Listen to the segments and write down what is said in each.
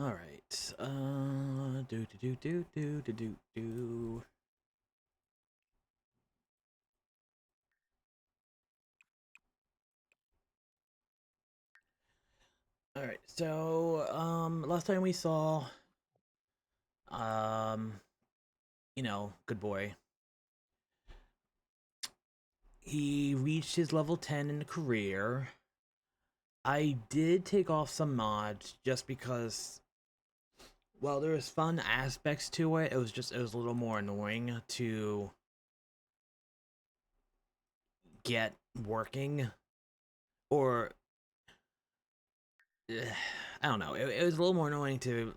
All right. Do do do do do do do do. All right. So, last time we saw, um, good boy. He reached his level 10 in the career. I did take off some mods just because, while there was fun aspects to it, it was a little more annoying to get working, or I don't know. It was a little more annoying to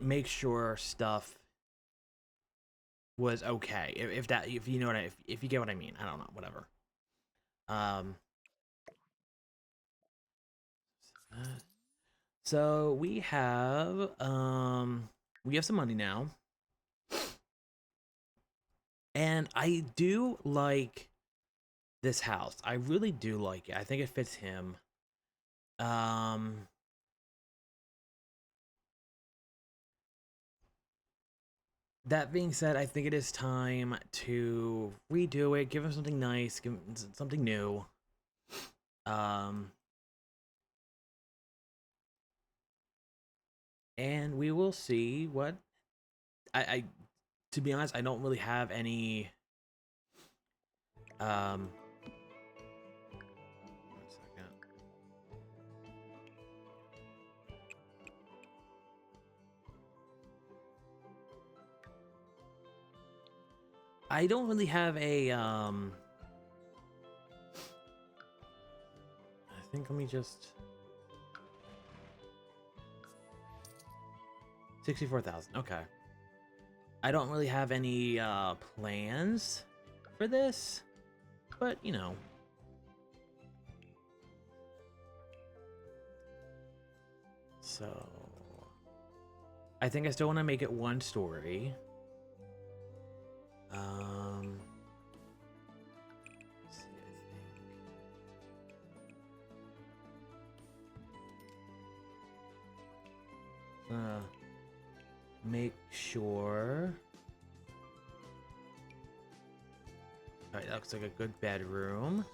make sure stuff was okay. If you know what if you get what I mean. I don't know, whatever. Um so we have some money now. And I do like this house. I really do like it. I think it fits him. Um that being said, I think it is time to redo it, give him something nice, give him something new. Um and we will see what I to be honest, I don't really have any um 1 second. I don't really have a I think let me just 64,000. Okay. I don't really have any plans for this, but So I think I still want to make it one story. Let's see, I think make sure. All right, that looks like a good bedroom.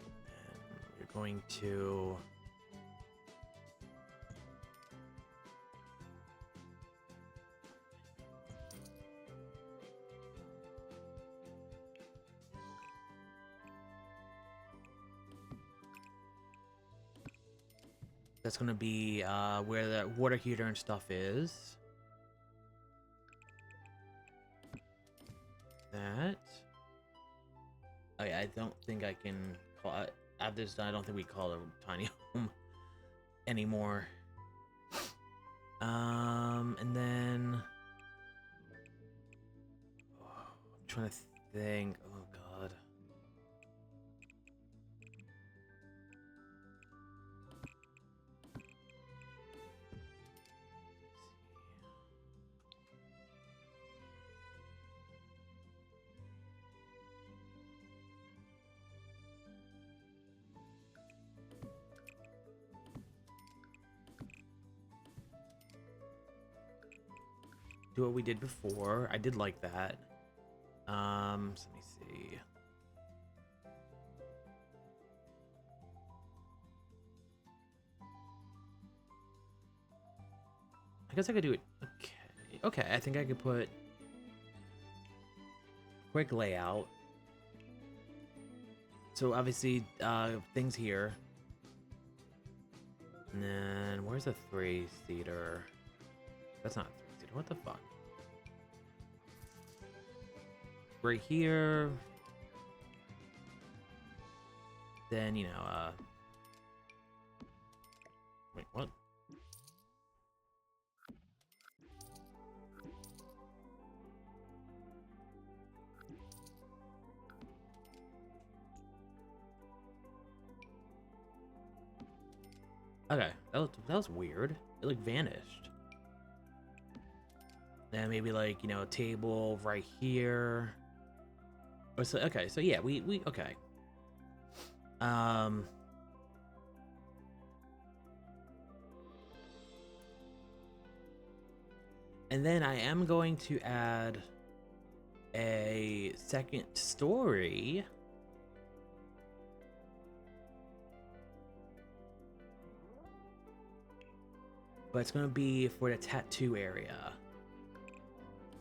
And we're going to that's gonna be where the water heater and stuff is. That. Oh yeah, I don't think I can call it after this. I don't think we call it a tiny home anymore. And then I'm trying to think. Oh god. Do what we did before. I did like that. So let me see. I guess I could do it. Okay. Okay, I think I could put quick layout. So obviously, things here. And then where's the 3-seater? That's not a 3-seater. What the fuck? Right here. Then, wait, what? Okay, that was weird. It like vanished. Then maybe like, a table right here. Or so okay, so yeah, we okay. Um and then I am going to add a second story. But it's gonna be for the tattoo area.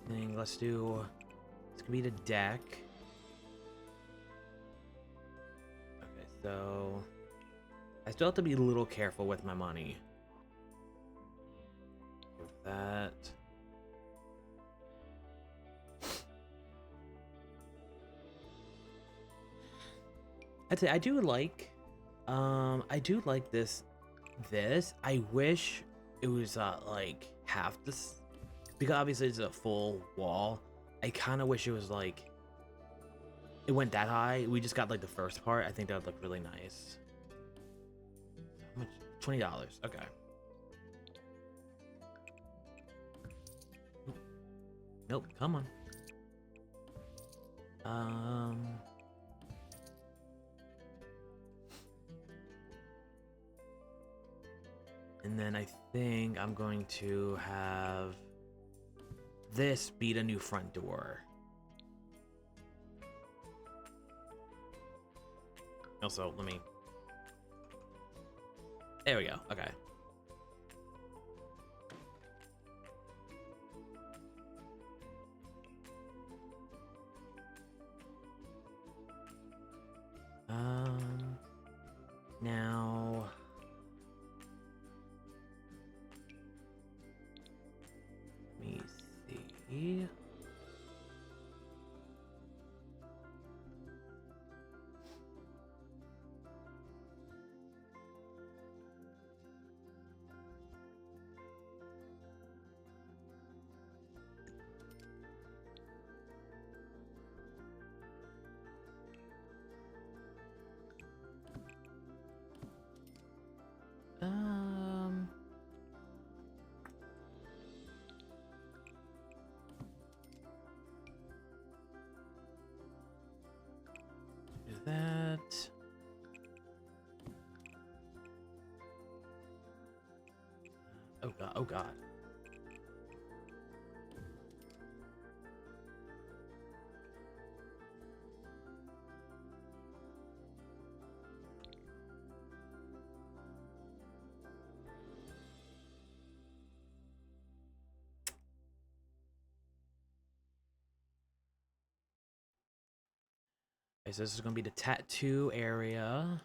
And let's do, it's gonna be the deck. Okay, so I still have to be a little careful with my money. With that. I'd say I do like this. I wish it was like half this, because obviously it's a full wall. I kind of wish it was like it went that high. We just got like the first part. I think that would look really nice. How much? $20. Okay. Nope. Come on. And then I think I'm going to have this be the new front door. Also, let me... There we go. Okay. Now... Let me see... Do that. Oh god, oh god. Okay, so this is gonna be the tattoo area.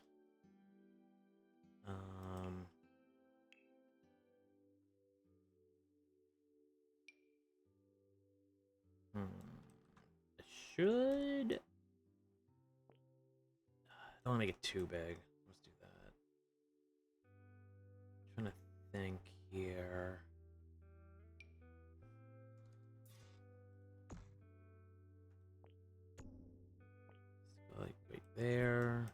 It should... I don't want to make it too big. Let's do that. I'm trying to think here. So like right there.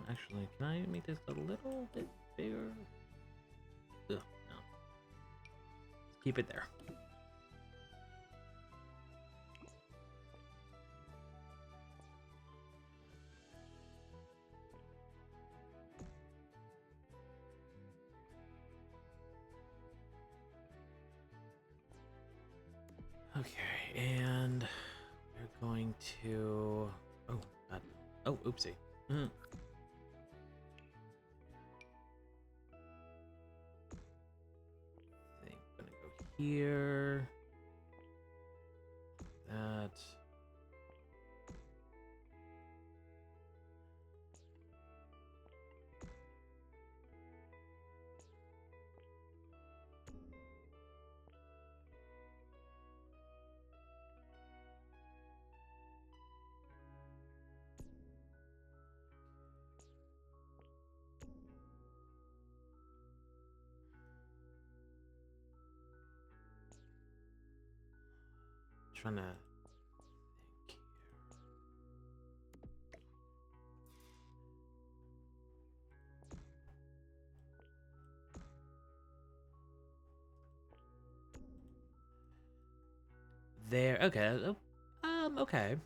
Actually, can I make this a little bit bigger? Ugh, no. Let's keep it there. Okay, and we're going to... Oh, God. Oh, oopsie. Mm. I think I'm gonna go here. That. Trying to think here. there. Okay. Okay.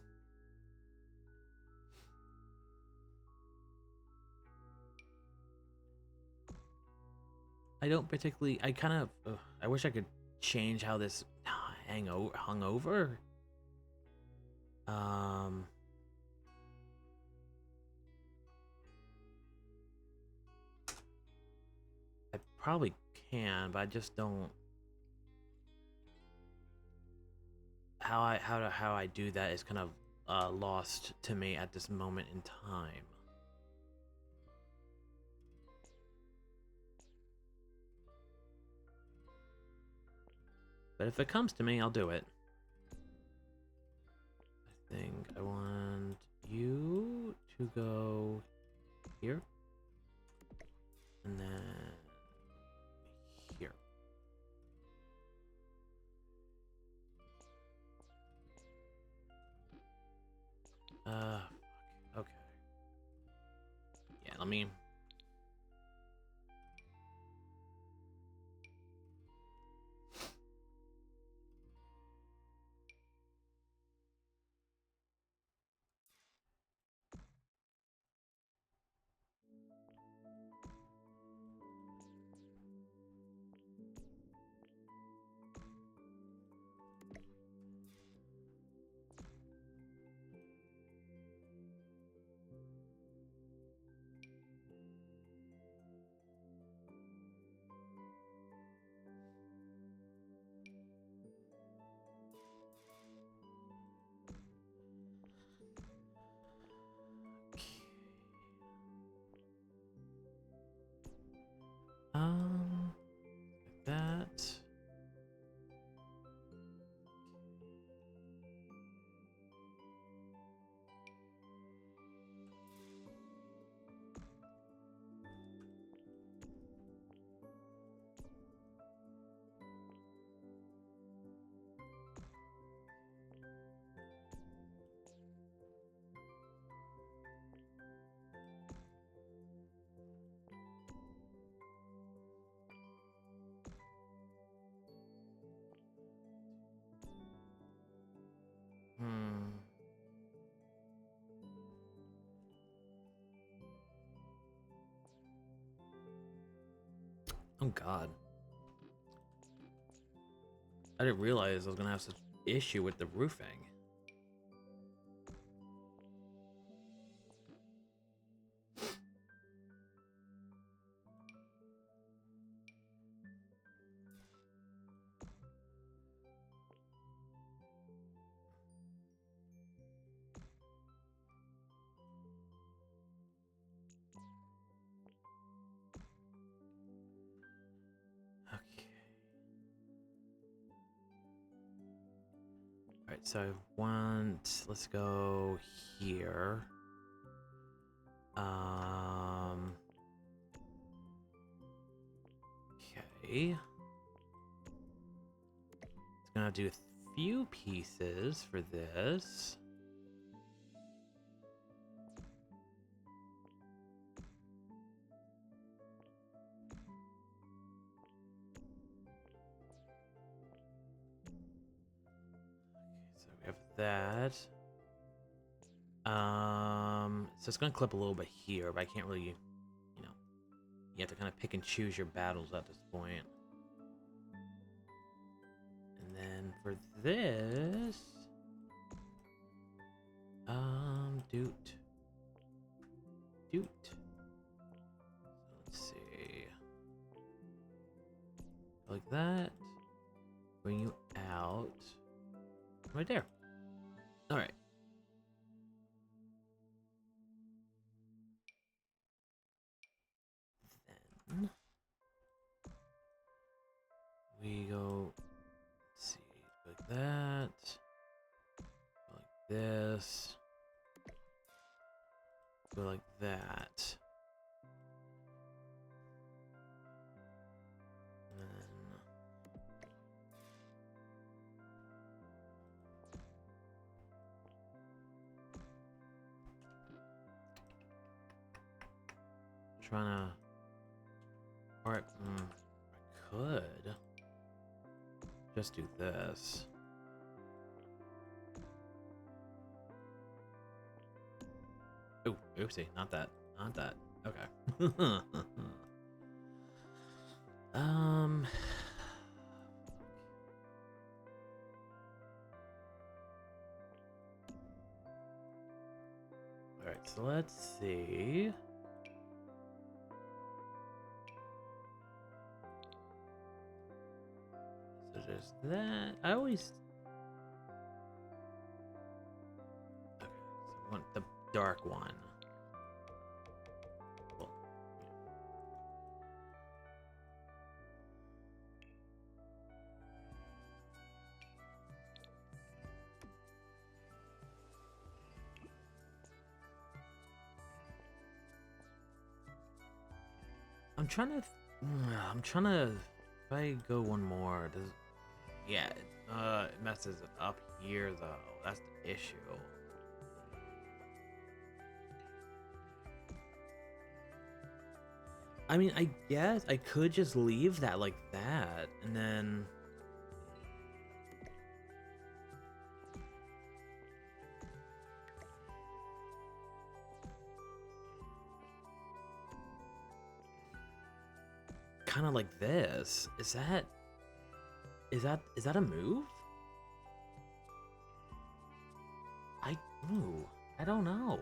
I don't particularly. I kind of. I wish I could change how this hung over. Um. I probably can, but I just don't. How I do that is kind of lost to me at this moment in time. But if it comes to me, I'll do it. I think I want you to go here. And then here. Okay. Yeah, let me... that. Hmm. Oh God. I didn't realize I was gonna have such an issue with the roofing. Okay. Alright, so I want... Let's go here. Okay. It's gonna do a few pieces for this. So we have that. So it's gonna clip a little bit here, but I can't really, you know, you have to kind of pick and choose your battles at this point. And then for this, doot. So let's see, like that. Bring you out, right there. All right. Then we go, let's see, like that, like this, go like that. And then trying to, all right, I could just do this. Oh, oopsie, not that. Not that. Okay. um. All right, so let's see. So there's that. I always. Okay, so I want the dark one. Well, I'm trying to. I'm trying to. If I go one more, does yeah, it messes it up here though. That's the issue. I mean, I guess I could just leave that like that, and then kind of like this. Is that a move? Ooh, I don't know.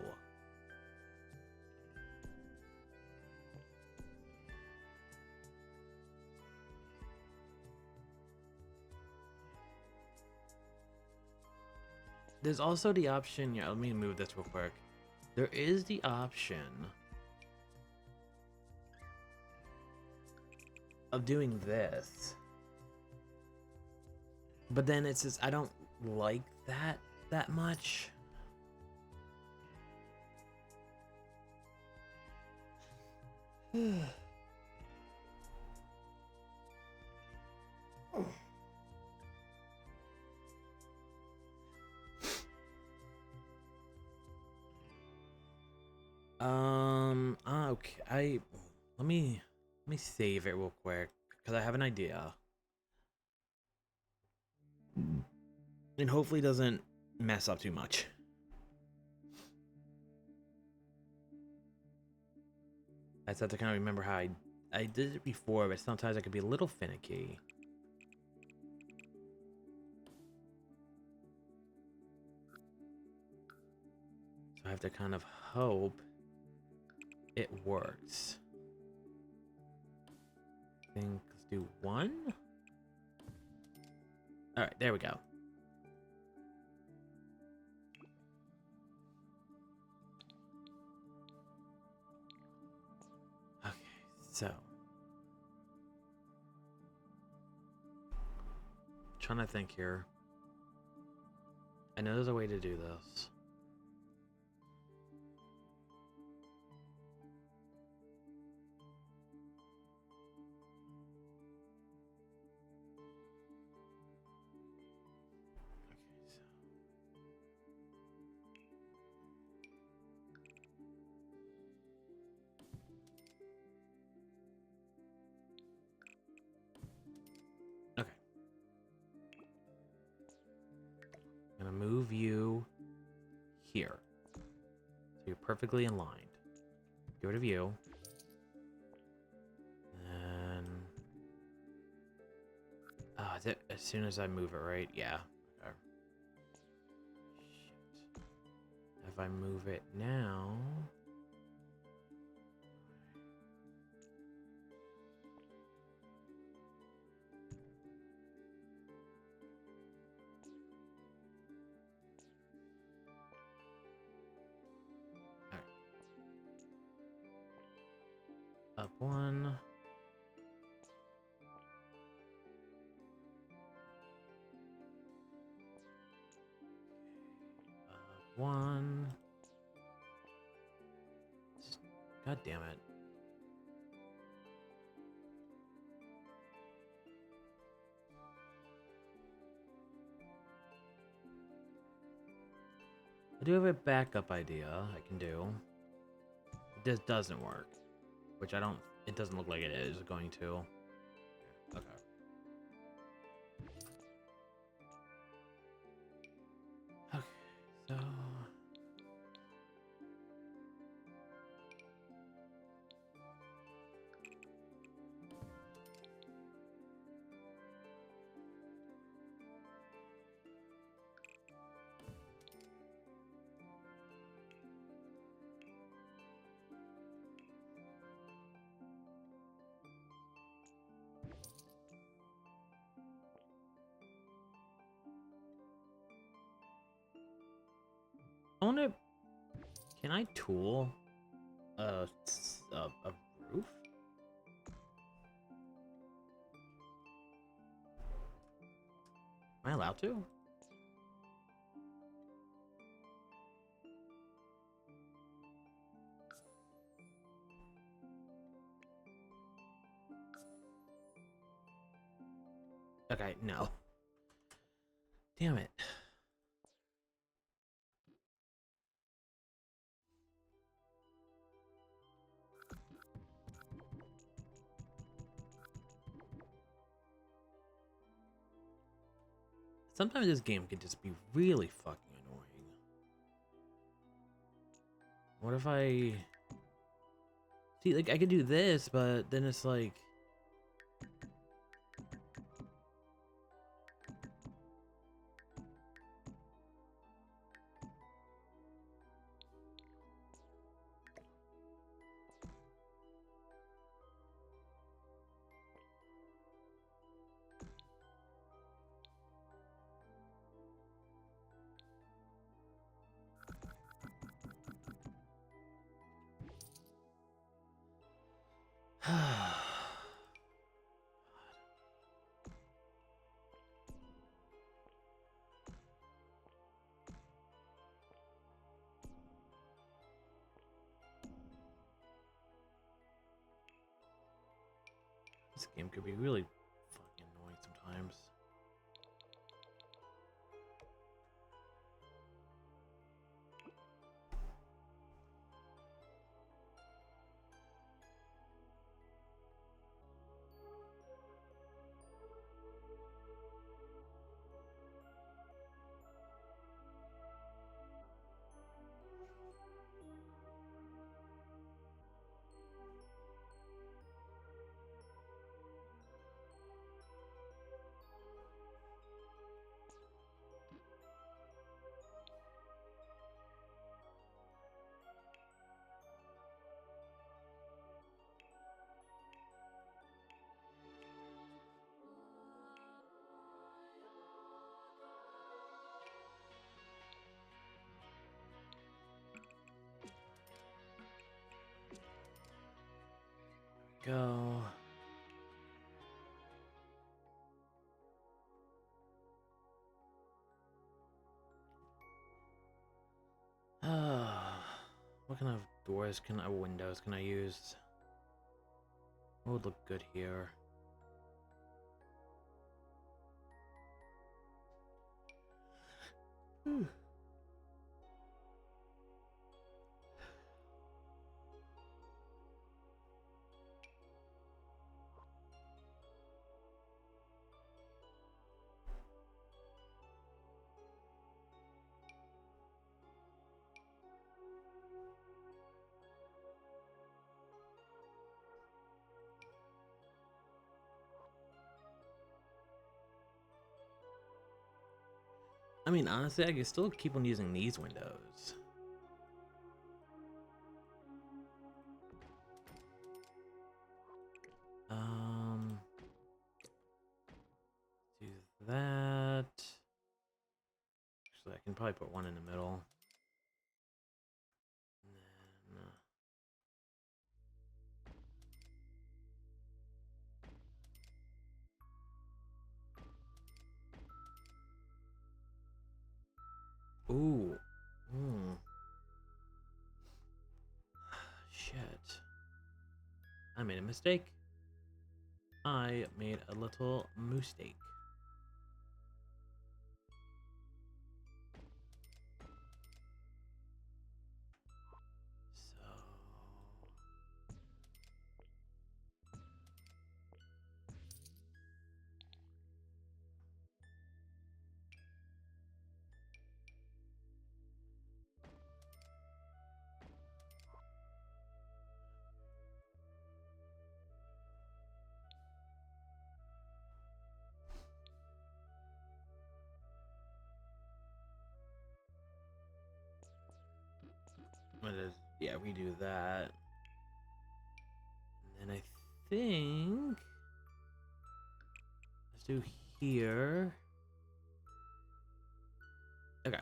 There's also the option. Yeah, let me move this real quick. There is the option of doing this, but then it says I don't like that much. Okay. Let me save it real quick because I have an idea, and hopefully doesn't mess up too much. I just have to kind of remember how I did it before, but sometimes I could be a little finicky. So I have to kind of hope it works. I think let's do one. All right, there we go. Okay, so trying to think here. I know there's a way to do this. Okay. I'm gonna move you here. So you're perfectly in line. Get rid of you. And is it as soon as I move it, right? Yeah. Okay. Shit. If I move it now. Alright. Up one. Up one. God damn it. I do have a backup idea I can do. This doesn't work. Which it doesn't look like it is going to. Okay. Okay, so wanna... Can I tool a roof? Am I allowed to? Okay, no. Damn it. Sometimes this game can just be really fucking annoying. What if I... See, like, I could do this, but then it's like... This game could be really fucking annoying sometimes. Go. What kind of doors can I, windows can I use? What would look good here? I mean, honestly, I can still keep on using these windows. Do that. Actually, I can probably put one in the middle. And then, ooh. Shit. I made a mistake. I made a little mistake. So... What is... Yeah, we do that. And then I think... Let's do here. Okay.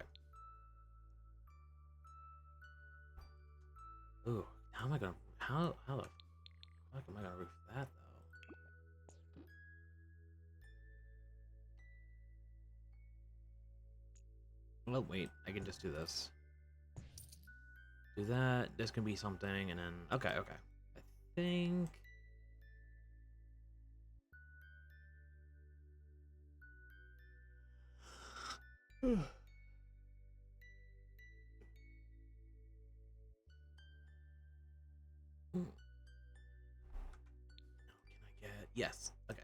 Ooh, how am I gonna, how the fuck am I gonna roof that, though? Oh, wait, I can just do this. Do that, this can be something, and then, okay, okay. I think... Can I get... Yes, okay.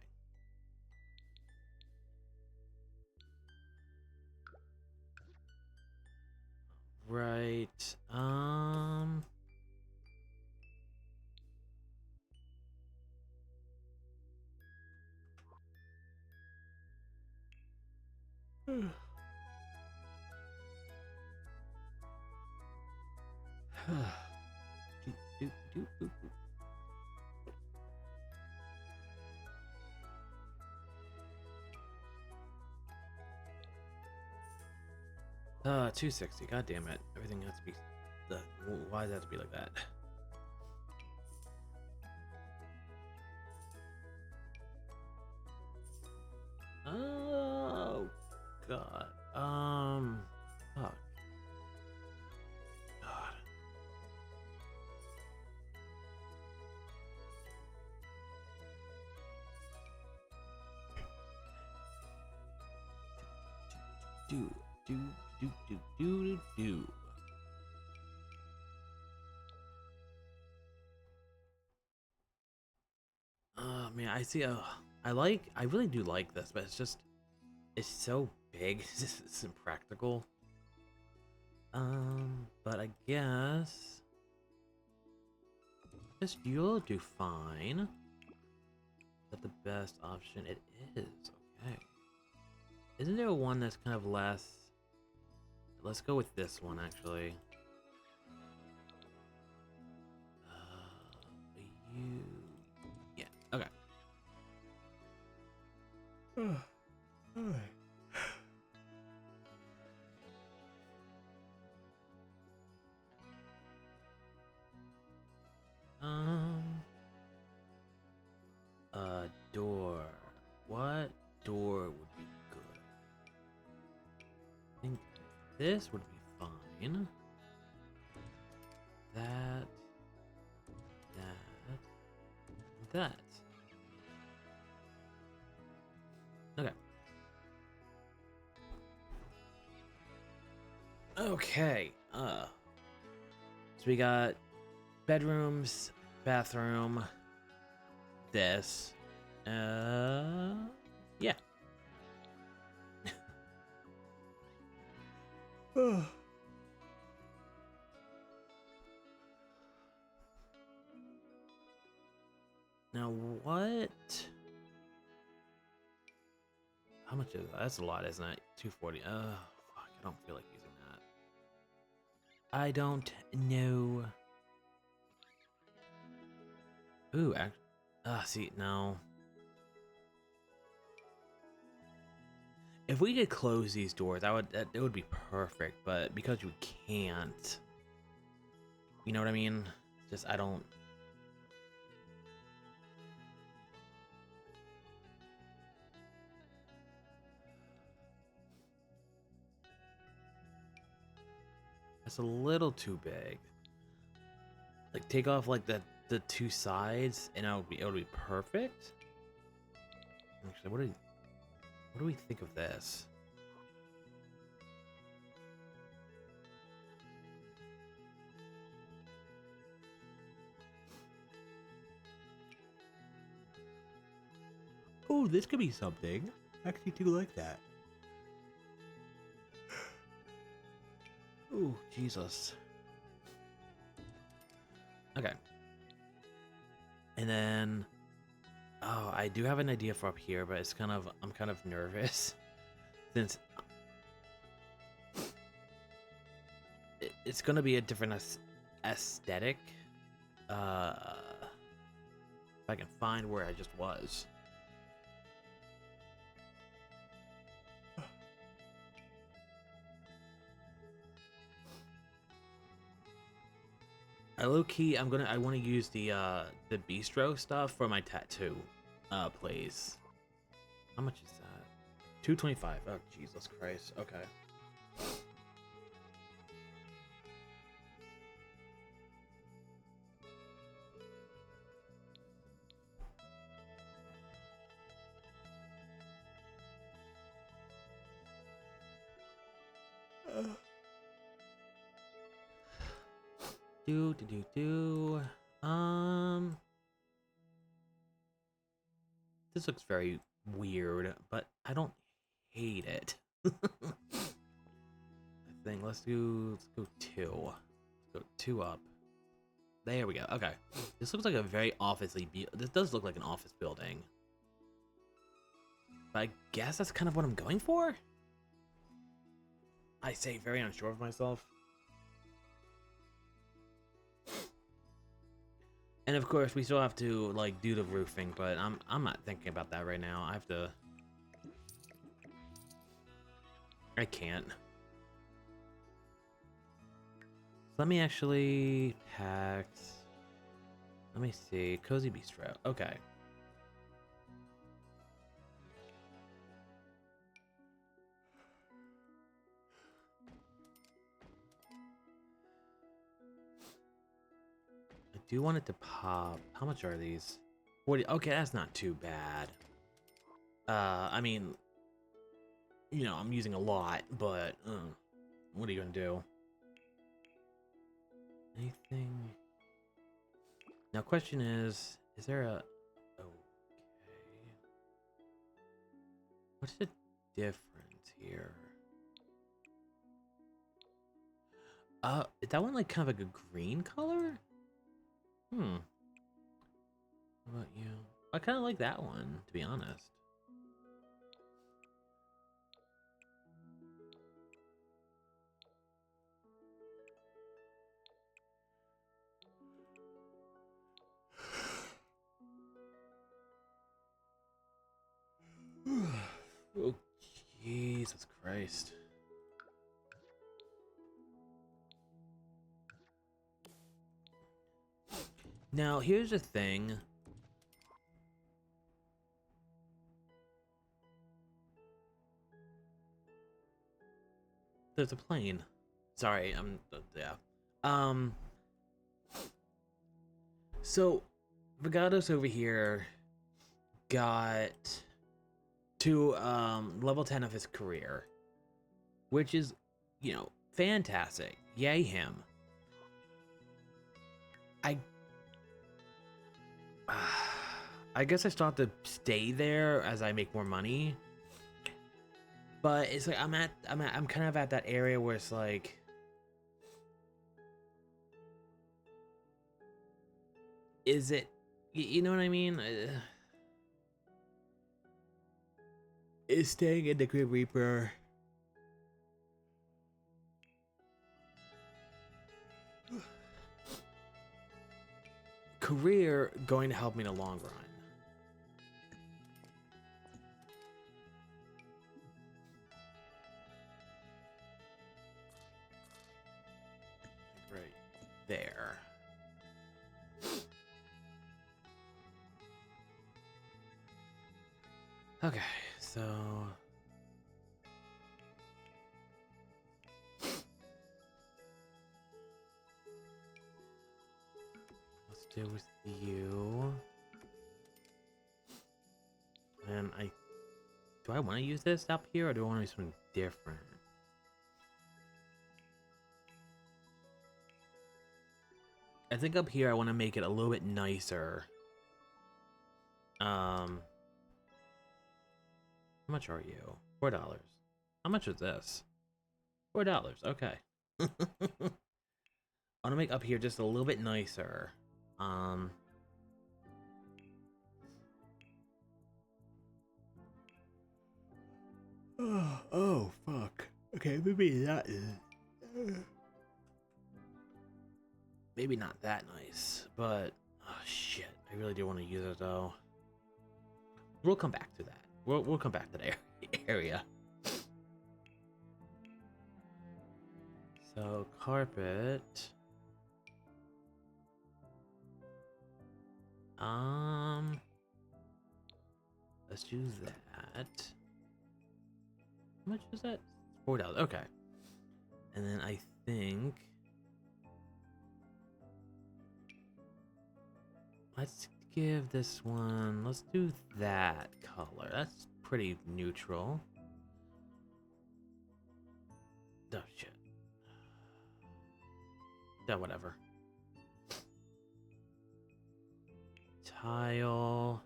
Right, do, do, do, do. 260. God damn it! Everything has to be. Why does it have to be like that? Oh God. Fuck. God. Do do do do do do. Man, I see. I really do like this, but it's so big. It's impractical. But I guess you'll do fine. Is that the best option? It is. Okay. Isn't there one that's kind of less? Let's go with this one, actually. You... Yeah, okay. Door. What door would be good? I think this would be fine. That. That. Okay. Okay. So we got bedrooms, bathroom, this. Yeah. Now what? How much is that? That's a lot, isn't it? 240. Fuck, I don't feel like using that. I don't know. Ooh, see, no. If we could close these doors, it would be perfect, but because we can't, you know what I mean? Just, I don't. It's a little too big. Like, take off like the two sides, and it would be perfect. Actually, what do we think of this? Oh, this could be something. I actually do like that. Oh, Jesus. Okay. And then, oh, I do have an idea for up here, but I'm kind of nervous since it's gonna be a different aesthetic. If I can find where I just was. I low key, I want to use the bistro stuff for my tattoo place. How much is that? 225. Oh Jesus Christ. Okay. Do. This looks very weird, but I don't hate it. I think let's go 2. Let's go 2 up. There we go. Okay. This looks like a very this does look like an office building. But I guess that's kind of what I'm going for? I say very unsure of myself. And of course, we still have to like do the roofing, but I'm not thinking about that right now. I can't. Let me actually tax. Let me see. Cozy Bistro. Okay. I do want it to pop. How much are these? 40. Okay, that's not too bad. I mean, you know, I'm using a lot, but what are you gonna do? Anything? Now, question is there a? Okay. What's the difference here? Is that one like kind of like a green color? How about you? I kind of like that one, to be honest. Oh, Jesus Christ. Now, here's the thing. There's a plane. Sorry, yeah. So, Viggatos over here got to, level 10 of his career. Which is, you know, fantastic. Yay him. I guess I still have to stay there as I make more money. But it's like I'm kind of at that area where it's like is it you know what I mean? Is staying in the Grim Reaper career going to help me in the long run? Right there. Okay, so let's do with you. And do I want to use this up here or do I want to do something different? I think up here I want to make it a little bit nicer. How much are you? $4. How much is this? $4. Okay. I want to make up here just a little bit nicer. Oh fuck. Okay, maybe that is. Maybe not that nice, but oh shit, I really do want to use it though. We'll come back to that. We'll come back to the area. So carpet. Let's do that. How much is that? $4. Okay. And then I think let's give this one. Let's do that color. That's pretty neutral. Oh shit. Yeah, whatever. Tile.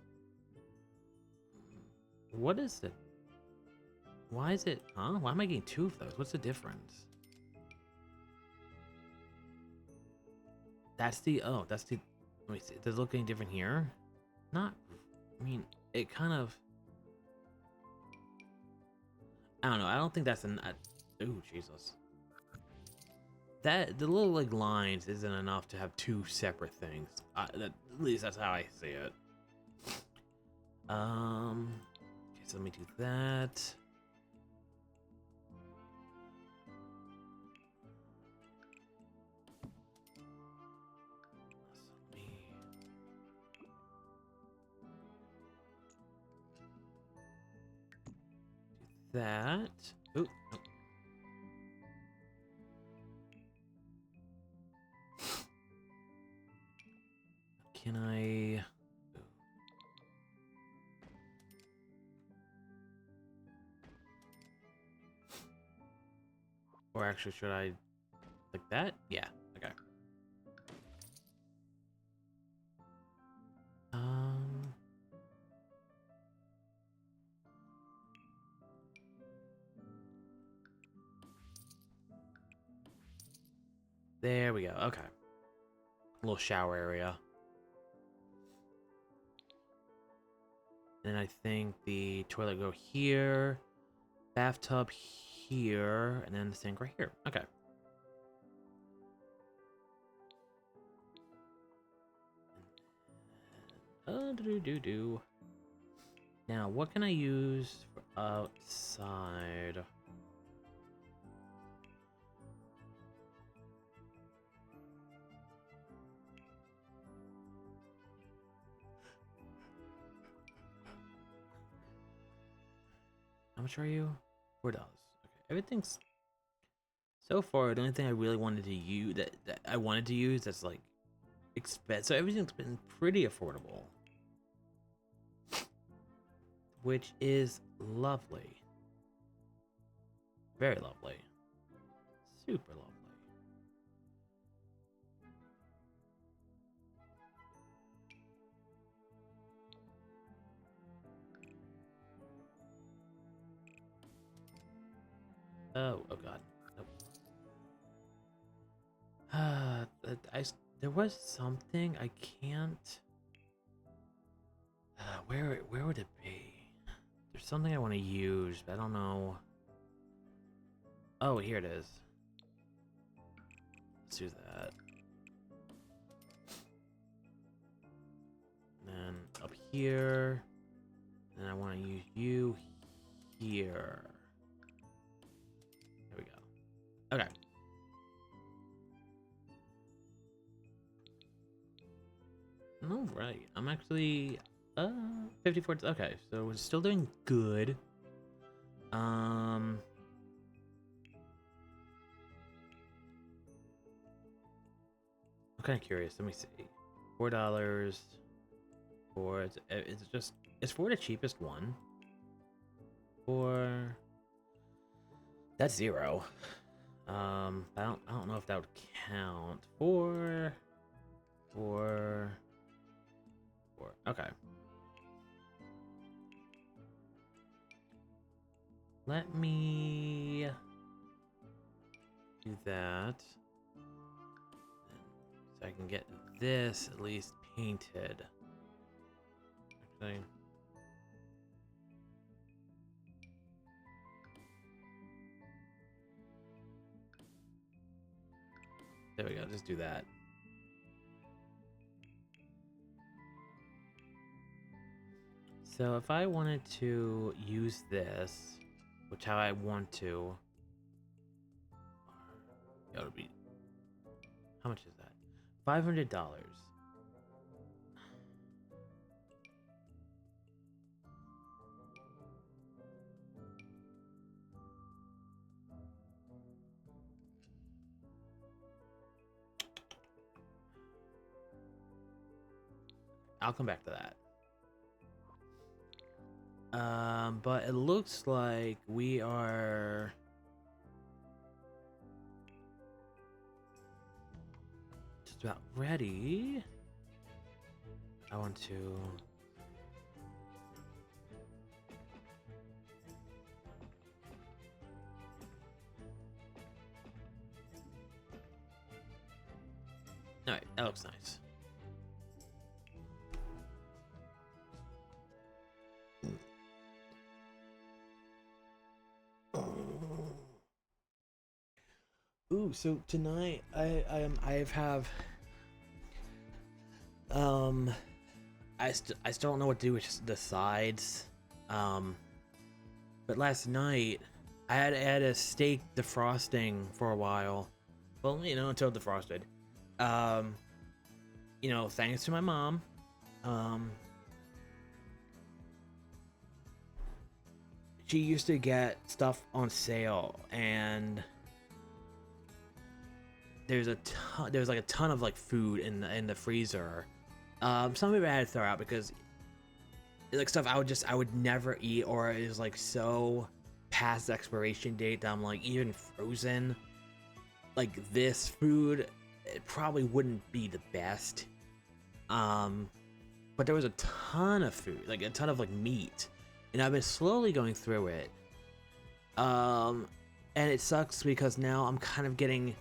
What is it? Why is it? Huh? Why am I getting two of those? What's the difference? That's the. Oh, that's the. Let me see. Does it look any different here? Not. I mean, it kind of. I don't know. I don't think that's an. Ooh, Jesus. That the little like lines isn't enough to have two separate things. At least that's how I see it. Okay, so let me do that. So do that. Ooh. Oh. Can I? Or actually, should I like that? Yeah. Okay. Um. There we go. Okay. A little shower area. And I think the toilet go here, bathtub here, and then the sink right here. Okay. Do. Now, what can I use for outside? How much are you? $4. Okay, everything's so far. The only thing I really wanted to use that I wanted to use that's like expensive. So everything's been pretty affordable, which is lovely. Very lovely. Super lovely. Oh god. Nope. There was something I can't. Where would it be? There's something I want to use, but I don't know. Oh, here it is. Let's do that. And then up here. And I want to use you here. There we go. Okay. All right. I'm actually 54. Okay, so we're still doing good. I'm kind of curious. Let me see. $4 for it's for the cheapest one. Or that's 0. I don't know if that would count. Four. Okay. Let me do that. So I can get this at least painted. Actually. There we go, just do that. So if I wanted to use this, which how I want to, it would be, how much is that? $500. I'll come back to that. But it looks like we are just about ready. I want to. Alright, that looks nice. Ooh, so tonight I still don't know what to do with the sides. But last night I had a steak defrosting for a while. Well, you know, until defrosted. You know, thanks to my mom. She used to get stuff on sale, and there's like a ton of like food in the freezer. Some of it I had to throw out because like stuff I would never eat, or is like so past expiration date that I'm like, even frozen, like this food, it probably wouldn't be the best. But there was a ton of food, like a ton of like meat, and I've been slowly going through it. And it sucks because now I'm kind of getting,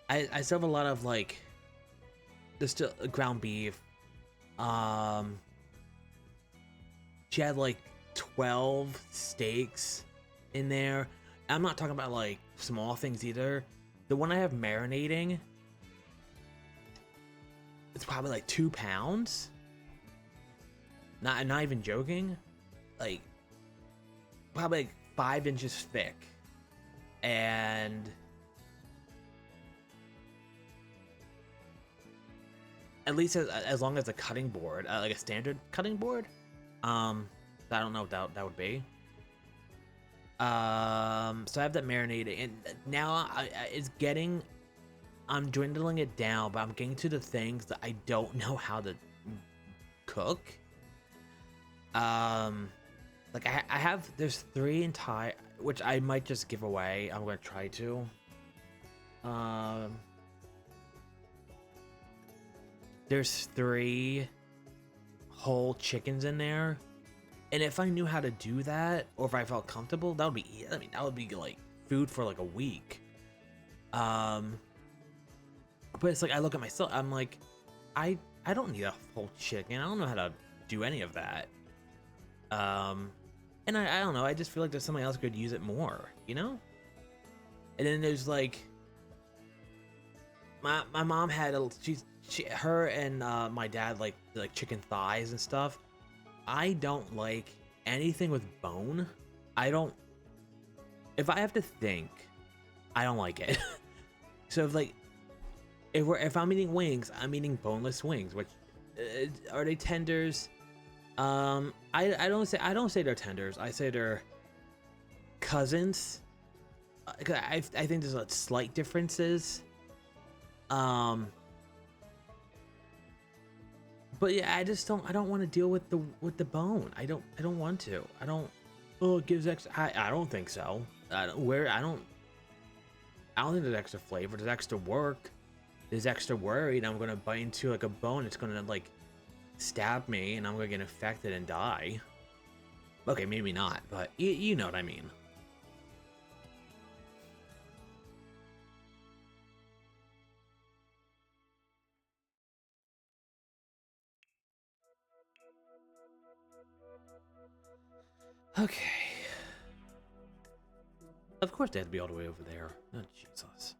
I still have a lot of like, there's still ground beef. She had like 12 steaks in there. I'm not talking about like small things either. The one I have marinating, it's probably like 2 pounds. Not even joking. Like probably like 5 inches thick. And at least as long as a cutting board, like a standard cutting board. I don't know what that would be. So I have that marinated, and now it's getting, I'm dwindling it down, but I'm getting to the things that I don't know how to cook. Like I have, there's 3 entire, which I might just give away. I'm gonna try to. There's 3 whole chickens in there, and if I knew how to do that, or if I felt comfortable, that would be, I mean, that would be like food for like a week. But it's like I look at myself, I'm like, I don't need a whole chicken. I don't know how to do any of that. And I don't know, I just feel like there's somebody else who could use it more, you know? And then there's like my mom had her and my dad like chicken thighs and stuff. I don't like anything with bone. If I have to think, I don't like it. So if I'm eating wings, I'm eating boneless wings, which are they tenders? I don't say they're tenders. I say they're cousins. I think there's like slight differences. But yeah, I don't want to deal with the bone. I don't want to. Oh, it gives extra. I don't think so. I don't think there's extra flavor. There's extra work. There's extra worry, and I'm gonna bite into like a bone. It's gonna like stab me, and I'm gonna get infected and die. Okay, maybe not, but you know what I mean. Okay. Of course they have to be all the way over there. Oh, Jesus.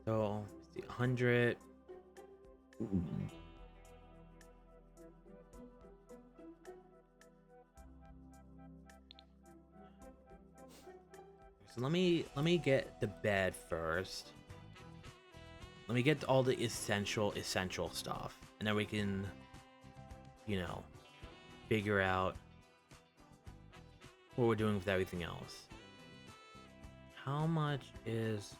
So, let's see, 100. So let me get the bed first. Let me get all the essential stuff, and then we can, you know, figure out what we're doing with everything else. How much is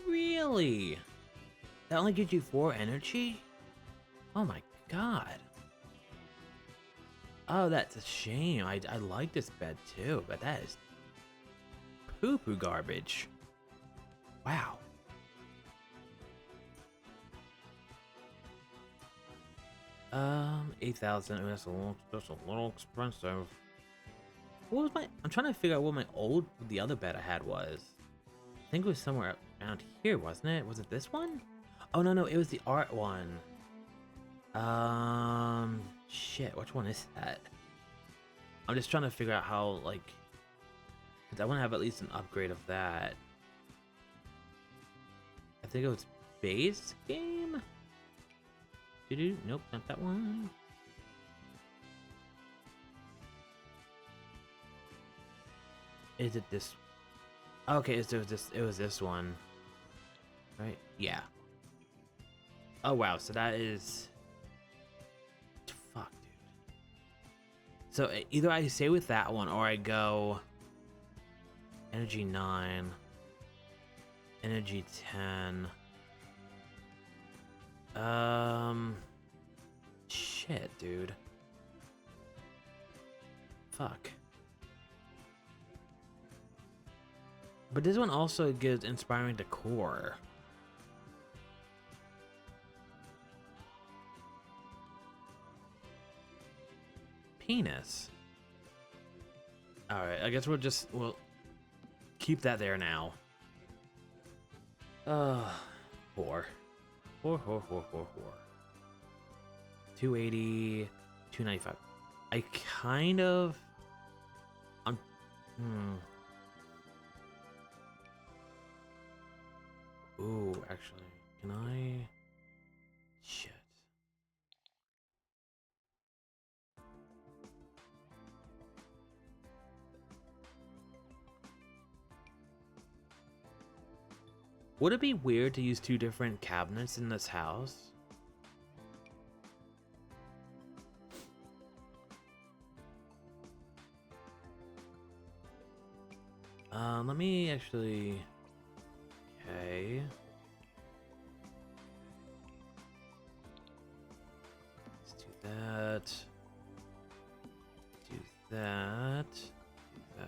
really? That only gives you 4 energy? Oh my god. Oh, that's a shame. I like this bed too, but that is poo-poo garbage. Wow. $8,000. That's a little expensive. What was my? I'm trying to figure out what the other bed I had was. I think it was somewhere around here, wasn't it? Was it this one? Oh no, it was the art one. Shit, which one is that? I'm just trying to figure out how, like, 'cause I want to have at least an upgrade of that. I think it was base game. Nope, not that one. Is it this? Okay, it was this one, right? Yeah. Oh wow, so that is. Fuck, dude. So either I stay with that one or I go. Energy 9. Energy 10. Shit, dude. Fuck. But this one also gives inspiring decor. Penis. Alright, I guess we'll keep that there now. 4. 280, 295. I kind of... Ooh, actually, can I... Shit. Would it be weird to use 2 different cabinets in this house? Let me actually... Okay. Let's do that. Do that. Do that.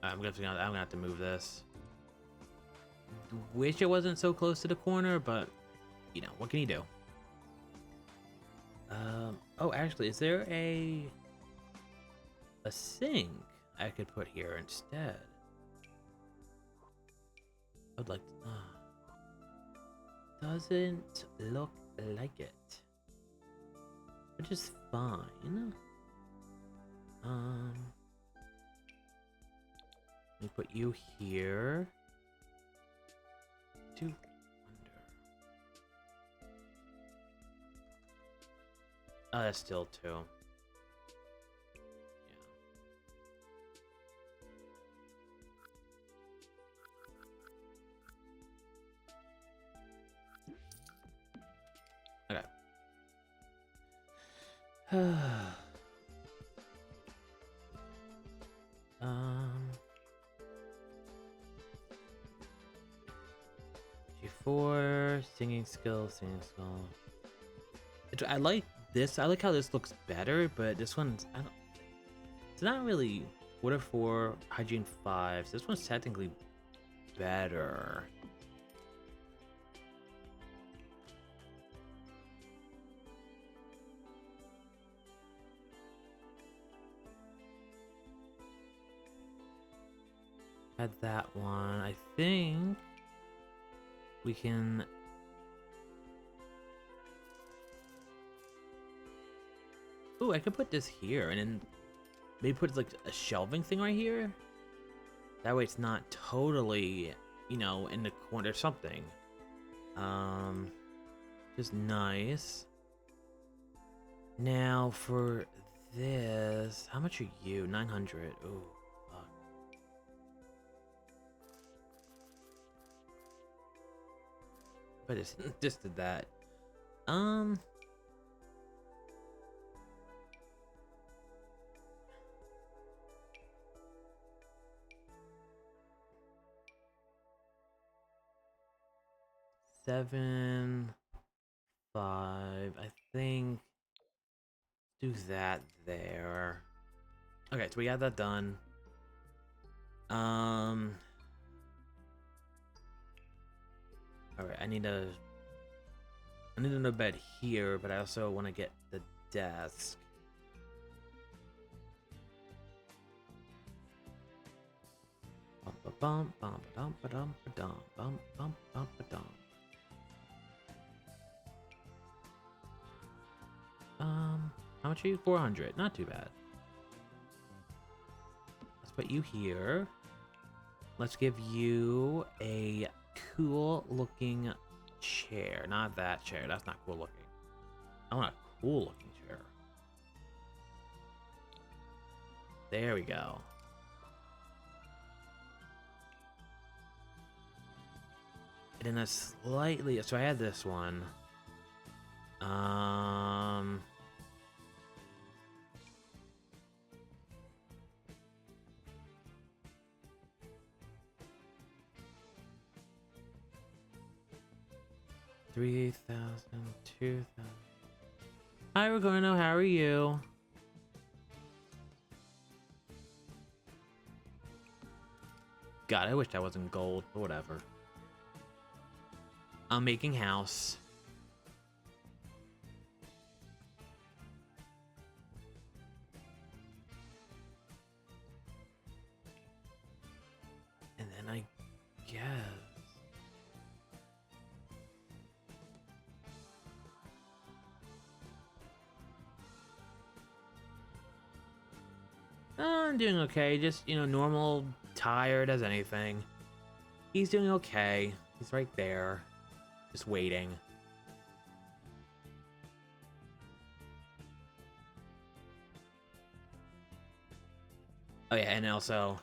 I'm gonna have to move this. Wish it wasn't so close to the corner, but you know, what can you do? Oh, actually, is there a sink I could put here instead? I'd like to, doesn't look like it, which is fine. Let me put you here. 2 under. Oh, that's still 2. Yeah. Okay. G4, singing skill. I like this. I like how this looks better, but this one's, it's not really. Water 4, hygiene 5. So this one's technically better. Had that one. I think we can. Ooh, I could put this here and then maybe put like a shelving thing right here. That way it's not totally, you know, in the corner or something. Just nice. Now for this, how much are you? 900. Ooh. But it's just did that. 7, 5. I think do that there. Okay, so we got that done. Alright, I need another bed here, but I also want to get the desk. Bum bum bum bum bum bum bum bum bum. How much are you? 400. Not too bad. Let's put you here. Let's give you a cool looking chair. Not that chair. That's not cool looking. I want a cool looking chair. There we go. And then a slightly, so I had this one. 3,000, 2,000. Hi, Regano, how are you? God, I wish that wasn't gold, but whatever. I'm making house. And then I guess. I'm doing okay, just, normal, tired as anything. He's doing okay. He's right there. Just waiting. Oh yeah, and also,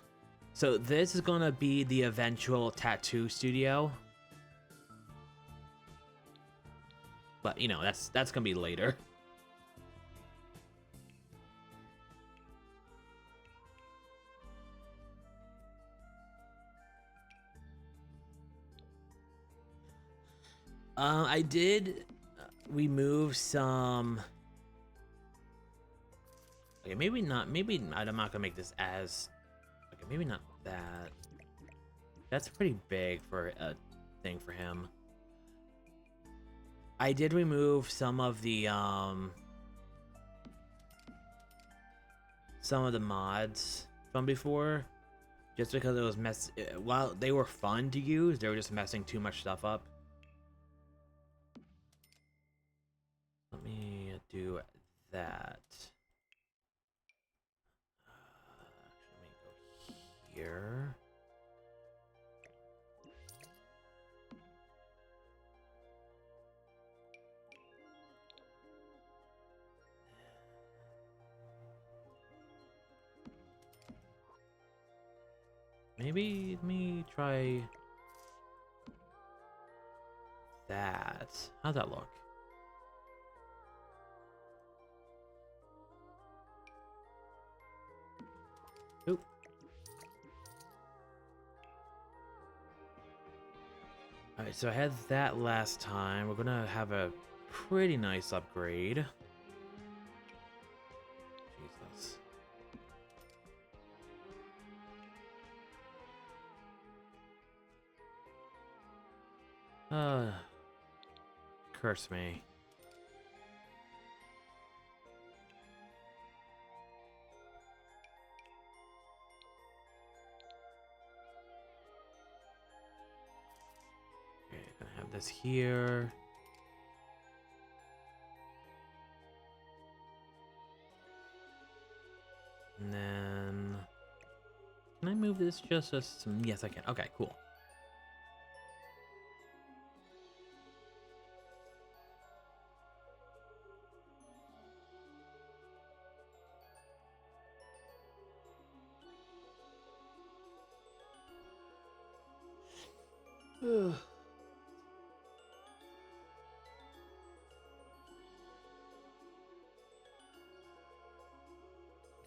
so this is gonna be the eventual tattoo studio. But, that's gonna be later. I did remove some. Okay, maybe not. Maybe I'm not gonna make this as. Okay, maybe not that. That's pretty big for a thing for him. I did remove some of the mods from before, just because it was while they were fun to use, they were just messing too much stuff up. Let me do that. Let me go here. Maybe let me try that. How's that look? Oop. Alright, so I had that last time. We're gonna have a pretty nice upgrade. Jesus. Curse me. Okay, gonna have this here. And then... Can I move this just as some... Yes, I can. Okay, cool.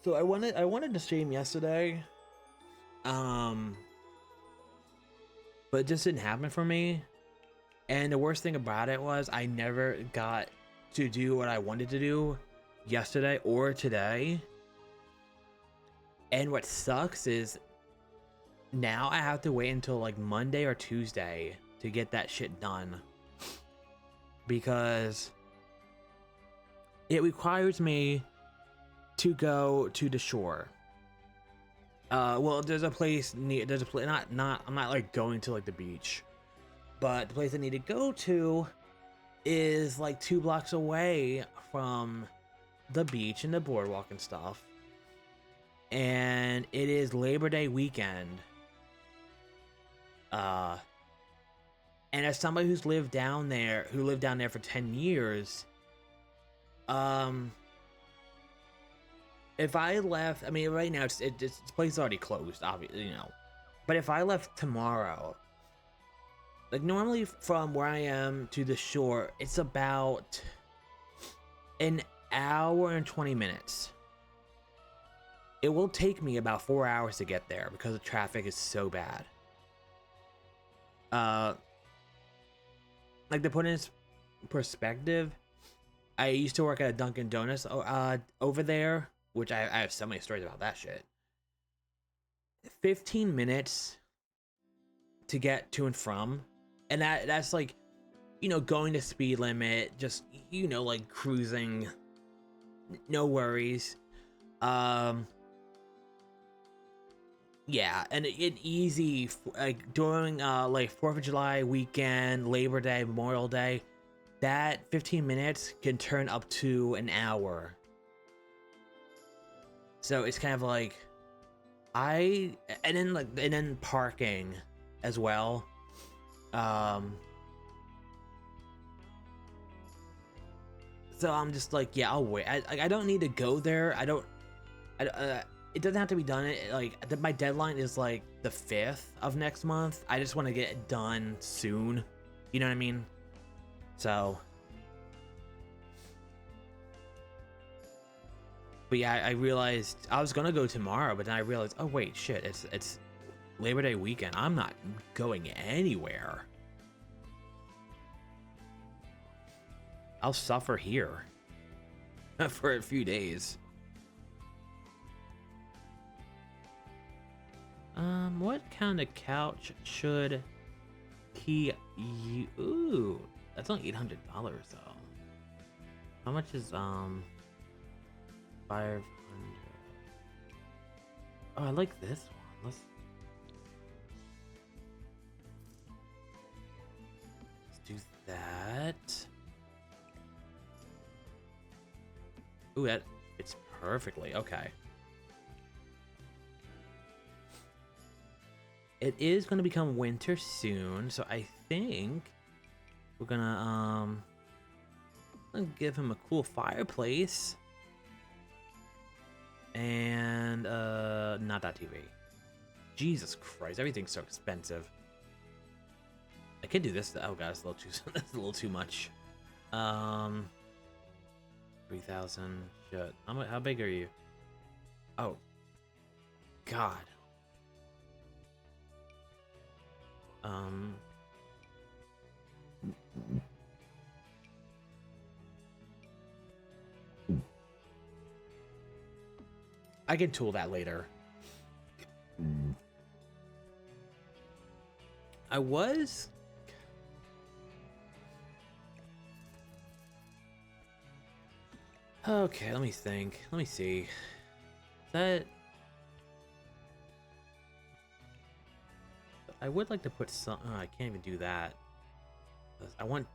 So I wanted to stream yesterday, but it just didn't happen for me. And the worst thing about it was I never got to do what I wanted to do yesterday or today. And what sucks is now I have to wait until like Monday or Tuesday to get that shit done. Because it requires me to go to the shore. Well, there's a place near, there's a place, I'm not like going to like the beach, but the place I need to go to is like 2 blocks away from the beach and the boardwalk and stuff. And it is Labor Day weekend. And as somebody who lived down there for 10 years, if I left, I mean, right now this place is already closed, obviously, you know. But if I left tomorrow, like normally from where I am to the shore, it's about an hour and 20 minutes. It will take me about 4 hours to get there because the traffic is so bad. Like to put in perspective, I used to work at a Dunkin' Donuts over there, which I have so many stories about that shit. 15 minutes to get to and from, and that's like, you know, going the speed limit, just, you know, like cruising, no worries. Yeah, and it easy, like during like 4th of July weekend, Labor Day, Memorial Day, that 15 minutes can turn up to an hour. So it's kind of like and then parking as well. So I'm just like, yeah, I'll wait. I don't need to go there. It doesn't have to be done. My deadline is like the 5th of next month. I just want to get it done soon. You know what I mean? So, but yeah, I realized I was gonna go tomorrow, but then I realized, oh wait, shit, it's Labor Day weekend. I'm not going anywhere. I'll suffer here for a few days. What kind of couch should he use? Ooh, that's only $800 though. How much is 500? Oh, I like this one. Let's do that. Ooh, that fits perfectly. Okay. It is going to become winter soon, so I think we're gonna give him a cool fireplace and not that TV. Jesus Christ, everything's so expensive. I could do this. Oh god, that's a little too that's a little too much. 3,000. Shit. How big are you? Oh god. I can tool that later. I was okay, let me think. Let me see. That I would like to put some. Oh, I can't even do that. I want.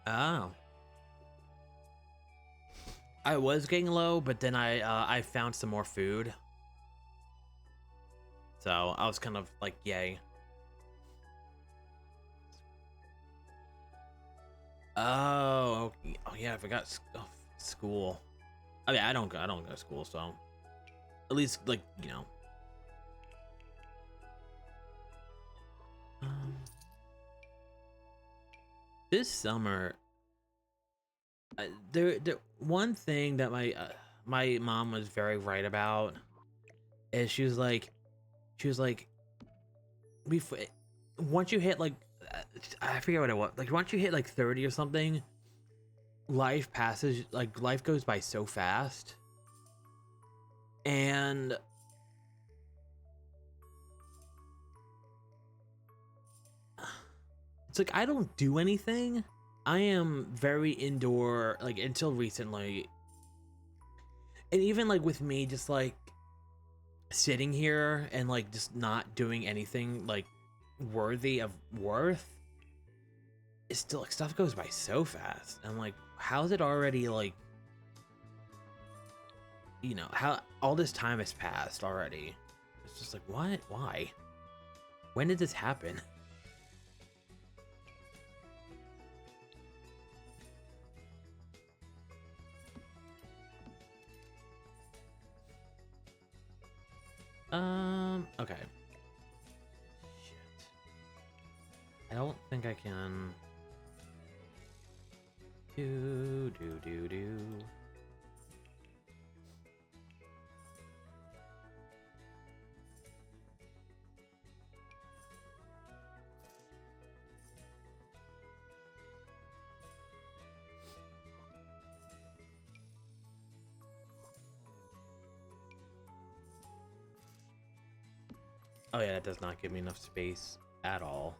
Oh. I was getting low, but then I found some more food. So I was kind of like, yay. Oh, oh yeah, I forgot school. I mean, I don't go to school, so at least, like, you know. This summer, the one thing that my mom was very right about is she was like, she was like, before, once you hit like, I forget what it was. Like once you hit like 30 or something, life passes. Like life goes by so fast, and it's like I don't do anything. I am very indoor, like until recently, and even like with me, just like sitting here and like just not doing anything like worthy of worth, it's still like stuff goes by so fast. I'm like, how's it already like, you know, how all this time has passed already? It's just like, what? Why? When did this happen? Okay. Shit. I don't think I can. Do. Oh yeah, that does not give me enough space at all.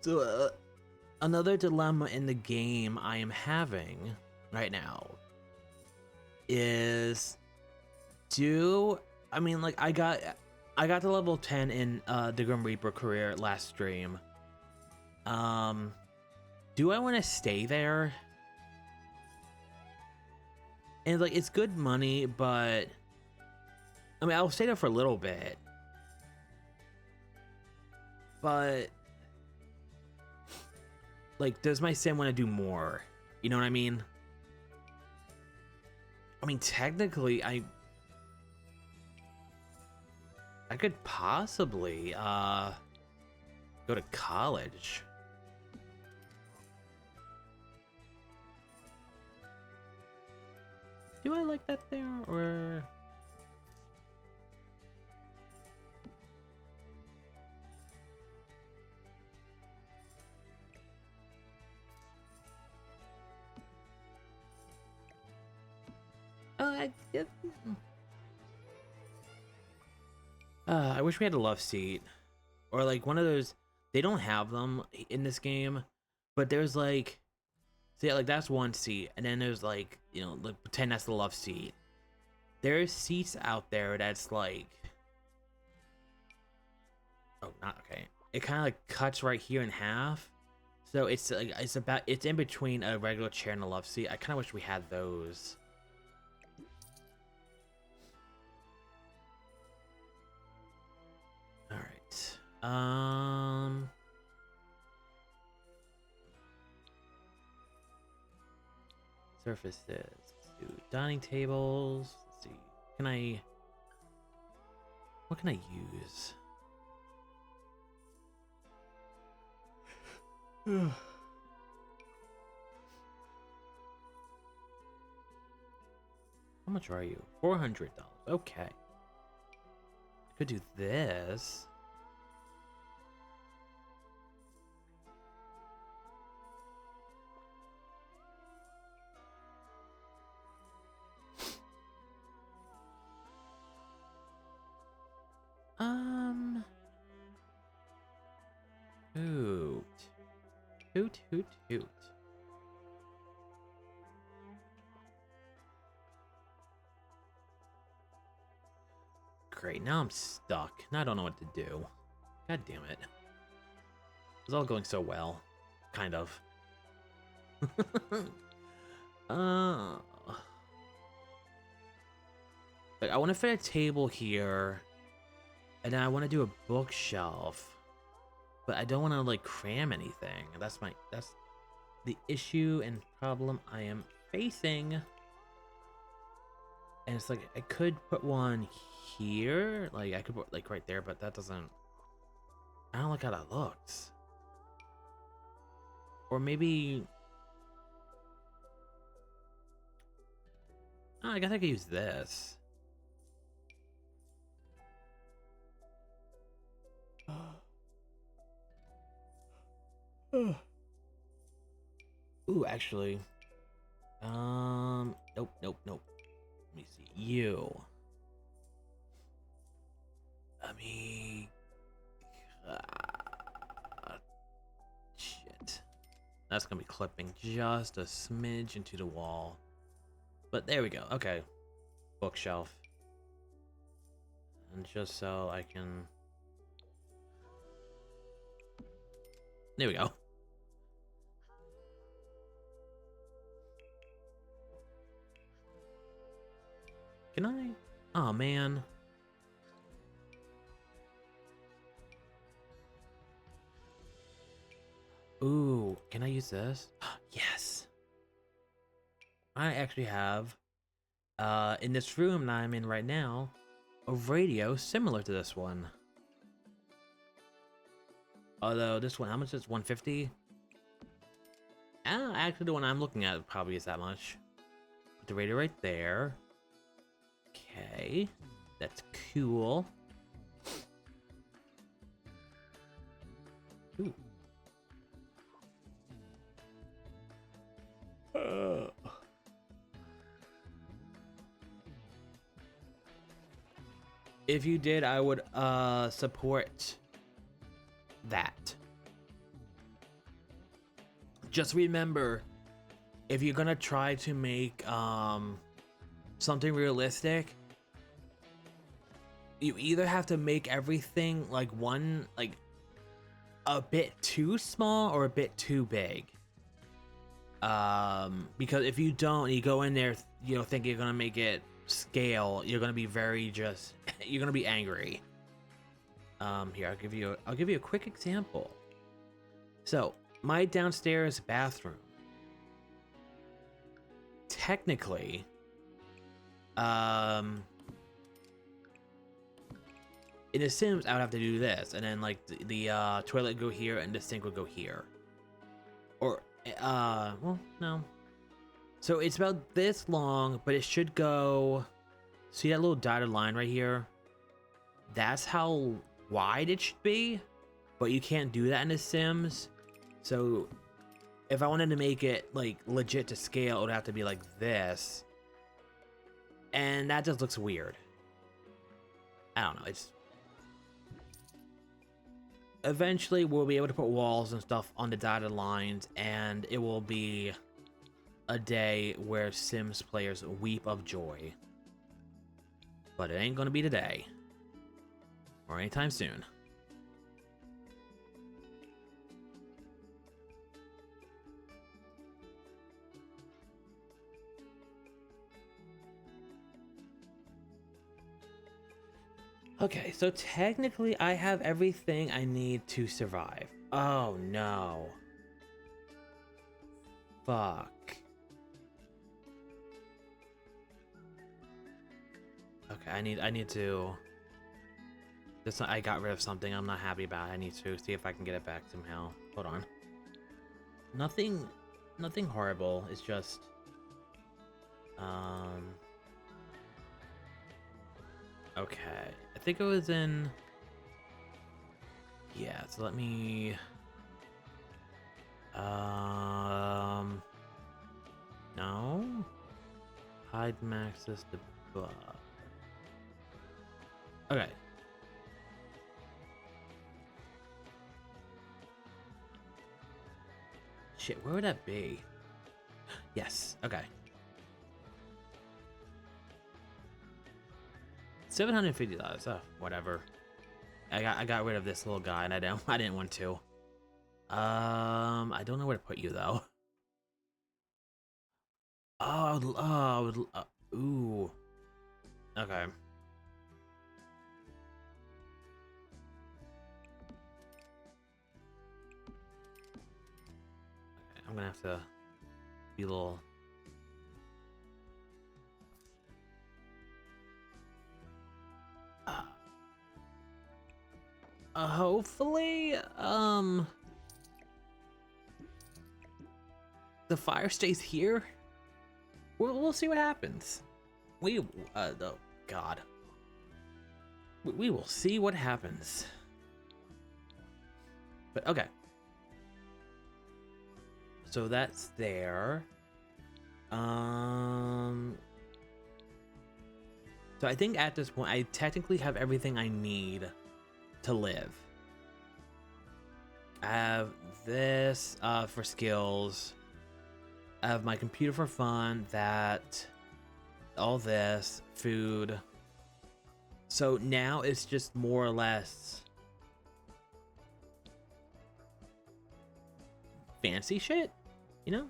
So another dilemma in the game I am having right now is I mean like I got to level 10 in the Grim Reaper career last stream. Do I want to stay there? And like it's good money, but I mean I'll stay there for a little bit. But like, does my sim want to do more? You know what I mean? I mean, technically, I could possibly go to college. Do I like that there, or? I wish we had a love seat, or like one of those. They don't have them in this game, but there's like, so yeah, like that's one seat, and then there's like, you know, like pretend that's the love seat. There's seats out there that's like, oh, not okay. It kind of like cuts right here in half, so it's like it's in between a regular chair and a love seat. I kind of wish we had those. All right. Surfaces. Let's do dining tables. Let's see. What can I use? How much are you? $400. Okay. Could do this. Hoot. Great, now I'm stuck. Now I don't know what to do. God damn it. It's all going so well. Kind of. Like, I want to fit a table here. And then I want to do a bookshelf. But I don't want to, like, cram anything. That's the issue and problem I am facing. And it's like, I could put one here. Like, I could put, like, right there, but that doesn't... I don't like how that looks. Or maybe... Oh, I guess I could use this. Ooh, actually... Nope, nope, nope. Let me see. You. Let me... Shit. That's gonna be clipping just a smidge into the wall. But there we go. Okay. Bookshelf. And just so I can... There we go. Can I? Oh, man. Ooh, can I use this? Yes. I actually have, in this room that I'm in right now, a radio similar to this one. Although this one, how much is it? 150? Actually, the one I'm looking at probably is that much. Put the radio right there. Okay, that's cool. Ooh. If you did, I would support that. Just remember, if you're gonna try to make something realistic, you either have to make everything like a bit too small or a bit too big. Because if you don't, you go in there, you know, think you're gonna make it scale, you're gonna be you're gonna be angry. Here, I'll give you a quick example. So, my downstairs bathroom. Technically, in The Sims, I would have to do this, and then like the toilet would go here, and the sink would go here. Or, well, no. So it's about this long, but it should go. See that little dotted line right here? That's how wide it should be, but you can't do that in The Sims. So if I wanted to make it like legit to scale, it would have to be like this. And that just looks weird. I don't know, it's... Eventually we'll be able to put walls and stuff on the dotted lines, and it will be a day where Sims players weep of joy. But it ain't gonna be today. Or anytime soon. Okay, so technically I have everything I need to survive. Oh no. Fuck. Okay, I need to... This, I got rid of something I'm not happy about. I need to see if I can get it back somehow. Hold on. Nothing horrible. It's just... Okay. I think it was in... Yeah, so let me... No? Hide maxes debug. Okay. Shit, where would that be? Yes, okay. $750. Oh, whatever. I got rid of this little guy, and I didn't want to. I don't know where to put you though. Ooh. Okay. I'm gonna have to be a little... hopefully, the fire stays here, we'll see what happens. Oh God. We will see what happens. But okay. So that's there. So I think at this point I technically have everything I need to live. I have this for skills. I have my computer for fun, that, all this, food. So now it's just more or less fancy shit, you know?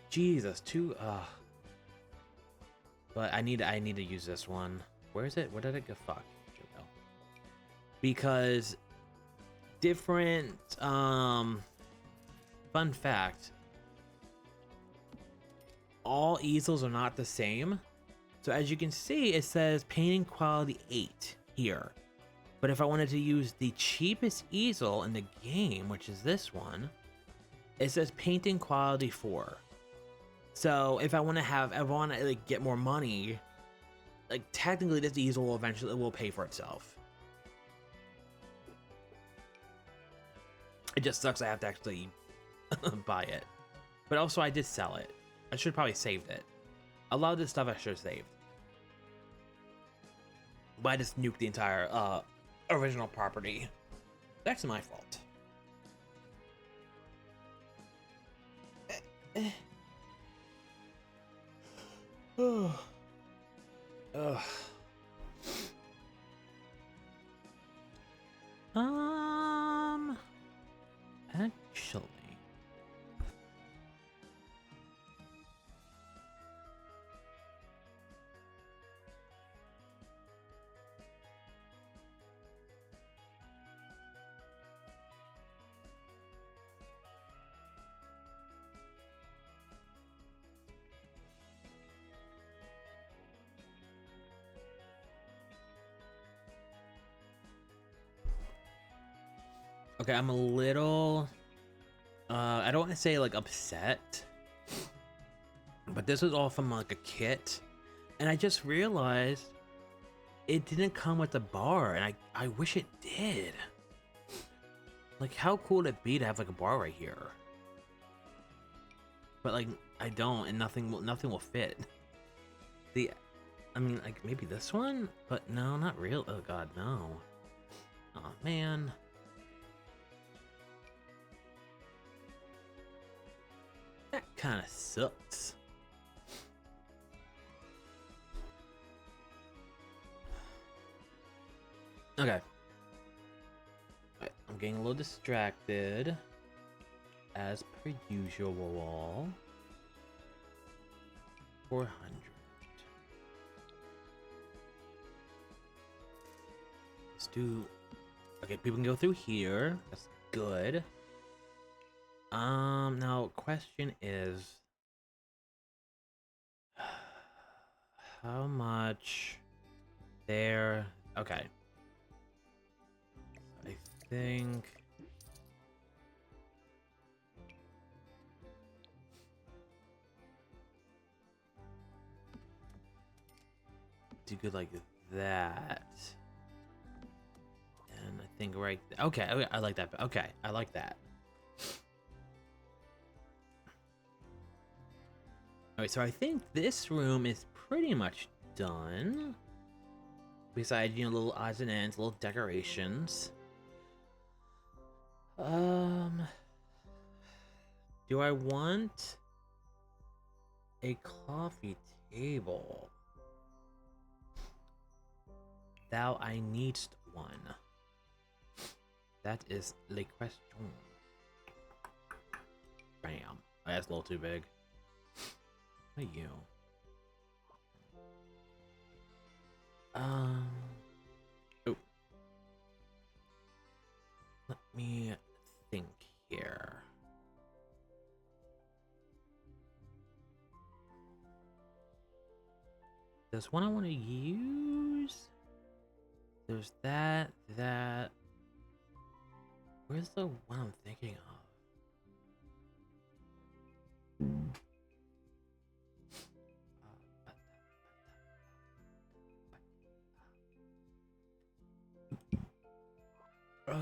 Jesus, but I need to use this one. Where is it? Where did it go? Fuck. Because different fun fact, all easels are not the same. So as you can see, it says painting quality 8 here. But if I wanted to use the cheapest easel in the game, which is this one, it says painting quality 4. So if I want to like get more money, like technically this easel will eventually pay for itself. It just sucks I have to actually buy it. But also I did sell it. I should probably saved it. A lot of this stuff I should have saved. But I just nuked the entire original property. That's my fault. Ugh. Actually. Okay, I'm a little I don't want to say like upset, but this was all from like a kit, and I just realized it didn't come with a bar, and I wish it did. Like, how cool would it be to have like a bar right here? But like I don't, and nothing will fit. I mean, like maybe this one, but no, not real. Oh God, no. Oh man. That kind of sucks. Okay. Right, I'm getting a little distracted, as per usual. 400. Let's do. Okay, people can go through here. That's good. Now question is, how much there? Okay. I think do good like that. And I think right. Okay, I like that. Okay, I like that. Alright, so I think this room is pretty much done. Besides, you know, little odds and ends, little decorations. Do I want a coffee table? Thou I needst one. That is the question. Bam. Oh, that's a little too big. What are you? Oh. Let me think here. There's one I want to use. The there's that. Where's the one I'm thinking of? Oh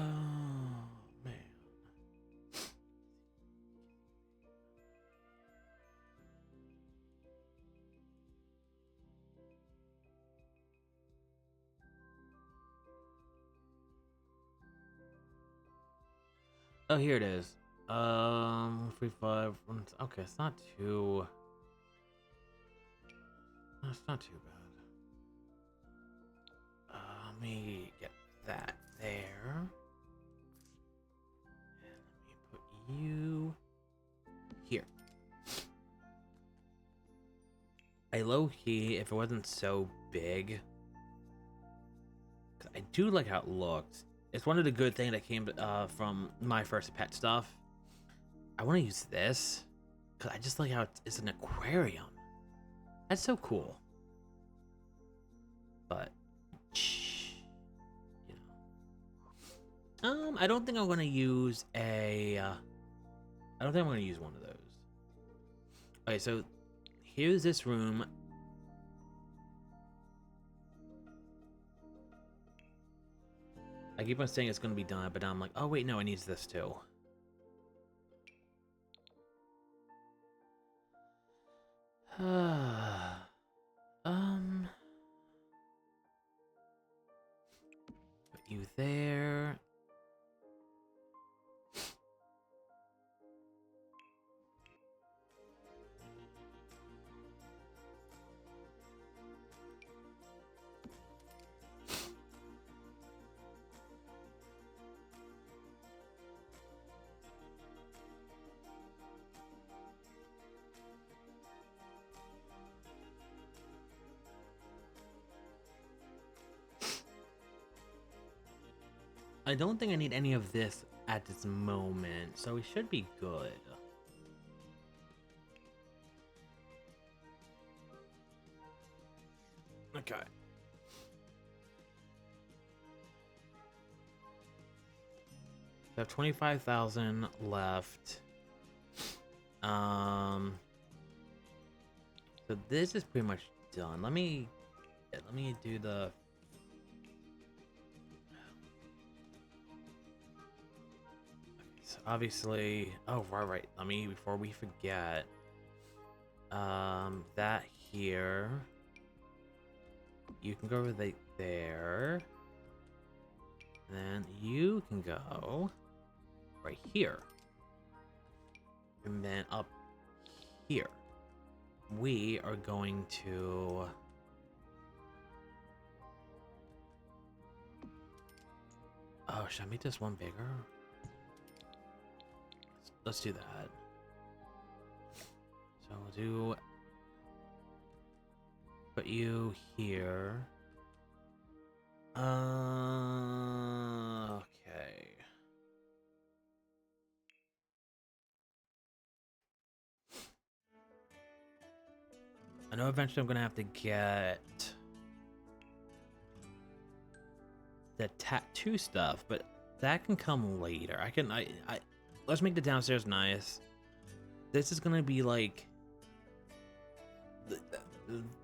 man. Oh, here it is. 3, 5. Okay, it's not too. It's not too bad. Let me get that there. And let me put you here. I low key, if it wasn't so big, 'cause I do like how it looks. It's one of the good things that came from my first pet stuff. I want to use this because I just like how it's an aquarium. That's so cool. But, you know, I don't think I'm gonna use a. I don't think I'm gonna use one of those. Okay, so here's this room. I keep on saying it's gonna be done, but I'm like, oh wait, no, it needs this too. Put you there. I don't think I need any of this at this moment, so we should be good. Okay. I have 25,000 left. So this is pretty much done. Let me do the. So obviously, oh right. Let me before we forget. That here. You can go right there. And then you can go right here. And then up here. We are going to... Oh, should I make this one bigger? Let's do that. So we'll do... Put you here. Okay. I know eventually I'm gonna have to get the tattoo stuff, but that can come later. Let's make the downstairs nice. This is gonna be like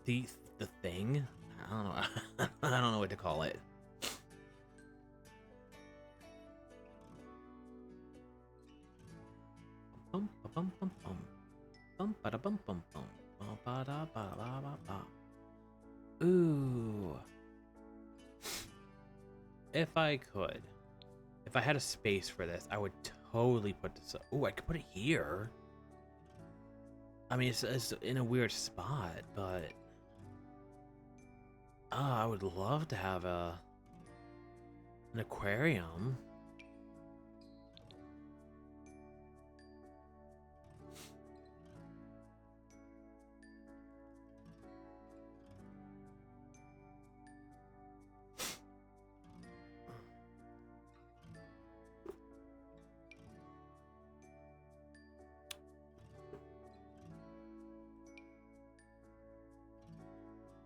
the thing. I don't know. I don't know what to call it. Bum ba bum bum bum. Bum ba da bum bum bum. Bum ba da ba ba ba ba. Ooh. If I could. If I had a space for this, I would totally put this up. Ooh, I could put it here. I mean, it's in a weird spot, but... I would love to have an aquarium.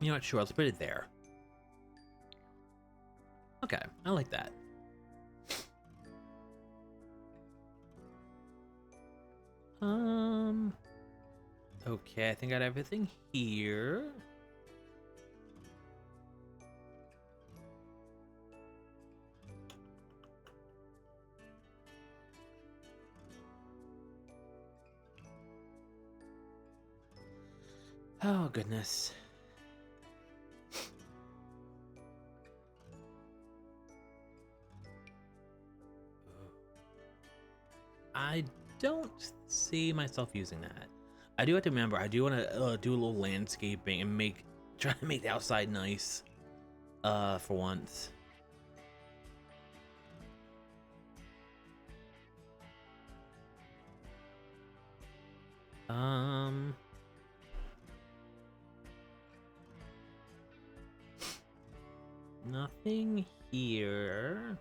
You know what? Sure, let's put it there. Okay, I like that. Okay, I think I got everything here. Oh, goodness. I don't see myself using that. I do have to remember, I do want to do a little landscaping and try to make the outside nice, for once. Um, Nothing here.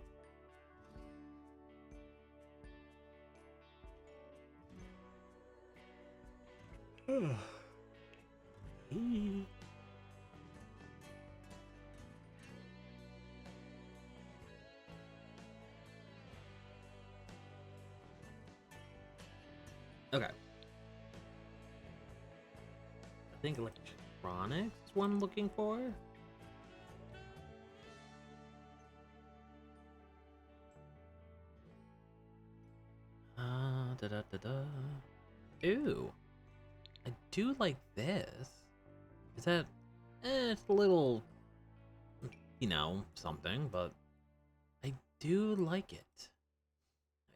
Okay. I think electronics is what I'm looking for. Da da da da. Ooh. I do like this. Is that... it's a little... you know, something, but... I do like it.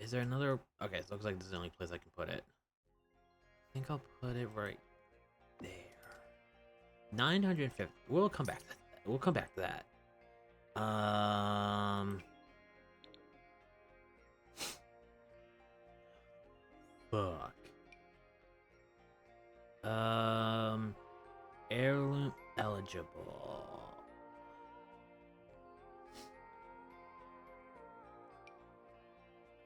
Is there another... okay, so it looks like this is the only place I can put it. I think I'll put it right there. 950. We'll come back to that. We'll come back to that. Fuck. Heirloom eligible.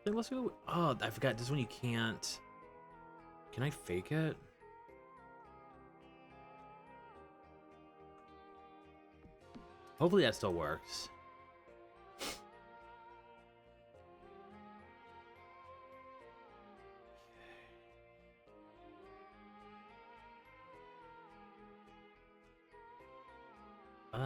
Then let's go. Oh, I forgot. This one you can't. Can I fake it? Hopefully that still works. Okay.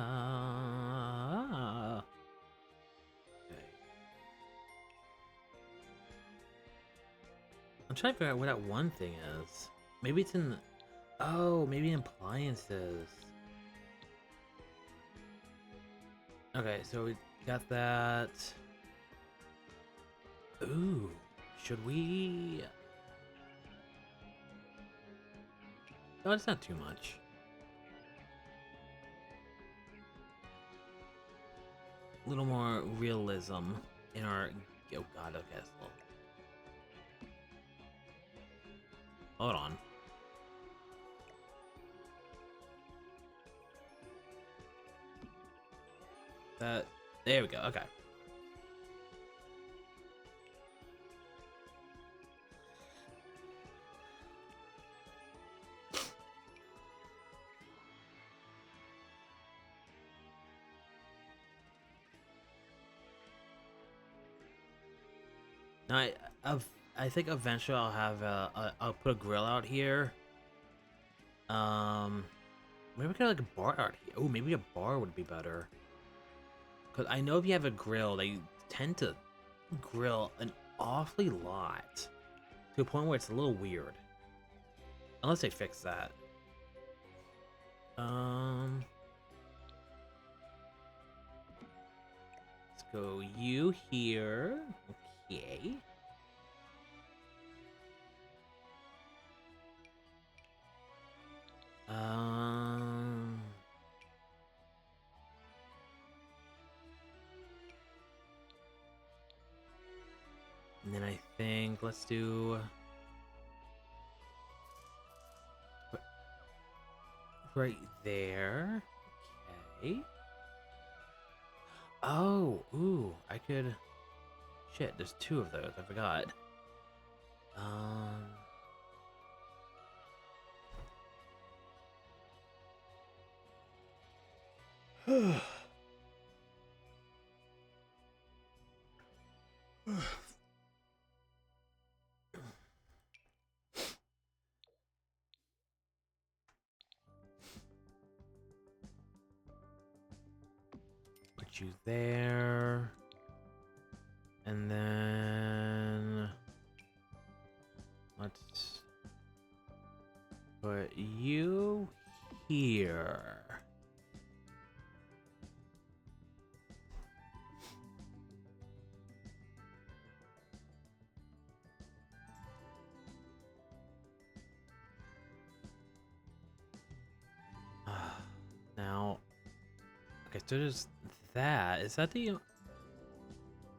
I'm trying to figure out what that one thing is. Maybe it's in... oh, maybe in appliances. Okay, so we got that. Ooh, should we... oh, it's not too much. A little more realism in our... oh god, okay, slow. Hold on. That... there we go, okay. Now, I think eventually I'll have I'll put a grill out here. Maybe we could have like a bar out here. Oh, maybe a bar would be better. Cause I know if you have a grill, they tend to grill an awfully lot to a point where it's a little weird. Unless they fix that. Let's go you here. Okay. And then I think let's do right there. Okay. Oh, ooh, I could... shit, there's two of those, I forgot. put you there. And then let's put you here. Now, okay, so there's that. Is that the...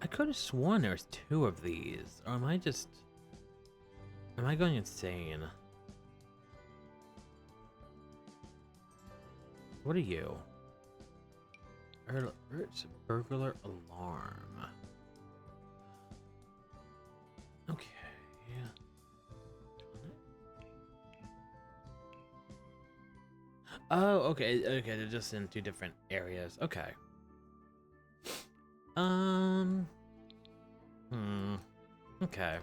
I could have sworn there's two of these. Or am I just... Am I going insane? What are you? It's burglar alarm. Okay. Oh, okay, okay, they're just in two different areas. Okay. Okay.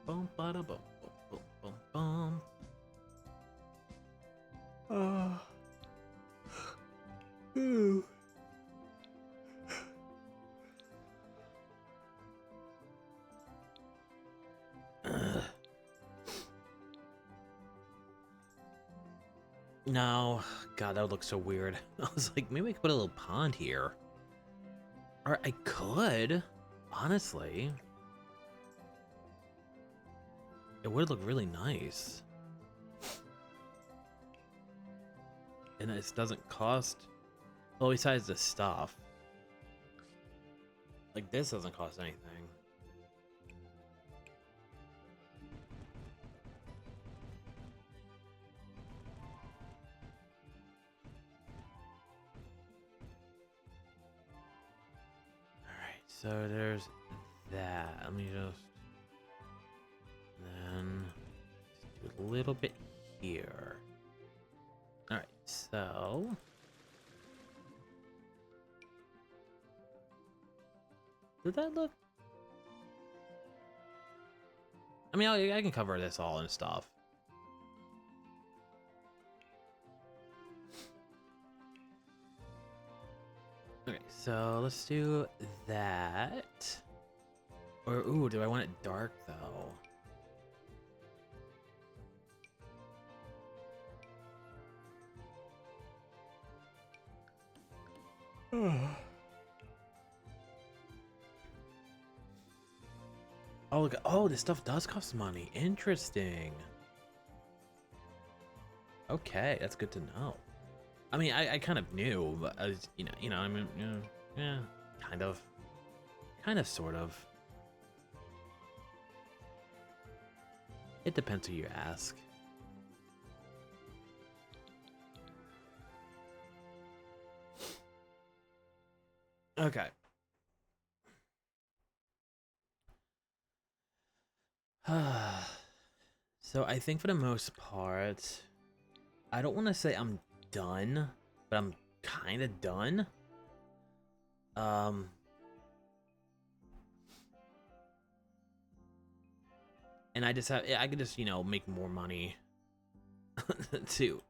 Boom, bada, boom, boom, boom, boom, boom. Ooh. No, God, that would look so weird. I was like, maybe I could put a little pond here. Or I could, honestly. It would look really nice. And it doesn't cost... Well, besides the stuff. Like, this doesn't cost anything. Alright, so there's that. Let me just... Then... Just do a little bit here. Alright, so... Did that look... I mean, I can cover this all and stuff. Okay, so let's do that. Or, ooh, do I want it dark, though? Oh, look. Oh, this stuff does cost money. Interesting. Okay, that's good to know. I mean, I kind of knew, but I was, I mean, yeah, kind of, sort of. It depends who you ask. Okay. So I think for the most part, I don't want to say I'm done, but I'm kind of done. And I could just, make more money to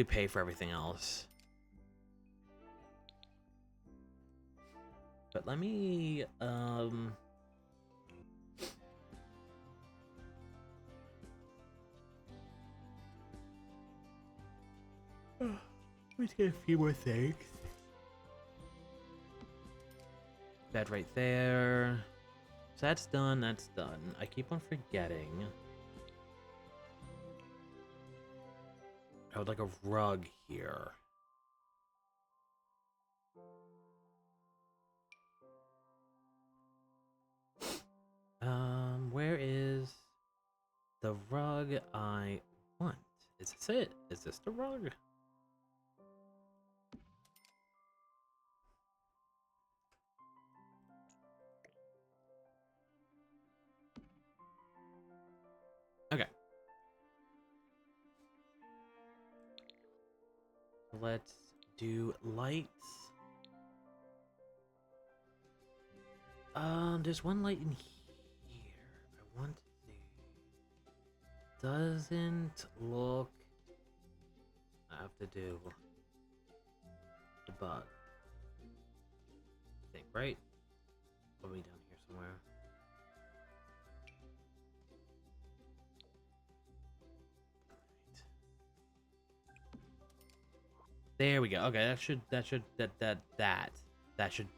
pay for everything else. But let me, let me get a few more things. Bed right there. So that's done, that's done. I keep on forgetting. I would like a rug here. Where is the rug I want? Is this it? Is this the rug? Okay. Let's do lights. There's one light in want to see. Doesn't look. I have to do the bug. I think, right? Probably down here somewhere. There we go. Okay, that should that should that should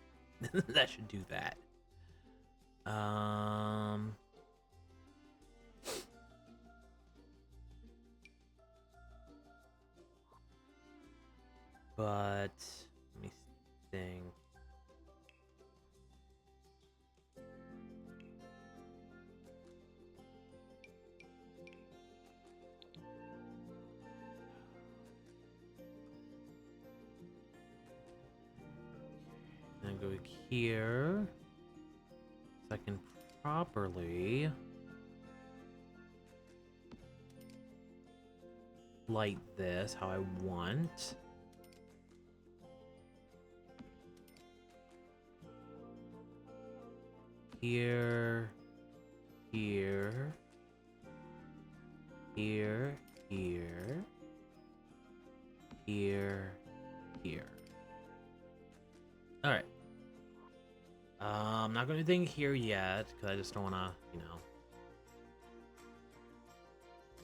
do that. But let me think. And go here so I can properly light this how I want. Here, here, here, here, here, here. All right. I'm not going to do anything here yet because I just don't want to, you know.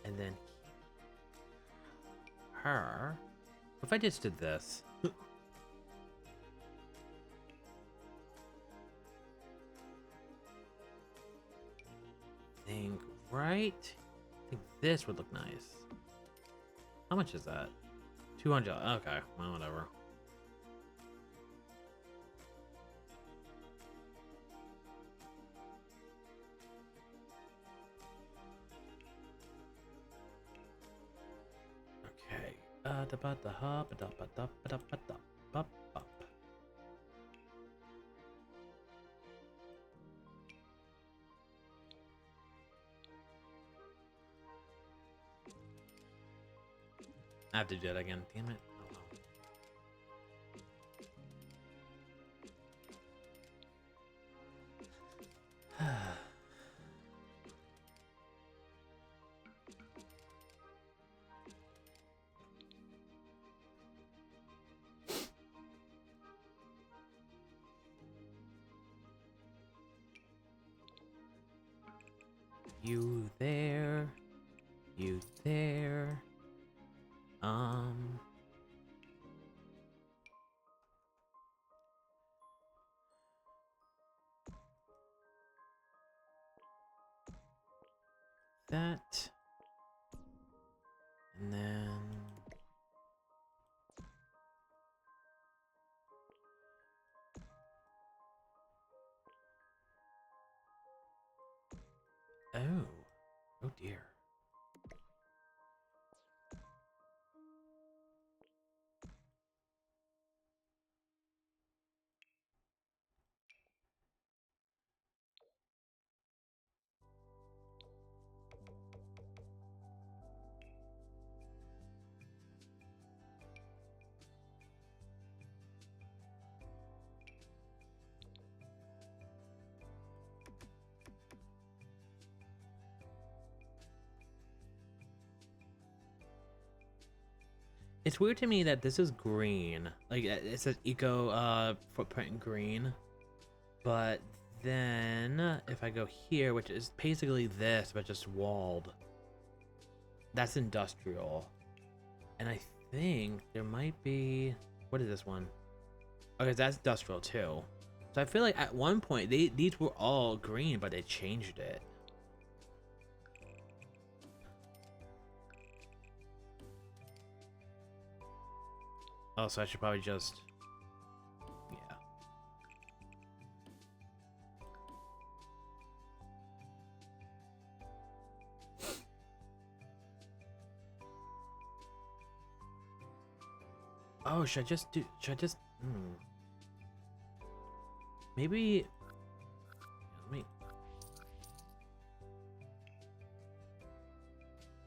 And then her. What if I just did this? Think right. I think this would look nice. How much is that? 200. Okay, well, whatever. Okay. I have to do that again. Damn it. Oh, well. You there. You there. That. And then... Oh. Oh dear. It's weird to me that this is green. Like, it says eco footprint green. But then, if I go here, which is basically this, but just walled. That's industrial. And I think there might be... What is this one? Okay, that's industrial too. So I feel like at one point, these were all green, but they changed it. Oh, so I should probably just... Yeah. Oh, should I just do... Should I just... Maybe... Let me...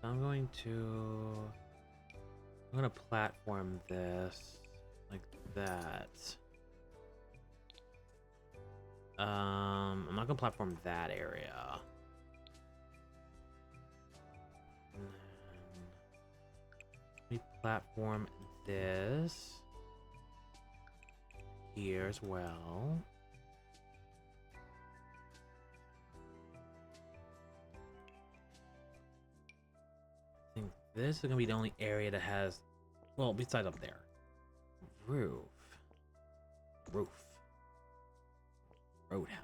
I'm going to platform this like that. I'm not gonna platform that area. platform this here as well. I think this is gonna be the only area that has, well, besides up there. Roof. Roadhouse.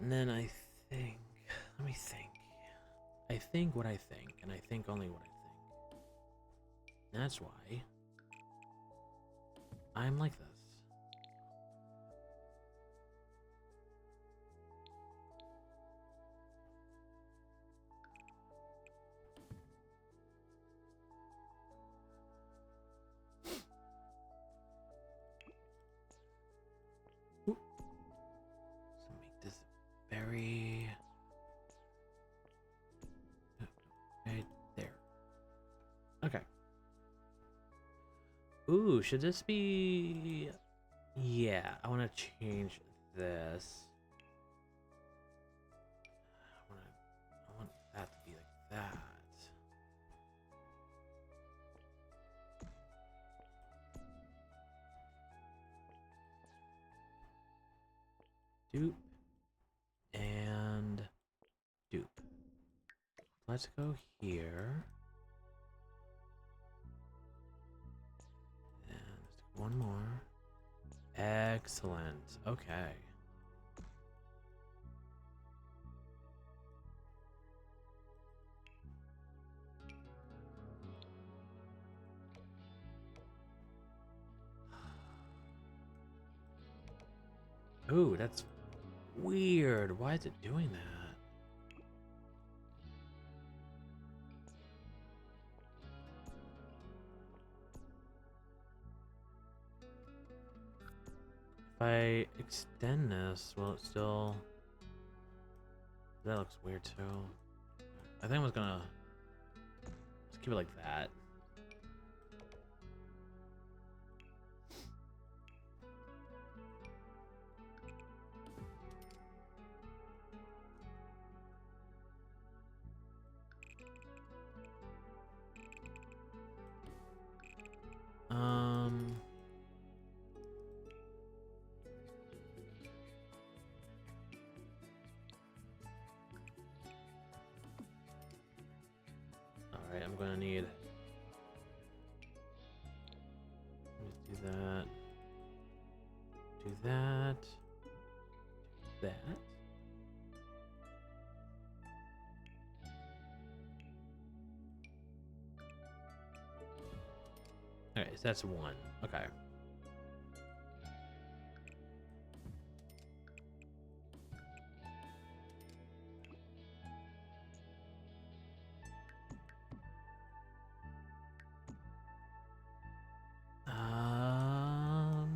And then I think, let me think. I think what I think, and I think only what I think. That's why I'm like this. Ooh. So make this very right there. Okay. Ooh, should this be? Yeah, I want to change this. I want that to be like that. Dupe and dupe. Let's go here. And let's do one more. Excellent. Okay. Ooh, that's weird. Why is it doing that? If I extend this, will it still... That looks weird too. I think I was gonna just keep it like that. Alright, I'm gonna need... Let's do that. Do that. Do that. Alright, so that's one. Okay.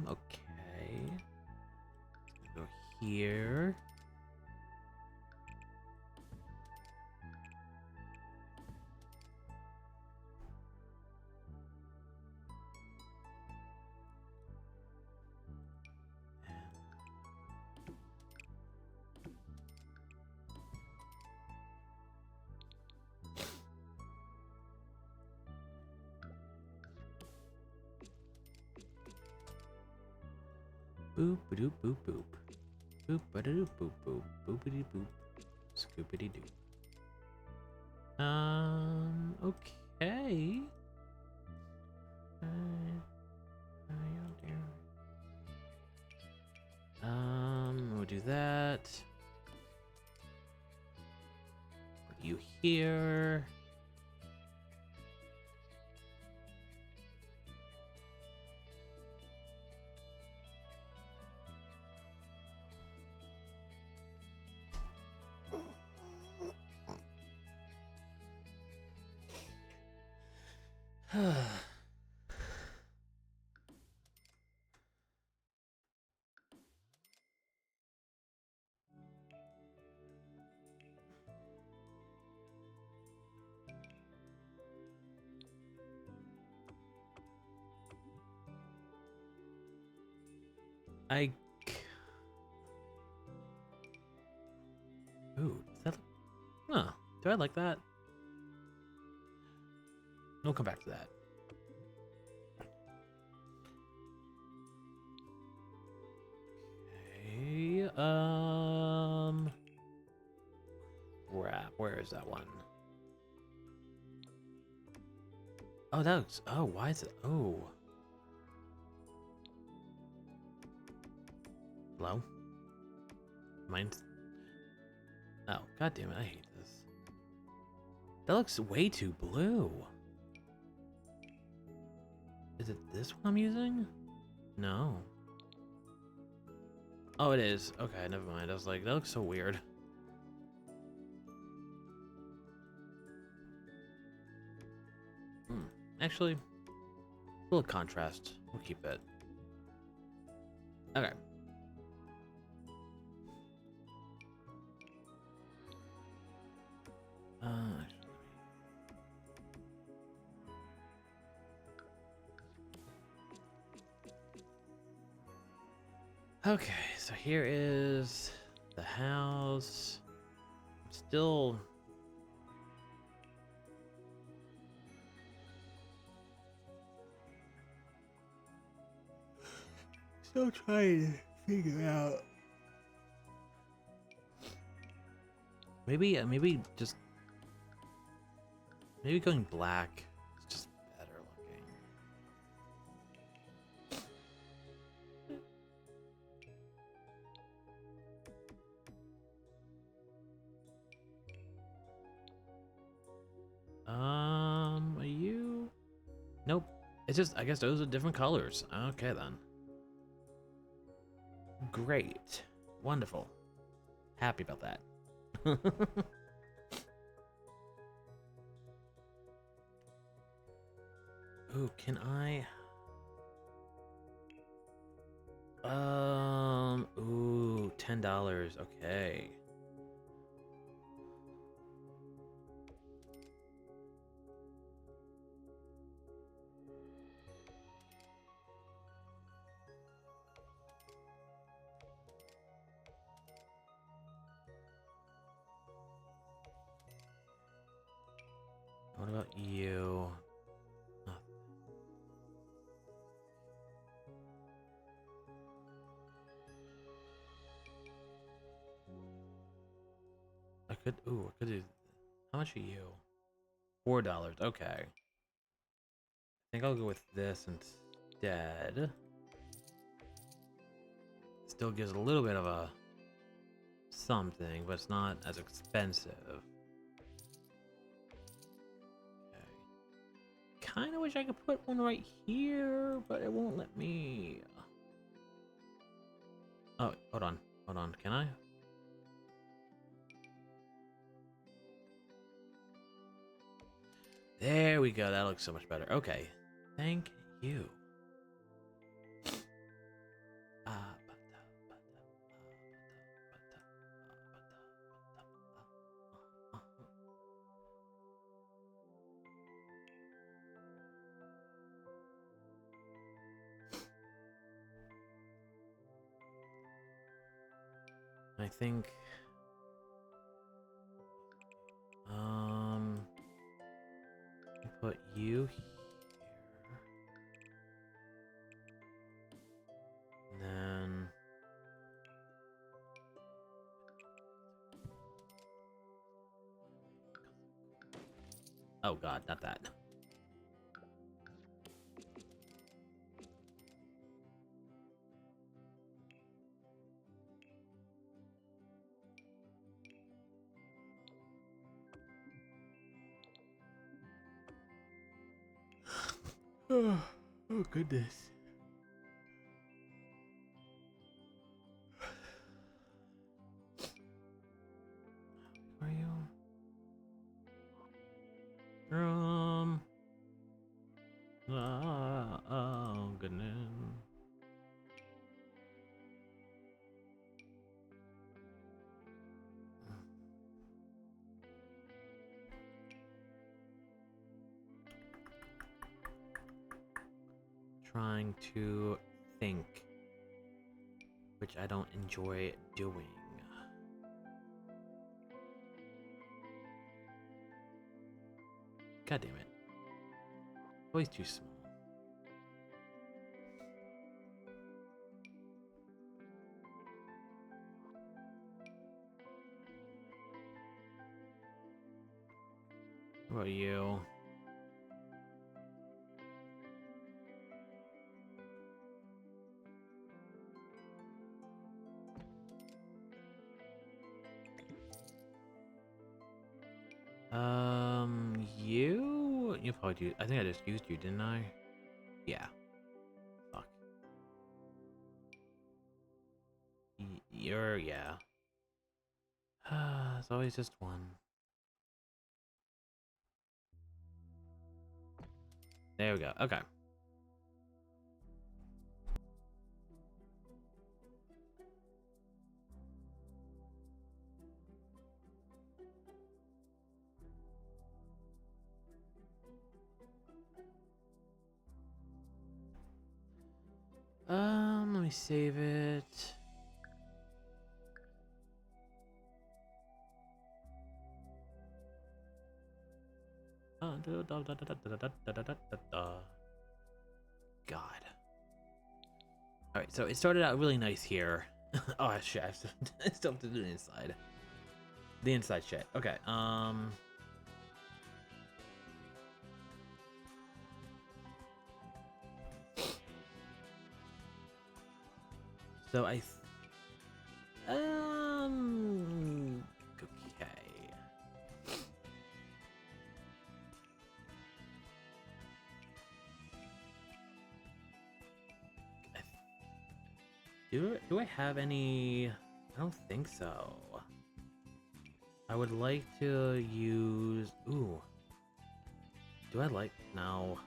Okay. Go here. Boop a doop boop boop. Boop a doop boop boop. Boopity boop. Scoopity doop. Okay. We'll do that. Put you here. I. Ooh, is that? Huh? Do I like that? We'll come back to that. Okay. Crap. Where is that one? Oh, that looks. Oh, why is it? Oh. Hello? Mine's. Oh, god damn it! I hate this. That looks way too blue. Is it this one I'm using? No. Oh, it is. Okay, never mind. I was like, that looks so weird. Actually, a little contrast. We'll keep it. Okay. Okay, so here is the house. Still trying to figure out. Maybe maybe going black is just better looking. Are you? Nope. It's just, I guess those are different colors. Okay then. Great. Wonderful. Happy about that. Ooh, can I? Ooh, $10. Okay. What about you? Oh. I could do. How much are you? $4. Okay. I think I'll go with this instead. Still gives a little bit of a something, but it's not as expensive. Okay. Kind of wish I could put one right here, but it won't let me. Oh, hold on. Hold on. Can I? There we go. That looks so much better. Okay. Thank you. I think put you here. And then oh god, not that. Oh goodness. Are you? Oh goodness. Trying to think. which I don't enjoy doing. God damn it. Always too small. What about you? You probably do. I think I just used you, didn't I? Yeah. Fuck. You're, yeah. It's always just one. There we go. Okay. Let me save it. God. Alright, so it started out really nice here. Oh shit, I still have to do the inside. The inside shit. Okay, so okay. Do I have any? I don't think so. I would like to use. Ooh. Do I like no?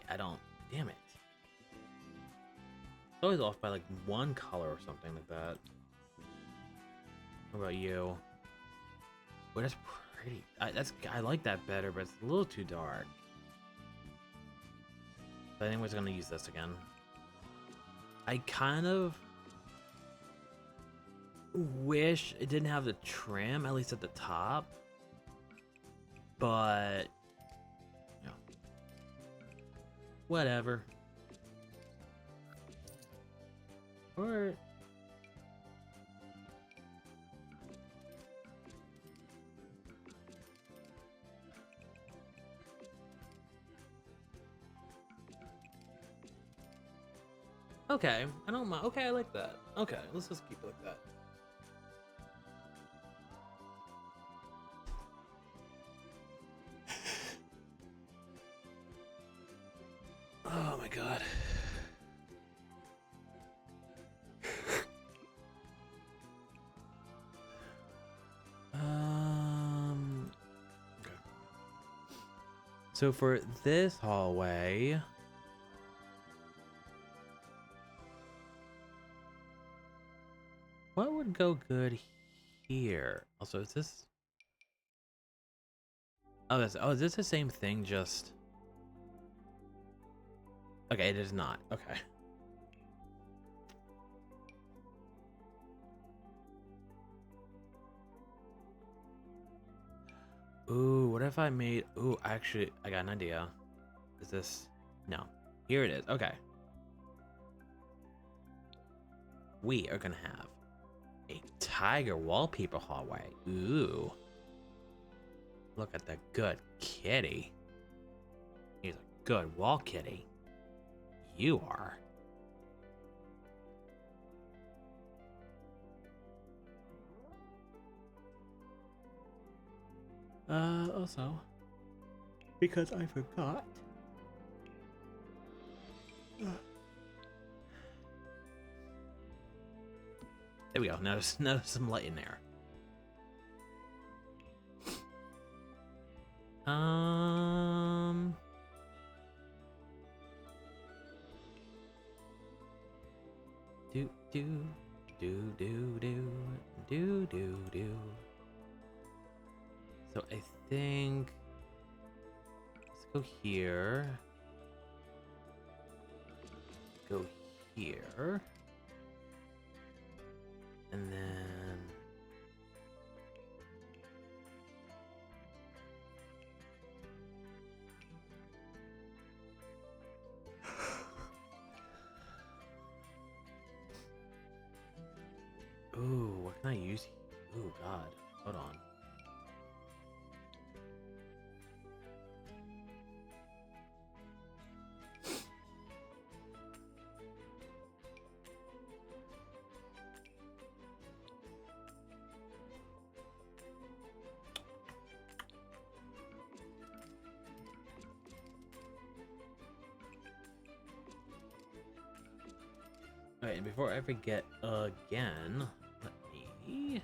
I don't. Damn it. It's always off by like one color or something like that. What about you? Well, that's pretty. I like that better, but it's a little too dark. But I think we're gonna use this again. I kind of wish it didn't have the trim, at least at the top. But you know, whatever. Or okay, I don't mind. Okay, I like that. Okay, let's just keep it like that. Oh my god. Okay. So for this hallway, what would go good here? Also, is this? Oh, is this the same thing? Just okay. It is not. Okay. Ooh, what if I made? Ooh, actually, I got an idea. Is this? No. Here it is. Okay. We are gonna have a tiger wallpaper hallway. Ooh. Look at the good kitty. He's a good wall kitty. You are. Also, because I forgot. There we go. Now there's some light in there. Do do do do do do do do. So I think it's Go here. Go here. And then... Ooh, what can I use? Ooh, God. Hold on. Alright, and before I forget again, let me...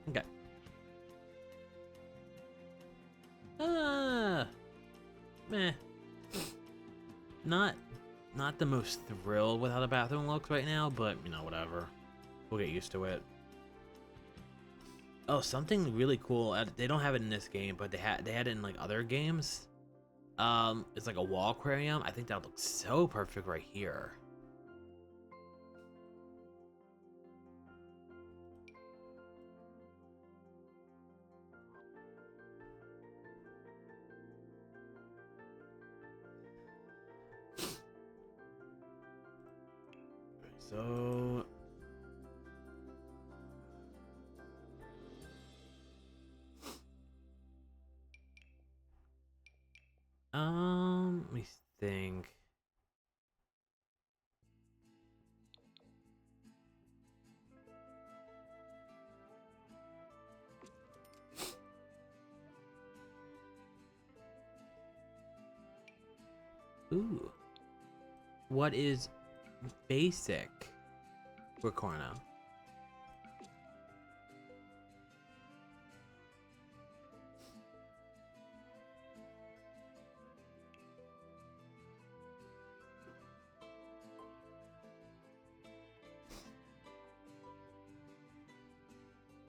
Okay. Meh. Not the most thrilled with how the bathroom looks right now, but you know, whatever. We'll get used to it. Oh, something really cool. They don't have it in this game, but they had it in like other games. It's like a wall aquarium. I think that looks so perfect right here. So let me think. Ooh. What is basic Recorna?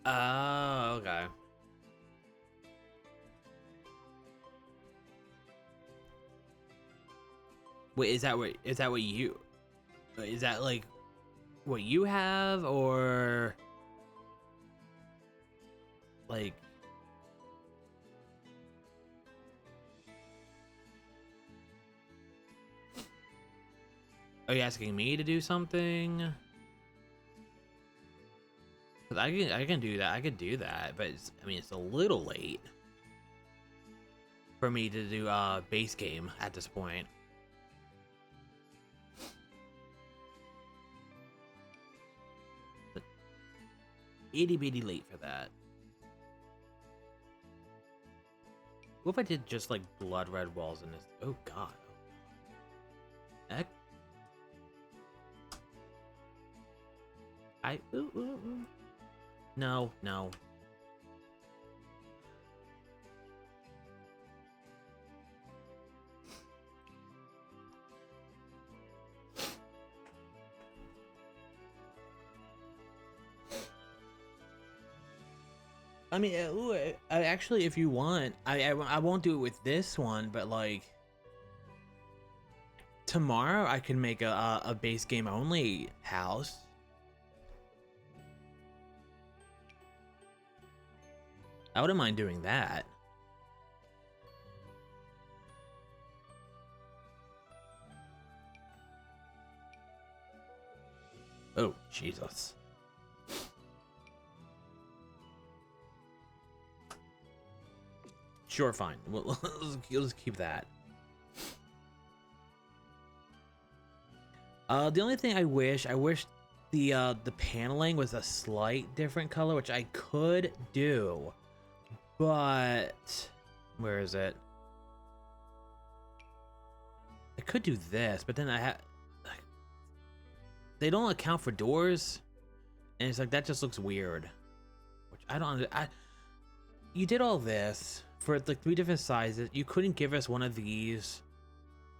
Oh, okay. Wait, is that what you... Is that like what you have, or like... Are you asking me to do something? 'Cause I can do that. I could do that, but I mean, it's a little late for me to do base game at this point. But itty bitty late for that. What if I did just like blood red walls in this? Oh God. Heck. No, no. I mean, actually, if you want, I won't do it with this one, but like tomorrow I can make a base game only house. I wouldn't mind doing that. Oh, Jesus. Sure, fine. We'll just keep that. The only thing I wish the paneling was a slight different color, which I could do, but where is it? I could do this, but then they don't account for doors, and it's like that just looks weird. Which I don't. You did all this for the 3 different sizes, you couldn't give us one of these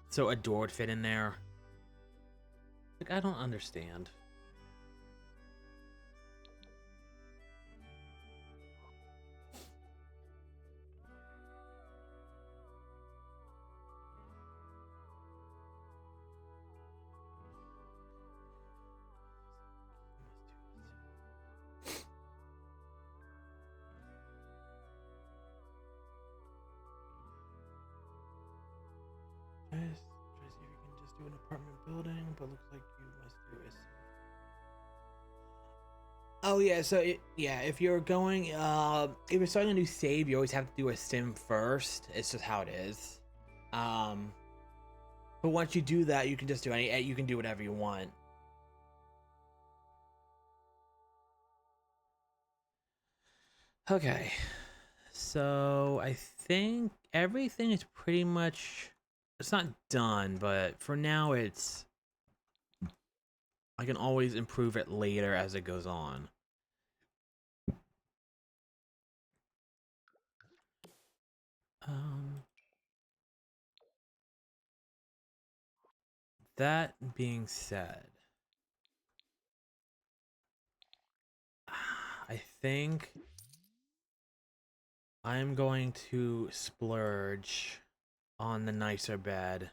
so a door would fit in there. Like, I don't understand. Try to see if you can just do an apartment building, but looks like you must do a. Oh yeah, so if you're going, if you're starting a new save, you always have to do a sim first. It's just how it is. Um, but once you do that, you can just do you can do whatever you want. Okay, so I think everything is pretty much, it's not done, but for now I can always improve it later as it goes on. Um, that being said, I think I'm going to splurge on the nicer bed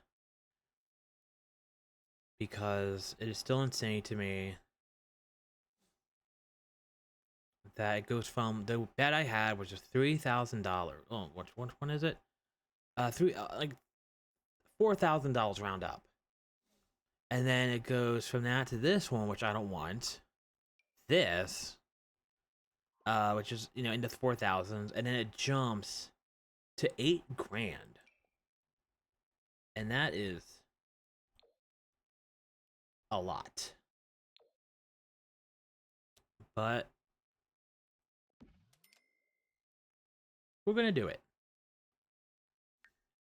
because it is still insane to me that it goes from the bed I had, which is $3,000. Oh, which one is it? Like $4,000 round up, and then it goes from that to this one, which I don't want. This, which is in the 4,000s, and then it jumps to 8 grand, and that is a lot. But we're gonna do it,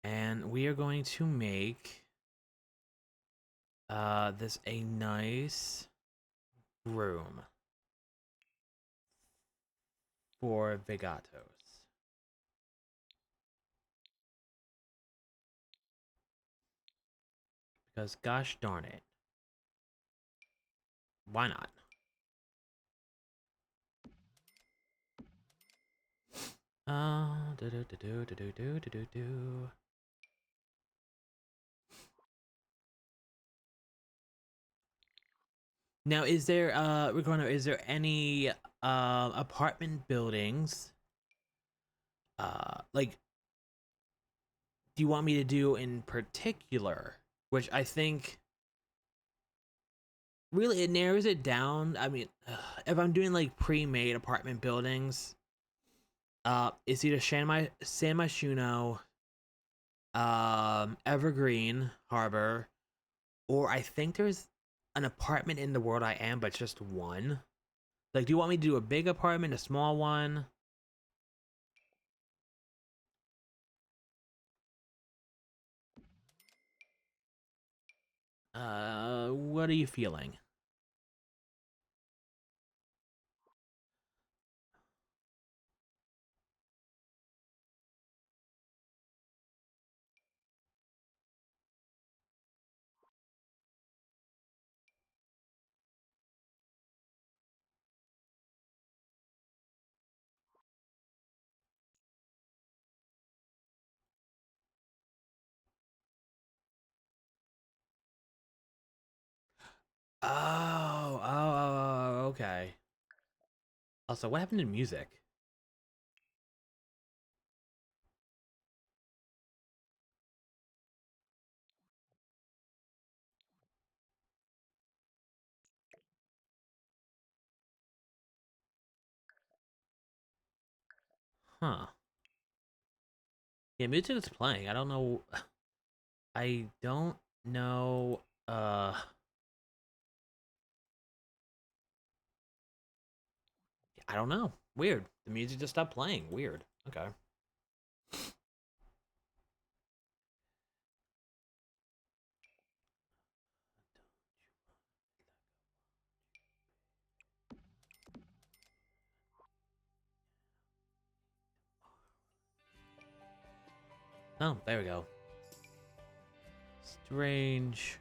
and we are going to make this a nice room for Viggatos. Because gosh darn it, why not? Do do do do do do do do do. Now, is there is there any apartment buildings like, do you want me to do in particular? Which I think really it narrows it down. I mean, if I'm doing like pre-made apartment buildings, it's either San Myshuno, Evergreen Harbor, or I think there's an apartment in the world I am, but just one. Like, do you want me to do a big apartment, a small one? What are you feeling? Okay. Also, what happened to music? Huh. Yeah, music is playing. I don't know. I don't know. I don't know. Weird. The music just stopped playing. Weird. Okay. Oh, there we go. Strange.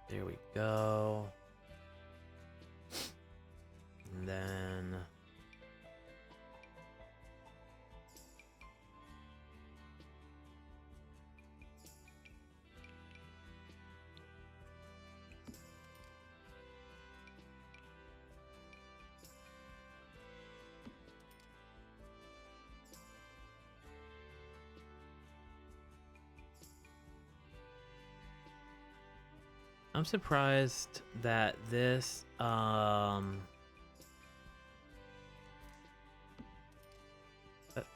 There we go. And then... I'm surprised that this, how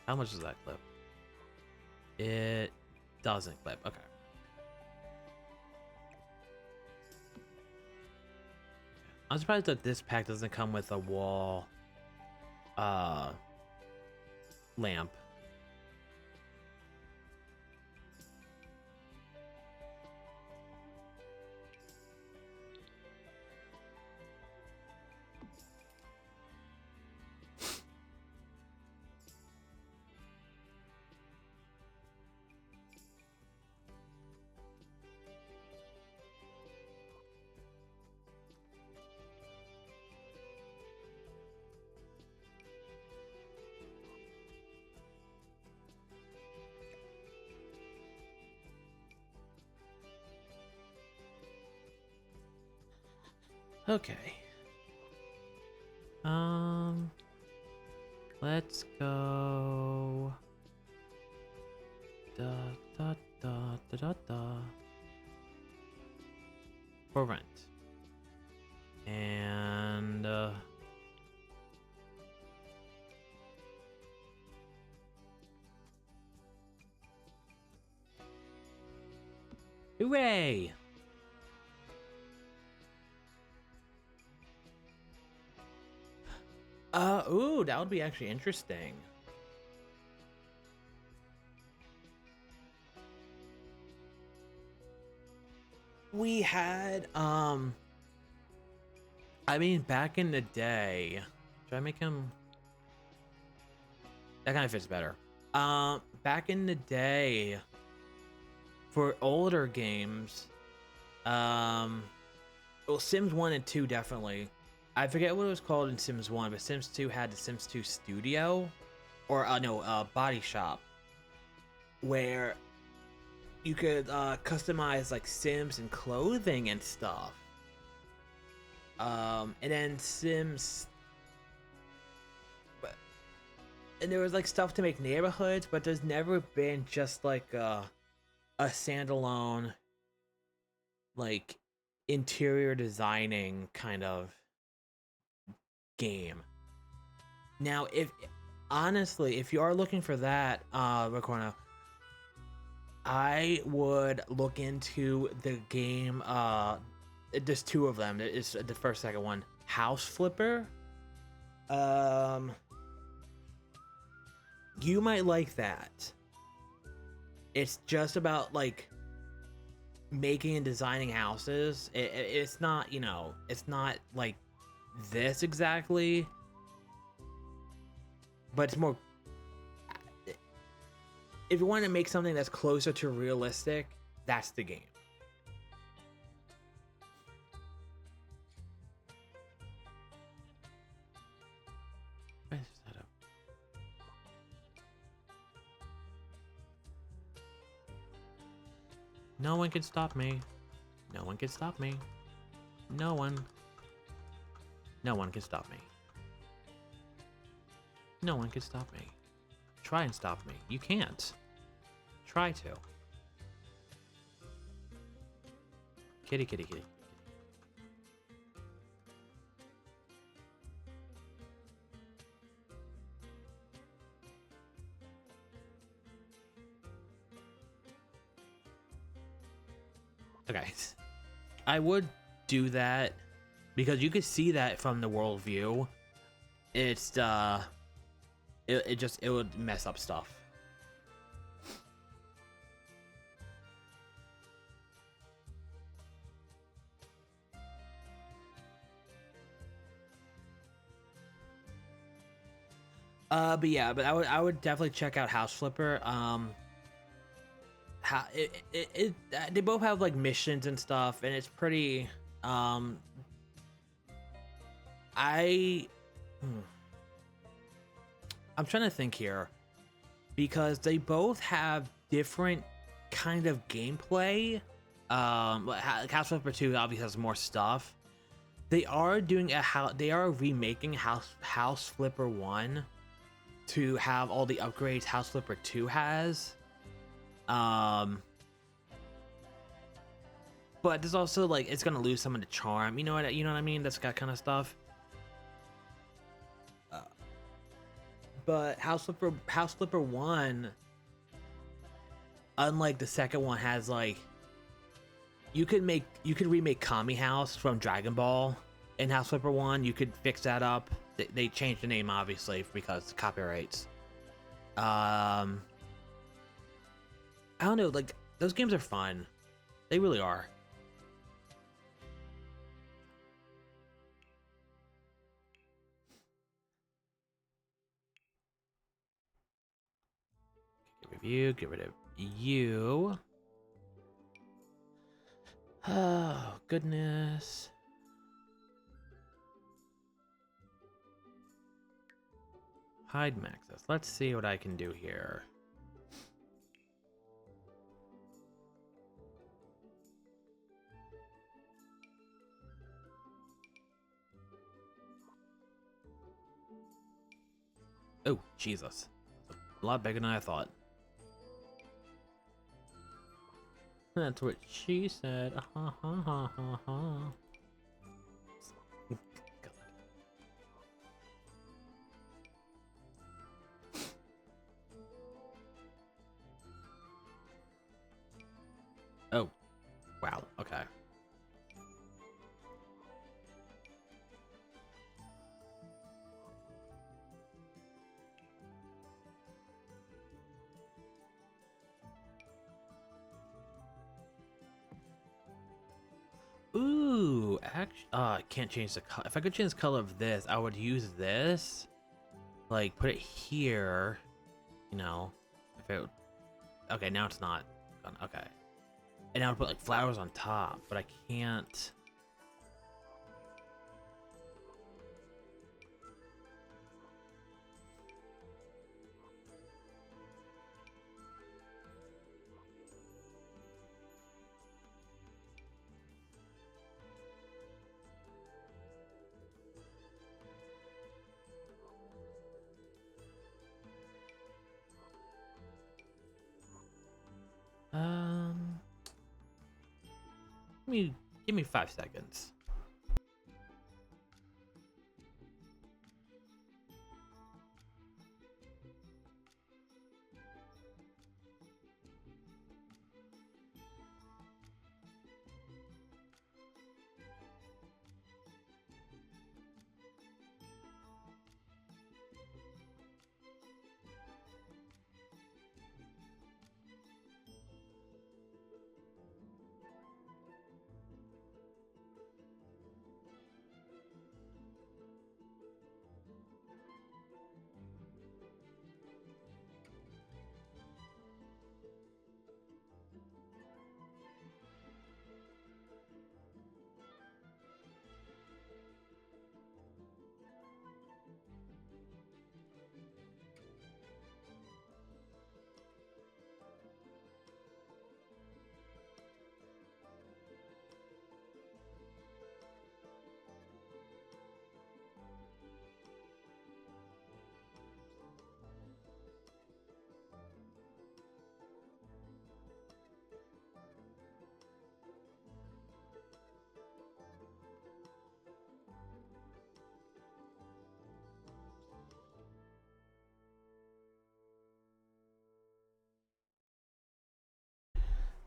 much does that clip? It doesn't clip, okay. I'm surprised that this pack doesn't come with a wall, lamp. Okay. Let's go. Da da da da da da. For rent. And hooray! Ooh, that would be actually interesting. We had, I mean, back in the day, should I make him? That kind of fits better. Back in the day, for older games, well, Sims 1 and 2 definitely. I forget what it was called in Sims 1, but Sims 2 had the Sims 2 Studio, or no, Body Shop, where you could customize like Sims and clothing and stuff. And then Sims, and there was like stuff to make neighborhoods, but there's never been just like a standalone like interior designing kind of game. Now, if honestly, if you are looking for that, Recorno, I would look into the game. There's two of them. It's the first, second one. House Flipper. You might like that. It's just about like making and designing houses. It's not, you know, it's not like this exactly, but it's more. If you want to make something that's closer to realistic, that's the game. No one can stop me. No one can stop me. No one. No one can stop me. No one can stop me. Try and stop me. You can't. Try to. Kitty, kitty, kitty. Okay. I would do that because you could see that from the world view. It's it would mess up stuff. But yeah, but I would definitely check out House Flipper. How they both have like missions and stuff, and it's pretty. Um, I, hmm, I'm trying to think here because they both have different kind of gameplay. House Flipper 2 obviously has more stuff. They are doing they are remaking House Flipper 1 to have all the upgrades House Flipper 2 has. Um, but there's also like it's gonna lose some of the charm. You know what I mean? That's that kind of stuff. Uh, but House Flipper 1, unlike the second one, has like you could remake Kami House from Dragon Ball in House Flipper 1. You could fix that up. They changed the name obviously because copyrights. I don't know, like those games are fun. They really are. Get rid of you, get rid of you. Oh, goodness. Hide Maxis. Let's see what I can do here. Oh, Jesus. A lot bigger than I thought. That's what she said. Ha ha ha ha ha. Oh, wow. Okay. Ooh, actually, I can't change the color. If I could change the color of this, I would use this. Like, put it here. You know, if it. Okay, now it's not. Okay, and I would put like flowers on top, but I can't. Um, give me 5 seconds.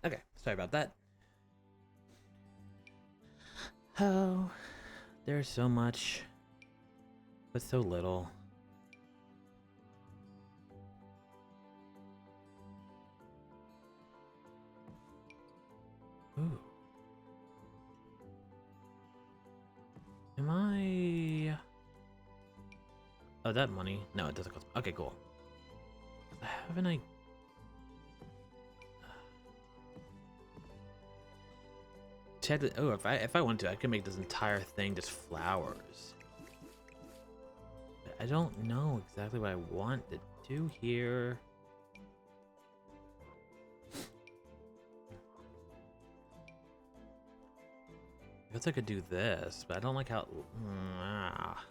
Okay, sorry about that. Oh, there's so much, but so little. Ooh. Am I? Oh, that money? No, it doesn't cost. Okay, cool. Haven't I? Oh, if I wanted to, I could make this entire thing just flowers. But I don't know exactly what I want to do here. I guess I could do this, but I don't like how. Ah.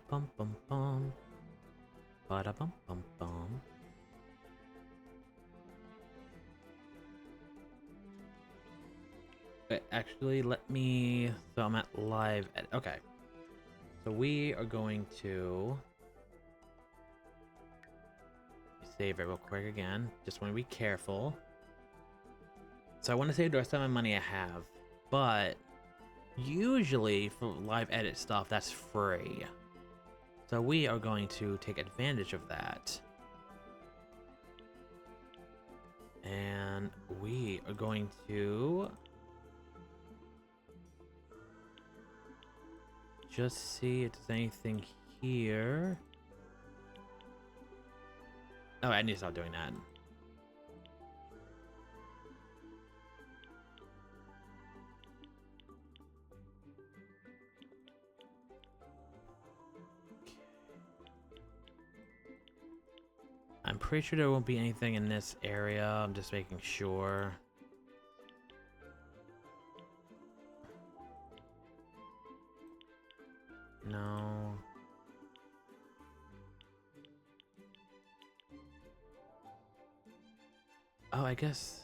Bum bum bum. Bada bum bum bum. Wait, actually, let me. So I'm at live. Okay. So we are going to save it real quick again. Just want to be careful. So I want to save the rest of my money I have, but usually for live edit stuff, that's free. So we are going to take advantage of that. And we are going to just see if there's anything here. Oh, I need to stop doing that. I'm pretty sure there won't be anything in this area. I'm just making sure. No. Oh, I guess.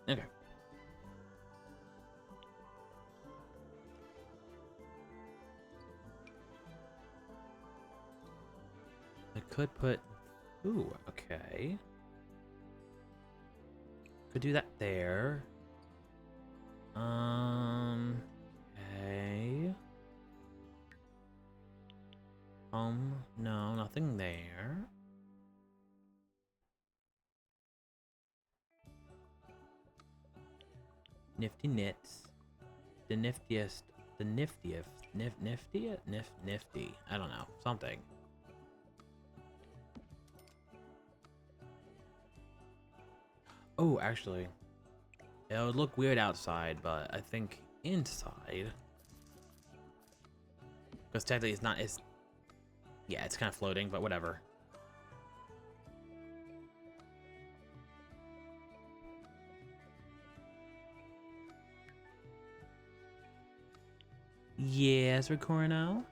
Okay. I could put. Ooh, okay. Could do that there. Okay. No, nothing there. Nifty knits. The niftiest. The niftiest. Nifty. I don't know. Something. Oh, actually. It would look weird outside, but I think inside. Because technically it's not. Yeah, it's kind of floating, but whatever. Yes, Ricorno.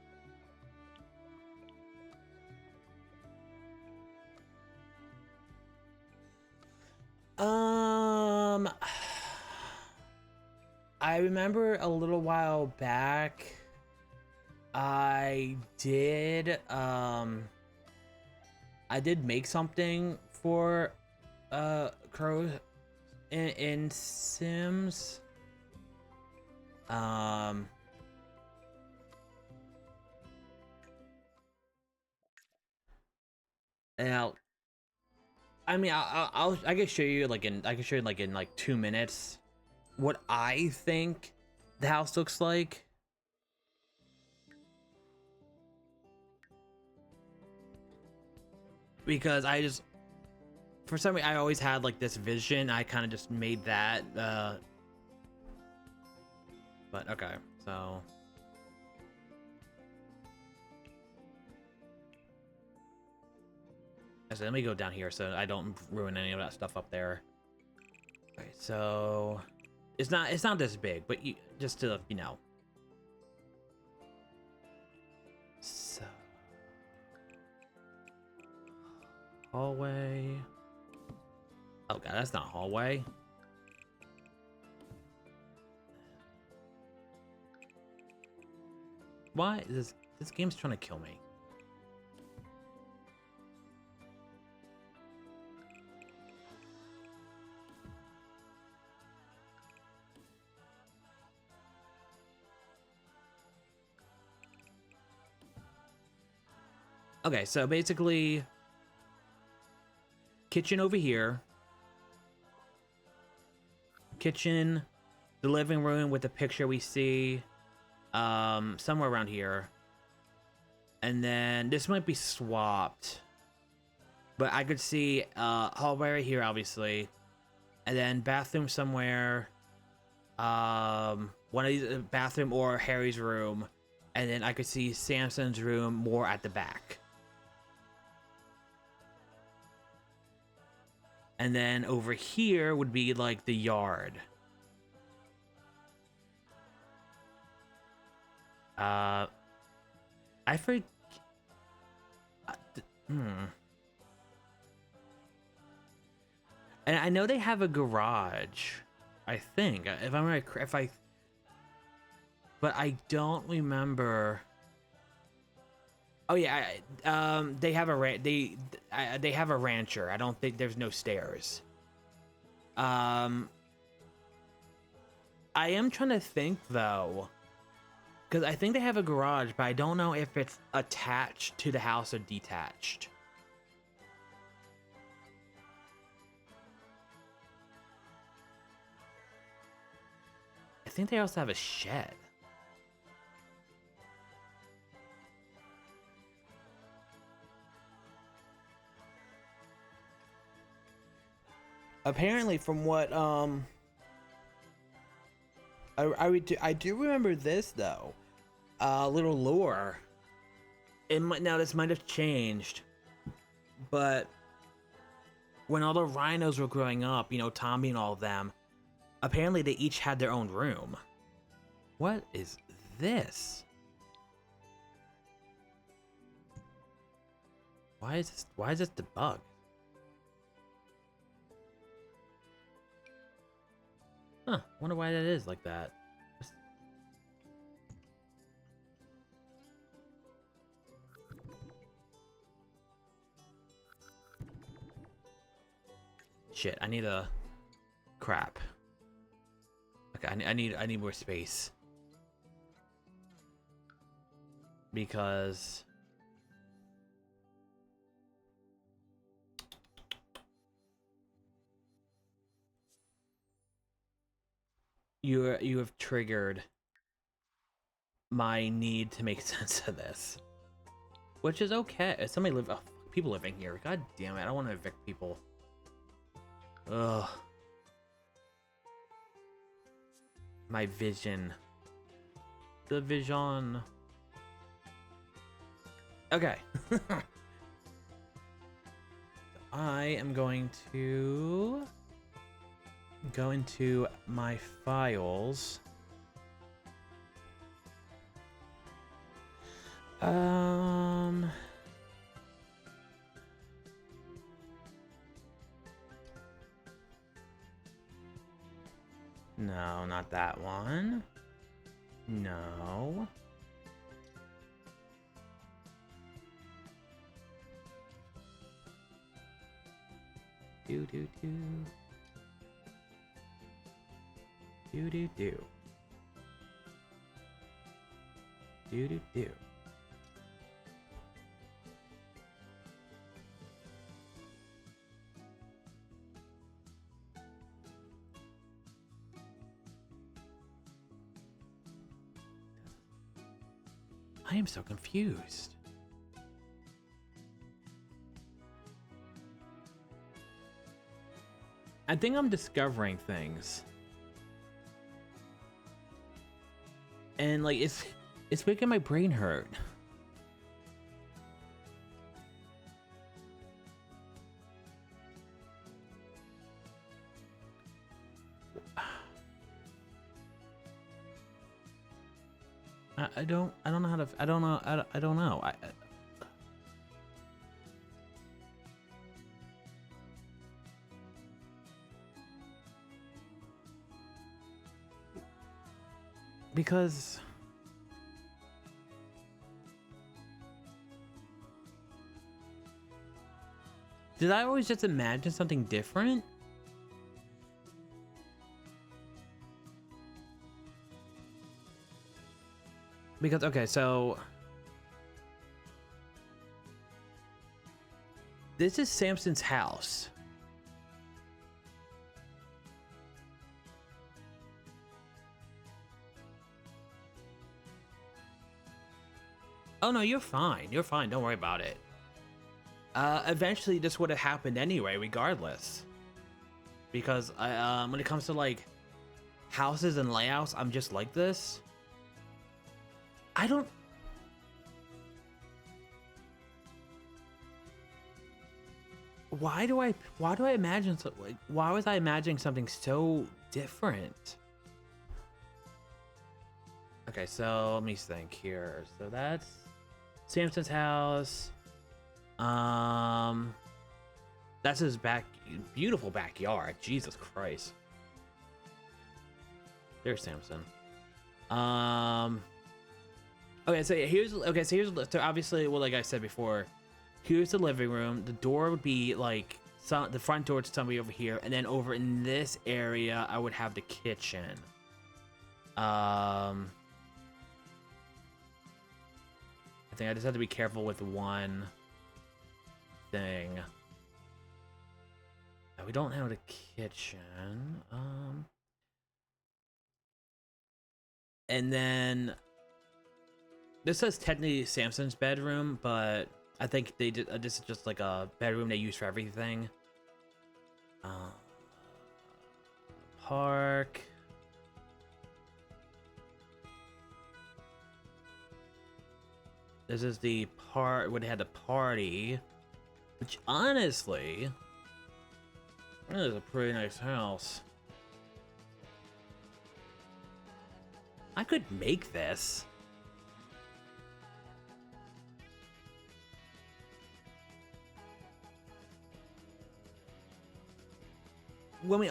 I remember a little while back, I did make something for crows in Sims. And I mean, I can show you like in 2 minutes what I think the house looks like. Because I just, for some reason, I always had like this vision. I kind of just made that. But okay, so. So let me go down here so I don't ruin any of that stuff up there. Okay, so it's not this big, but you just to So hallway. Oh god, that's not hallway. Why is this game's trying to kill me? Okay, so basically, kitchen over here. Kitchen, the living room with the picture we see, somewhere around here. And then this might be swapped, but I could see hallway right here, obviously, and then bathroom somewhere. One of these bathroom or Harry's room, and then I could see Samson's room more at the back. And then over here would be like the yard. I forget. And I know they have a garage. I think, if I'm right, but I don't remember. Oh yeah, they have they have a rancher. I don't think there's no stairs. I am trying to think though, because I think they have a garage, but I don't know if it's attached to the house or detached. I think they also have a shed. Apparently, from what I do remember this though, little lore. Now this might have changed, but when all the rhinos were growing up, you know, Tommy and all of them, apparently they each had their own room. What is this? Why is this debugged? Huh, wonder why that is like that. Shit, I need a crap. Okay, I need more space. Because you have triggered my need to make sense of this, which is okay. Somebody live, oh, people living here. God damn it! I don't want to evict people. Ugh. My vision. The vision. Okay. I am going to go into my files. No, not that one. No. Do do do. Do do do. Do do do. I am so confused. I think I'm discovering things. And like it's making my brain hurt. I don't know how to I don't know. Because Did I always just imagine something different? Because, okay, so this is Samson's house. Oh no, you're fine. You're fine. Don't worry about it. Eventually this would have happened anyway, regardless. Because when it comes to like houses and layouts, I'm just like this. I don't. Why do I imagine so, like, why was I imagining something so different? Okay, so let me think here. So that's Samson's house. That's his beautiful backyard. Jesus Christ. There's Samson. Okay, so here's so obviously, well, like I said before, here's the living room. The door would be like the front door to somebody over here, and then over in this area, I would have the kitchen. I think I just have to be careful with one thing. We don't have the kitchen. And then this says technically Samson's bedroom, but I think they did. This is just like a bedroom they use for everything. Park. This is the part where they had the party, which honestly, that is a pretty nice house. I could make this. When we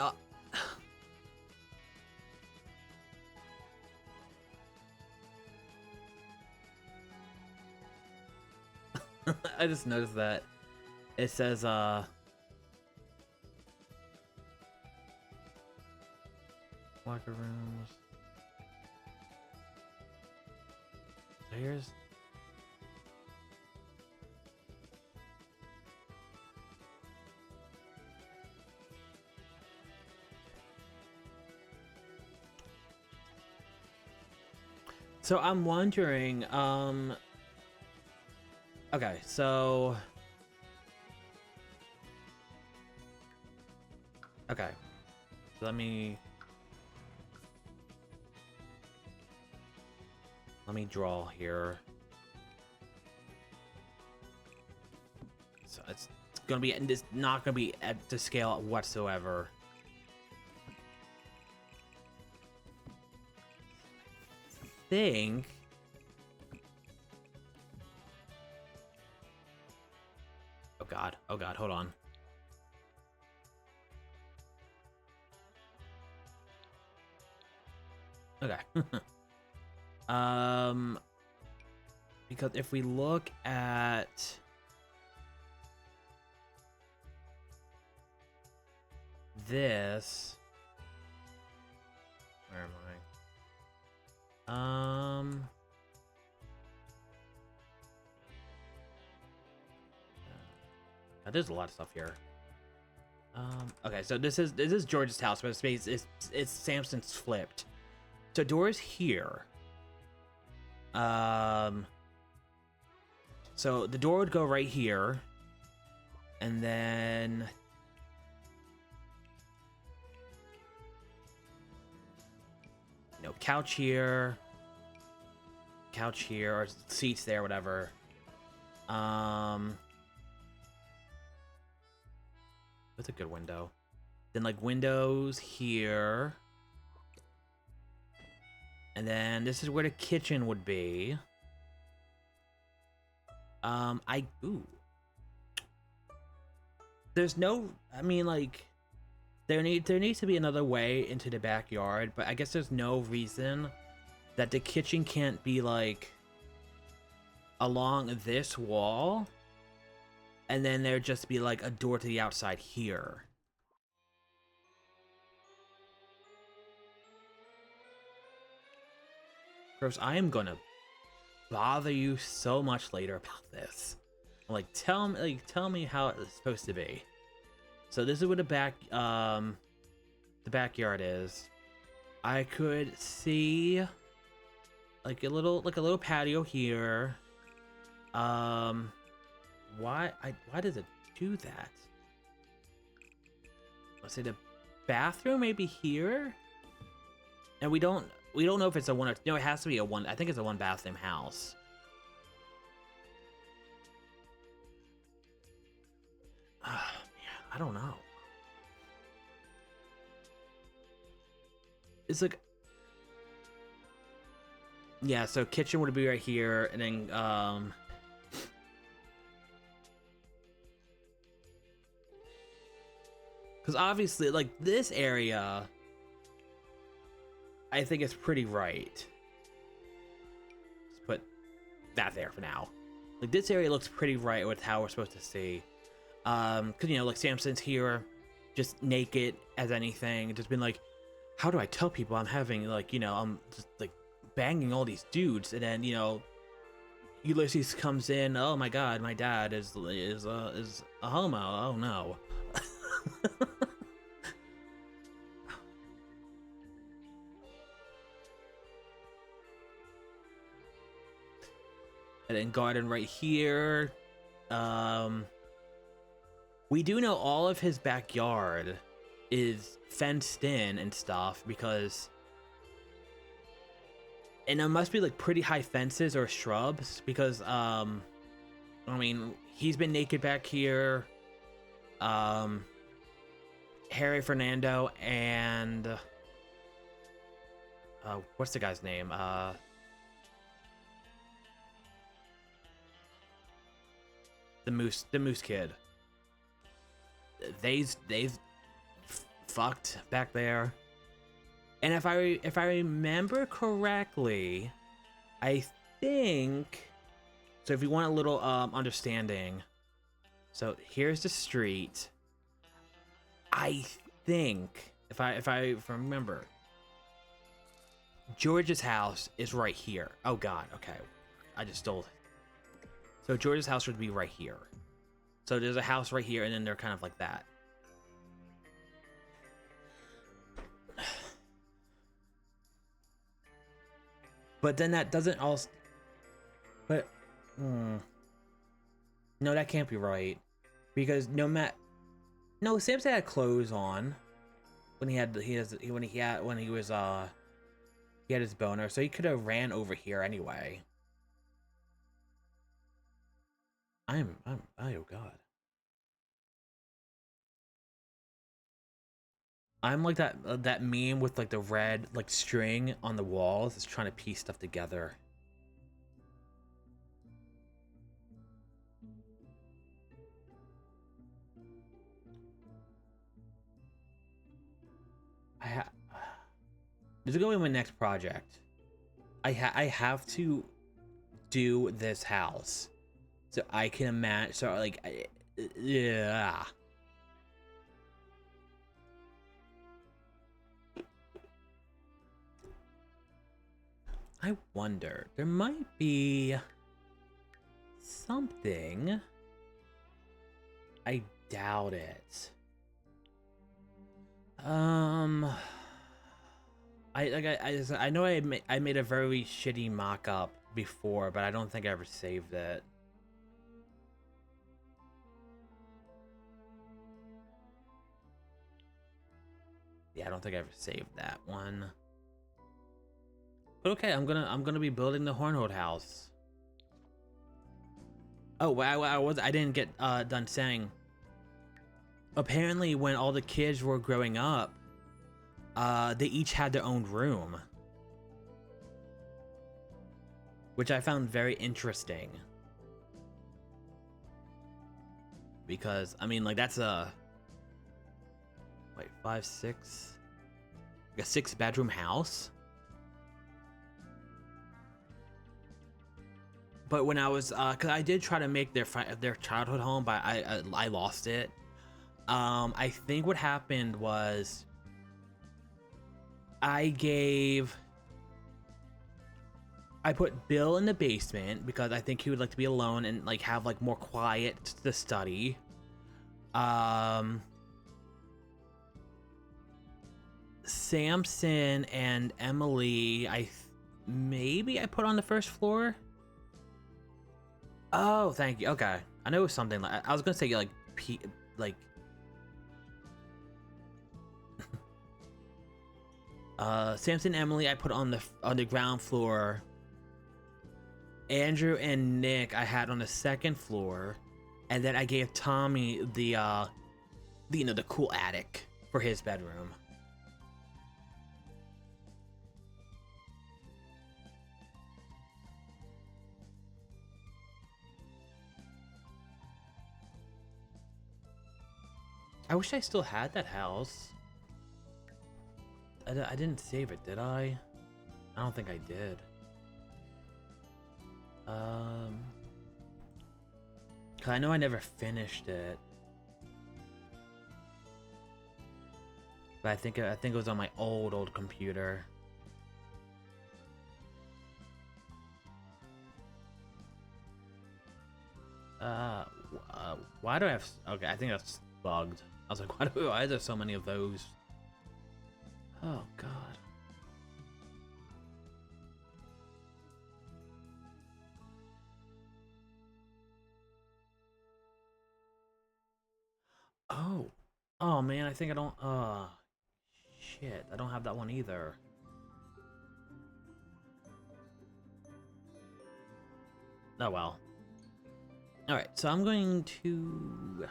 I just noticed that it says locker rooms. Here's so I'm wondering, okay, so okay, let me draw here. So it's gonna be, it's not gonna be at the scale whatsoever. Think oh god, hold on. Okay. Because if we look at this, where am I? There's a lot of stuff here. Okay, so this is George's house, but it's Samson's flipped. So doors here. So the door would go right here, and then couch here, or seats there, whatever. That's a good window. Then like windows here. And then this is where the kitchen would be. Ooh. There's no, I mean, like, there needs to be another way into the backyard, but I guess there's no reason that the kitchen can't be like along this wall. and then there'd just be like a door to the outside here. Gross, I am gonna bother you so much later about this. Like, tell me how it's supposed to be. So this is where the backyard is. I could see like a little patio here. Why does it do that? Let's say the bathroom maybe here, and we don't know if it's a one or no. It has to be a one. I think it's a one bathroom house. Man, I don't know. It's like, yeah. So kitchen would be right here, and then because obviously, like this area, I think it's pretty right. Let's put that there for now. Like this area looks pretty right with how we're supposed to see. Cause you know, like Samson's here, just naked as anything, just been like, how do I tell people I'm having like, you know, I'm just like banging all these dudes, and then you know, Ulysses comes in. Oh my God, my dad is a homo. Oh no. And then garden right here. We do know all of his backyard is fenced in and stuff because, and there must be like pretty high fences or shrubs because I mean, he's been naked back here. Harry Fernando and what's the guy's name? The moose kid. They've fucked back there. And if I remember correctly, I think so. If you want a little understanding, so here's the street. I think if I remember, George's house is right here. Oh God, okay, I just stole it. So George's house would be right here. So there's a house right here, and then they're kind of like that. But then that doesn't also. But no, that can't be right, because no, Samson had clothes on when he had his boner, so he could have ran over here anyway. Oh God. I'm like that meme with like the red like string on the walls. It's trying to piece stuff together. This is going to be my next project. I have to do this house, so I can imagine. So like, yeah. I wonder, there might be something. I doubt it. I know I made a very shitty mock-up before, but I don't think I ever saved it. Yeah, I don't think I ever saved that one. But okay, I'm gonna be building the Hornhold house. Oh, I didn't get done saying. Apparently, when all the kids were growing up, they each had their own room, which I found very interesting. Because I mean, like that's a 5, 6, like a 6-bedroom house. But when I was, cause I did try to make their childhood home, but I lost it. I think what happened was I put Bill in the basement because I think he would like to be alone and like have like more quiet to study. Samson and Emily, maybe I put on the first floor. Oh, thank you. Okay, I know it was something like I was gonna say like like Samson and Emily I put on the ground floor. Andrew and Nick I had on the second floor, and then I gave Tommy the the cool attic for his bedroom. I wish I still had that house. I didn't save it, did I? I don't think I did. Cause I know I never finished it. But I think it was on my old computer. Why do I have? Okay, I think that's bugged. I was like, why are there so many of those? Oh God. Oh. Oh man, I think I don't. Shit, I don't have that one either. Oh well. All right, so I'm going to.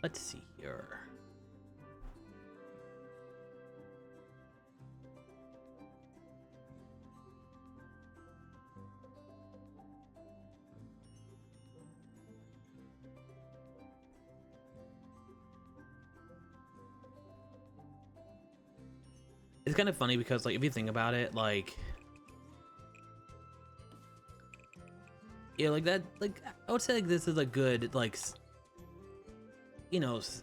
Let's see here. It's kind of funny because, like, if you think about it, like, yeah, like that, like, I would say, like, this is a good, like, you know, this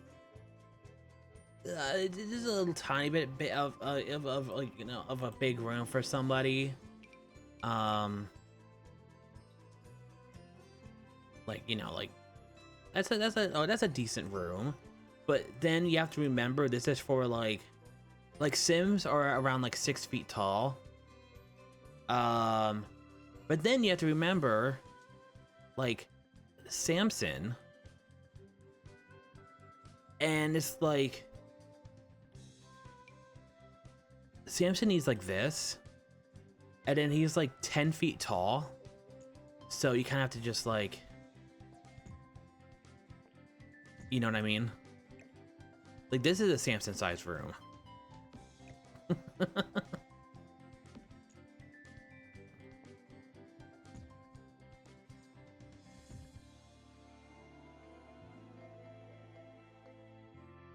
is a little tiny bit of like, you know, of a big room for somebody. Like, you know, like, that's a decent room, but then you have to remember this is for like Sims are around like 6 feet tall. But then you have to remember, like, Samson, and it's like Samson needs like this, and then he's like 10 feet tall, so you kind of have to just like, you know what I mean? Like, this is a Samson sized room.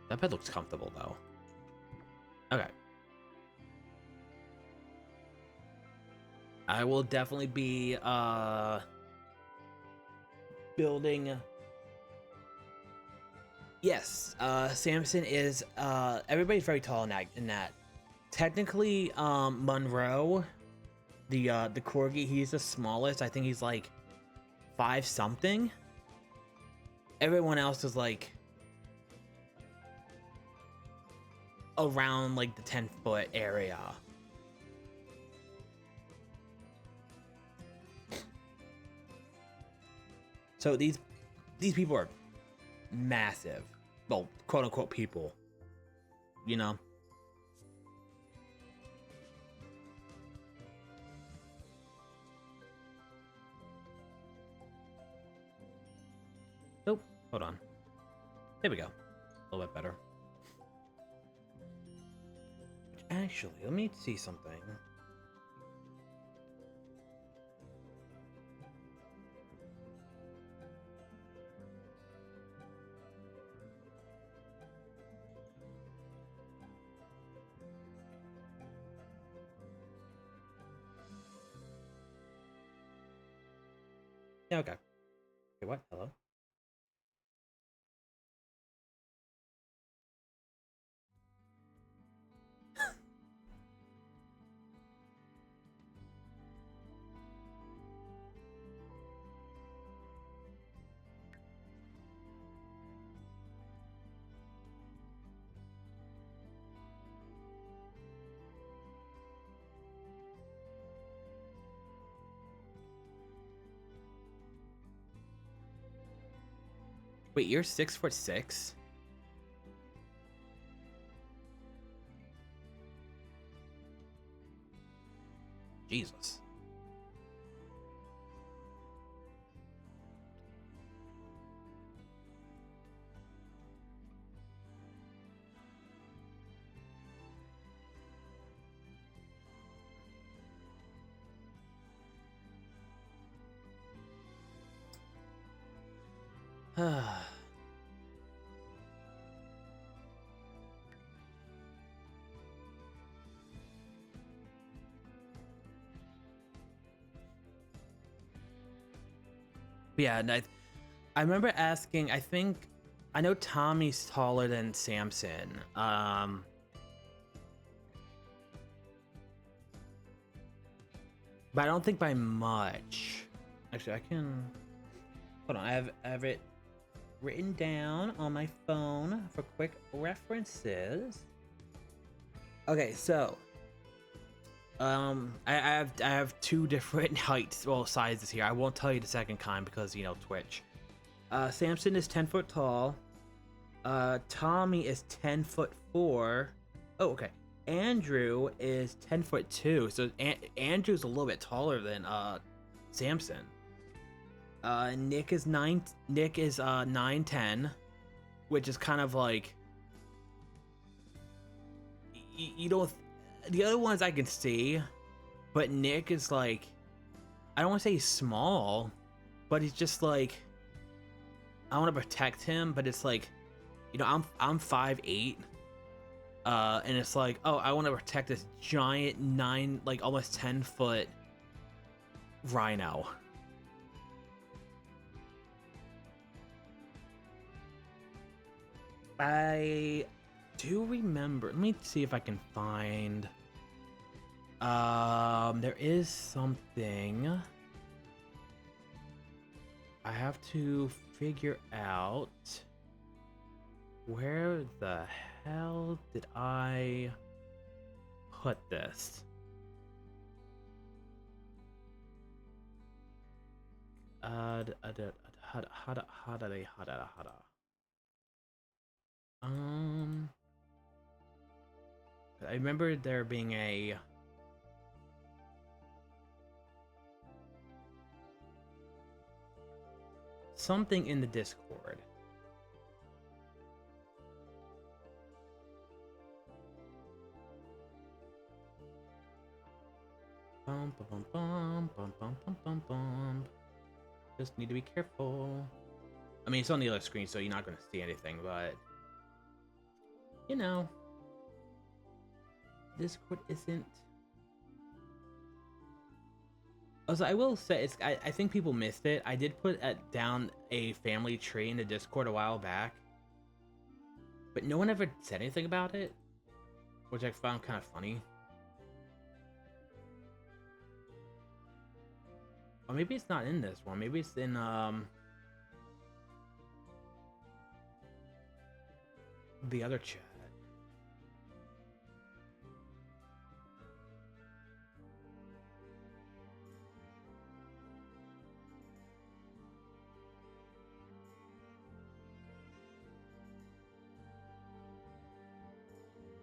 That bed looks comfortable though. Okay. I will definitely be building. Yes, Samson is everybody's very tall in that. Technically, Monroe, the corgi, he's the smallest. I think he's like 5 something. Everyone else is like around like the 10-foot area. So these people are massive. Well, quote unquote people. You know? Oh, hold on. There we go. A little bit better. Actually, let me see something. Yeah, okay. Okay, what? Hello? Wait, you're 6'6"? Jesus. Yeah, and I remember asking, I know Tommy's taller than Samson. But I don't think by much. Actually, I can hold on. I have it written down on my phone for quick references. Okay, so I have two different heights, well, sizes here. I won't tell you the second kind because you know Twitch. Samson is 10 foot tall. Tommy is 10'4". Oh, okay. Andrew is 10'2". So Andrew's a little bit taller than Samson. Nick is 9'10", which is kind of like you don't. The other ones I can see, but Nick is like, I don't want to say he's small, but he's just like, I want to protect him, but it's like, you know, I'm 5'8", and it's like, oh, I want to protect this giant like almost 10 foot rhino. I do remember. Let me see if I can find. There is something I have to figure out. Where the hell did I put this? I remember there being a something in the Discord. Bum, bum, bum, bum, bum, bum, bum, bum. Just need to be careful. I mean, it's on the other screen, so you're not going to see anything, but you know, Discord isn't. Also, I will say, I think people missed it. I did put down a family tree in the Discord a while back, but no one ever said anything about it, which I found kind of funny. Or maybe it's not in this one. Maybe it's in the other chat.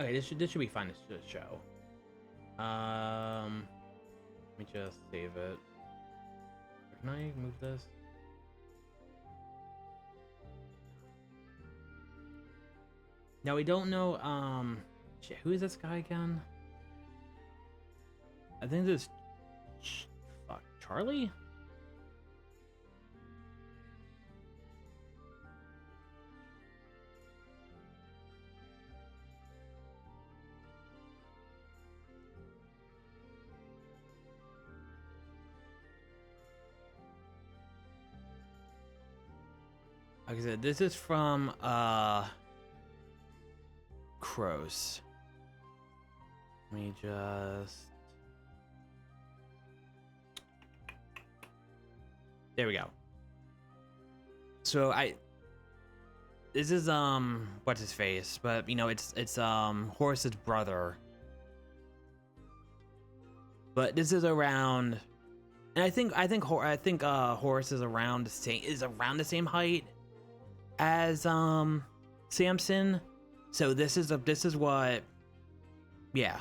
Okay, this should be fine to show. Let me just save it. Can I move this? Now we don't know. Shit, who is this guy again? I think this. Fuck, Charlie. Like I said, this is from Crows. Let me just... There we go. So this is what's his face, but you know it's Horace's brother. But this is around, and I think Horace is around the same height as Samson. So this is what, yeah.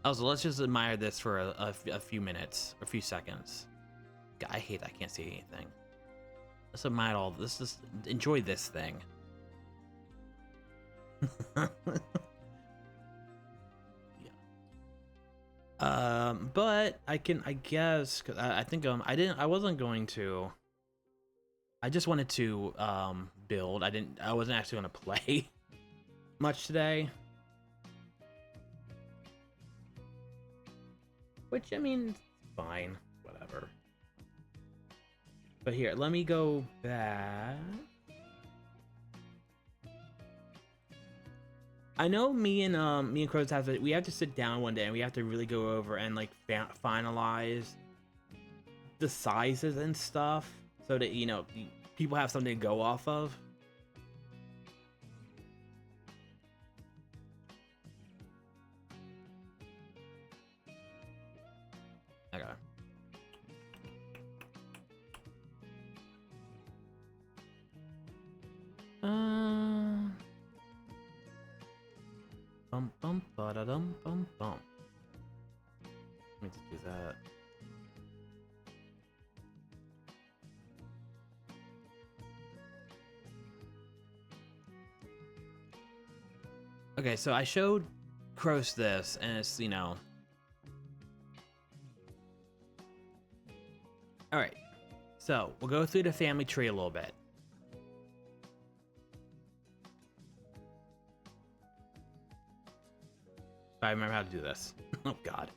Also, let's just admire this for a few minutes, a few seconds. God, I hate that I can't see anything. Let's admire all this. Just enjoy this thing. Yeah. But I guess, cause I think I wasn't going to. I just wanted to build. I wasn't actually gonna play much today. Which, I mean, fine, whatever. But here, let me go back. I know me and Crows we have to sit down one day and we have to really go over and like finalize the sizes and stuff so that, you know, people have something to go off of. Okay. Bum bum ba da dum bum bum. Let me just do that. Okay, so I showed Crows this, and it's, you know. Alright, so we'll go through the family tree a little bit. If I remember how to do this. Oh, God.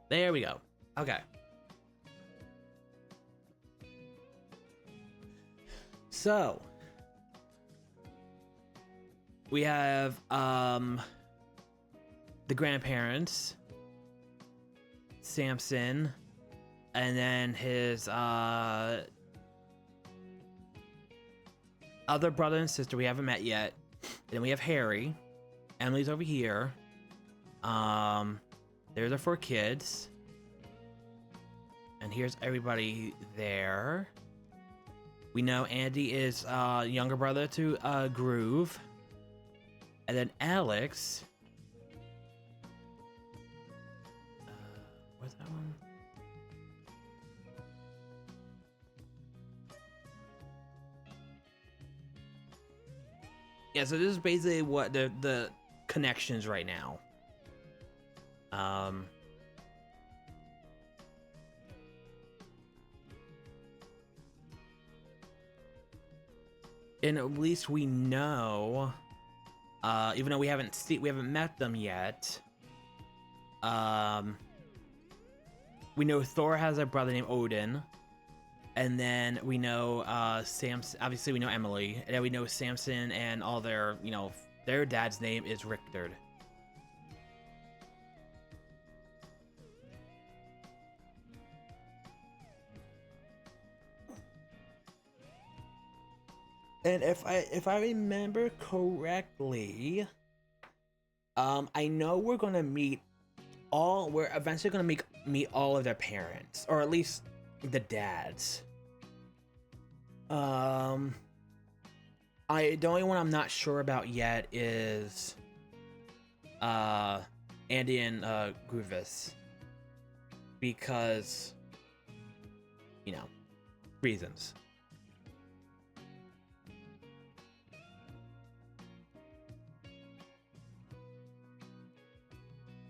There we go. Okay. So, we have the grandparents, Samson, and then his other brother and sister we haven't met yet. Then we have Harry. Emily's over here. There's our 4 kids. And here's everybody there. We know Andy is younger brother to Groove. And then Alex. Where's that one? Yeah, so this is basically what the connections right now. And at least we know, even though we haven't met them yet, we know Thor has a brother named Odin, and then we know Samson. Obviously, we know Emily, and then we know Samson and all their, you know, their dad's name is Richtard. And if I remember correctly, I know we're eventually gonna meet all of their parents, or at least the dads. The only one I'm not sure about yet is Andy and Groovis, because, you know, reasons.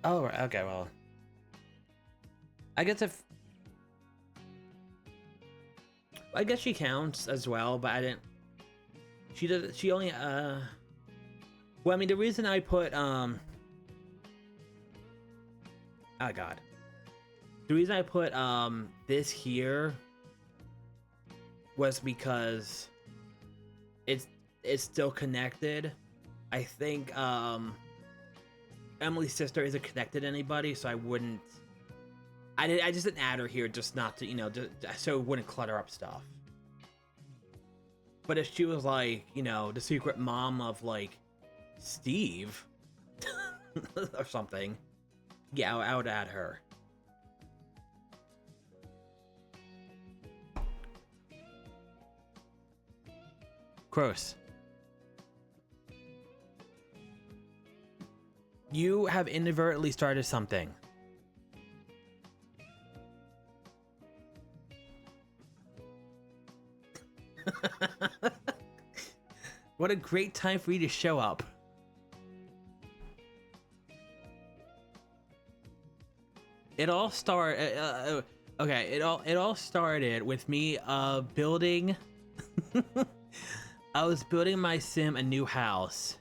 Oh, okay, well, I guess she counts as well, but I didn't. She only well, I mean, the reason I put Oh god. The reason I put this here was because it's still connected. I think Emily's sister isn't connected to anybody, so I wouldn't. I just didn't add her here just not to, you know, just, so it wouldn't clutter up stuff. But if she was like, you know, the secret mom of like Steve or something, yeah, I would add her. Gross. You have inadvertently started something. What a great time for you to show up. It all started. Okay, it all started with me building. I was building my sim a new house,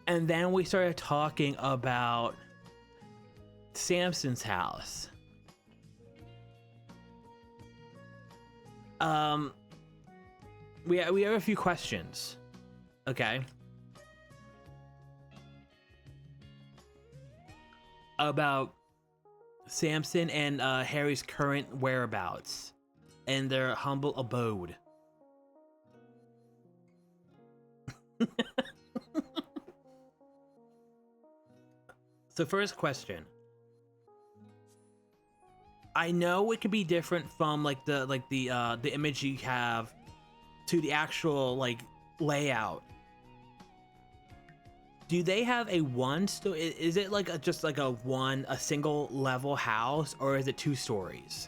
and then we started talking about Samson's house. We have a few questions. Okay. About Samson and Harry's current whereabouts and their humble abode. So first question. I know it could be different from like the image you have to the actual like layout. Do they have a one story? Is it like just like a single level house, or is it 2 stories?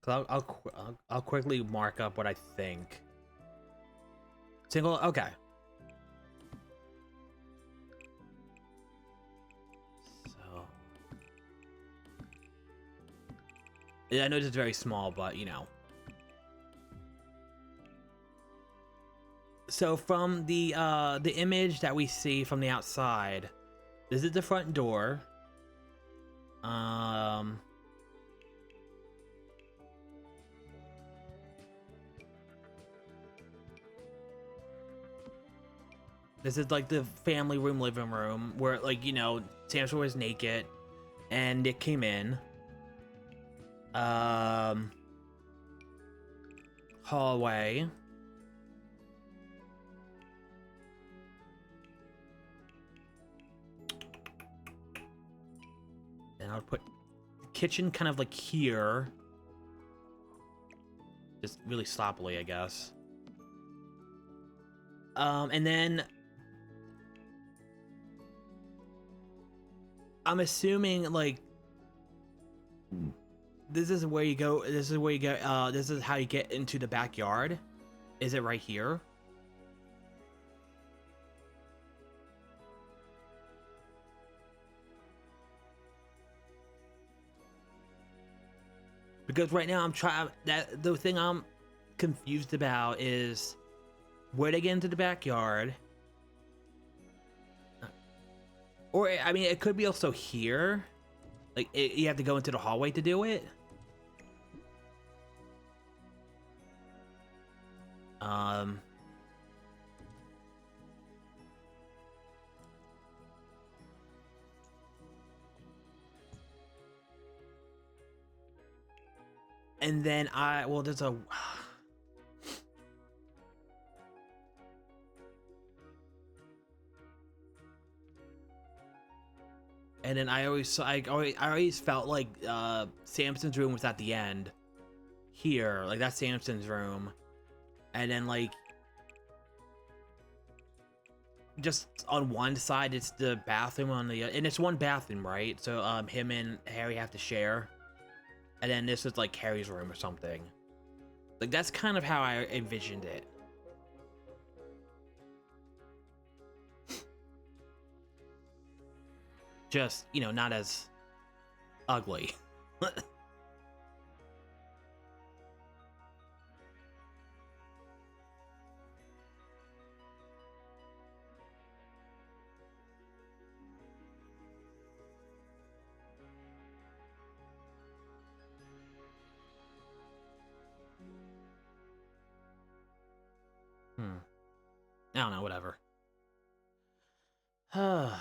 So I'll quickly mark up what I think. Single, okay. So yeah, I know it's very small, but you know. So from the image that we see from the outside, this is the front door. This is like the family room, living room, where like, you know, Samson was naked and Nick came in. Hallway. And I'll put the kitchen kind of like here. Just really sloppily, I guess. And then I'm assuming like this is where you go. This is where you go. This is how you get into the backyard. Is it right here? Because right now I'm trying. That the thing I'm confused about is where to get into the backyard. Or I mean, it could be also here. Like you have to go into the hallway to do it. And then there's a and then I always felt like Samson's room was at the end here, like that's Samson's room, and then like just on one side it's the bathroom, on the and it's one bathroom, right? So him and Harry have to share, and then this is like Harry's room or something. Like that's kind of how I envisioned it. Just, you know, not as ugly. I don't know, whatever. Um...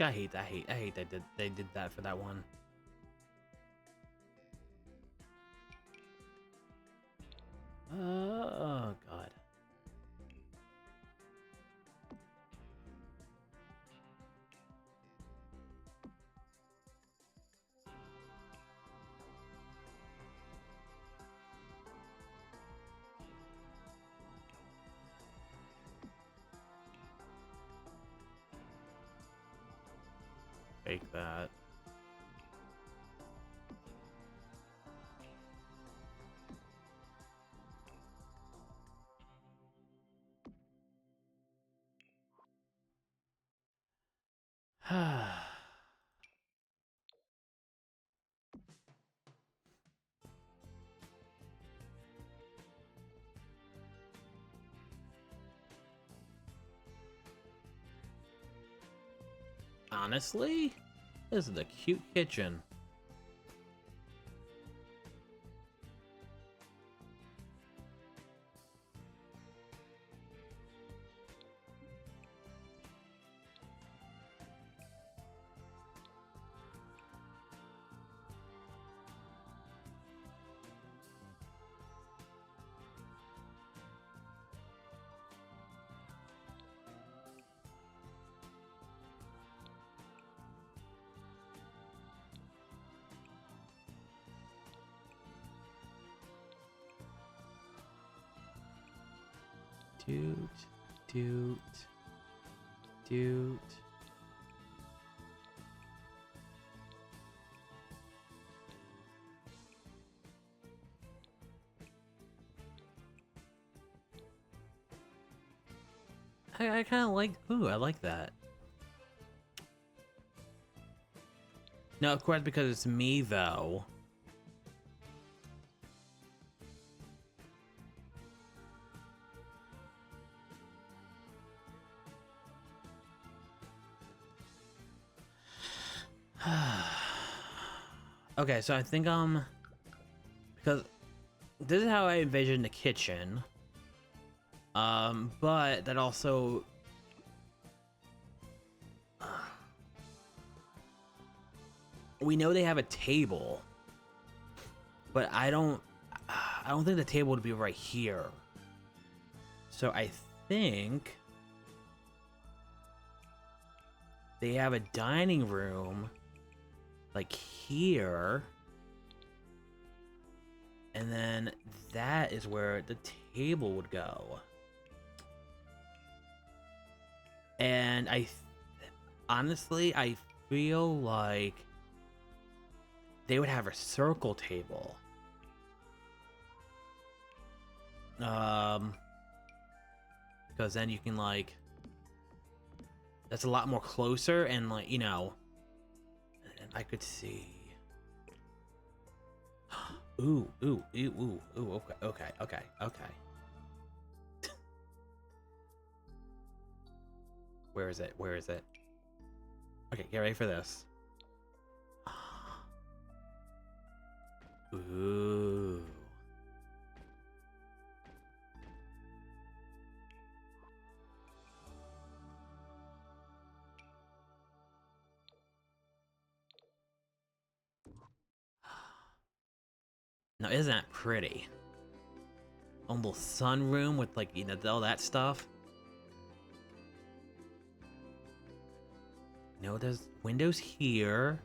I hate they did that for that one. Oh god. Fake that. Honestly, this is a cute kitchen. Doot, doot, doot. I kind of like. Ooh, I like that. No, of course, because it's me, though. Okay, so I think, because this is how I envision the kitchen. But that also... we know they have a table, but I don't think the table would be right here. So I think they have a dining room like here, and then that is where the table would go. And honestly, I feel like they would have a circle table. Because then you can, like, that's a lot more closer, and, like, you know, and I could see. Ooh, okay. Where is it? Okay, get ready for this. Ooh. Now, isn't that pretty? Almost sunroom with, like, you know, all that stuff. No, there's windows here.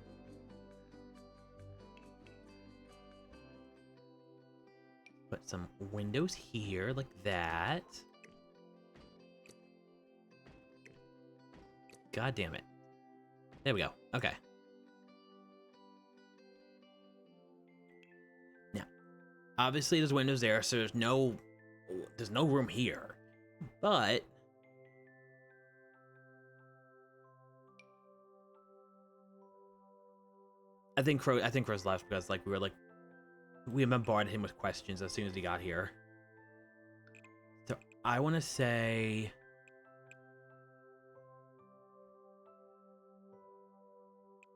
Put some windows here, like that. God damn it. There we go. Okay. Now, obviously there's windows there, so there's no room here. But I think Crow's left because, like, we bombarded him with questions as soon as he got here. So I want to say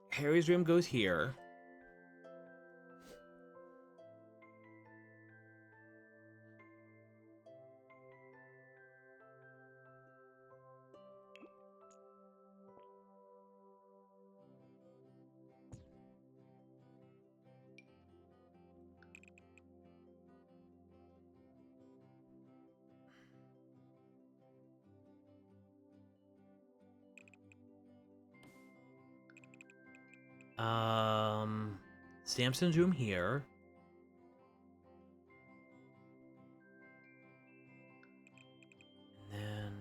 Harry's room goes here. Samson's room here. And then...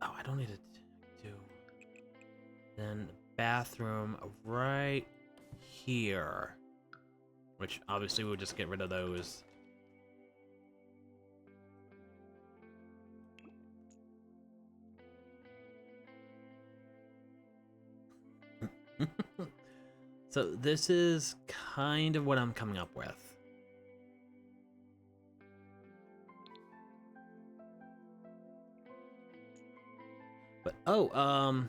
oh, I don't need to do... then bathroom right here. Which, obviously, we'll just get rid of those. So this is kind of what I'm coming up with. But, so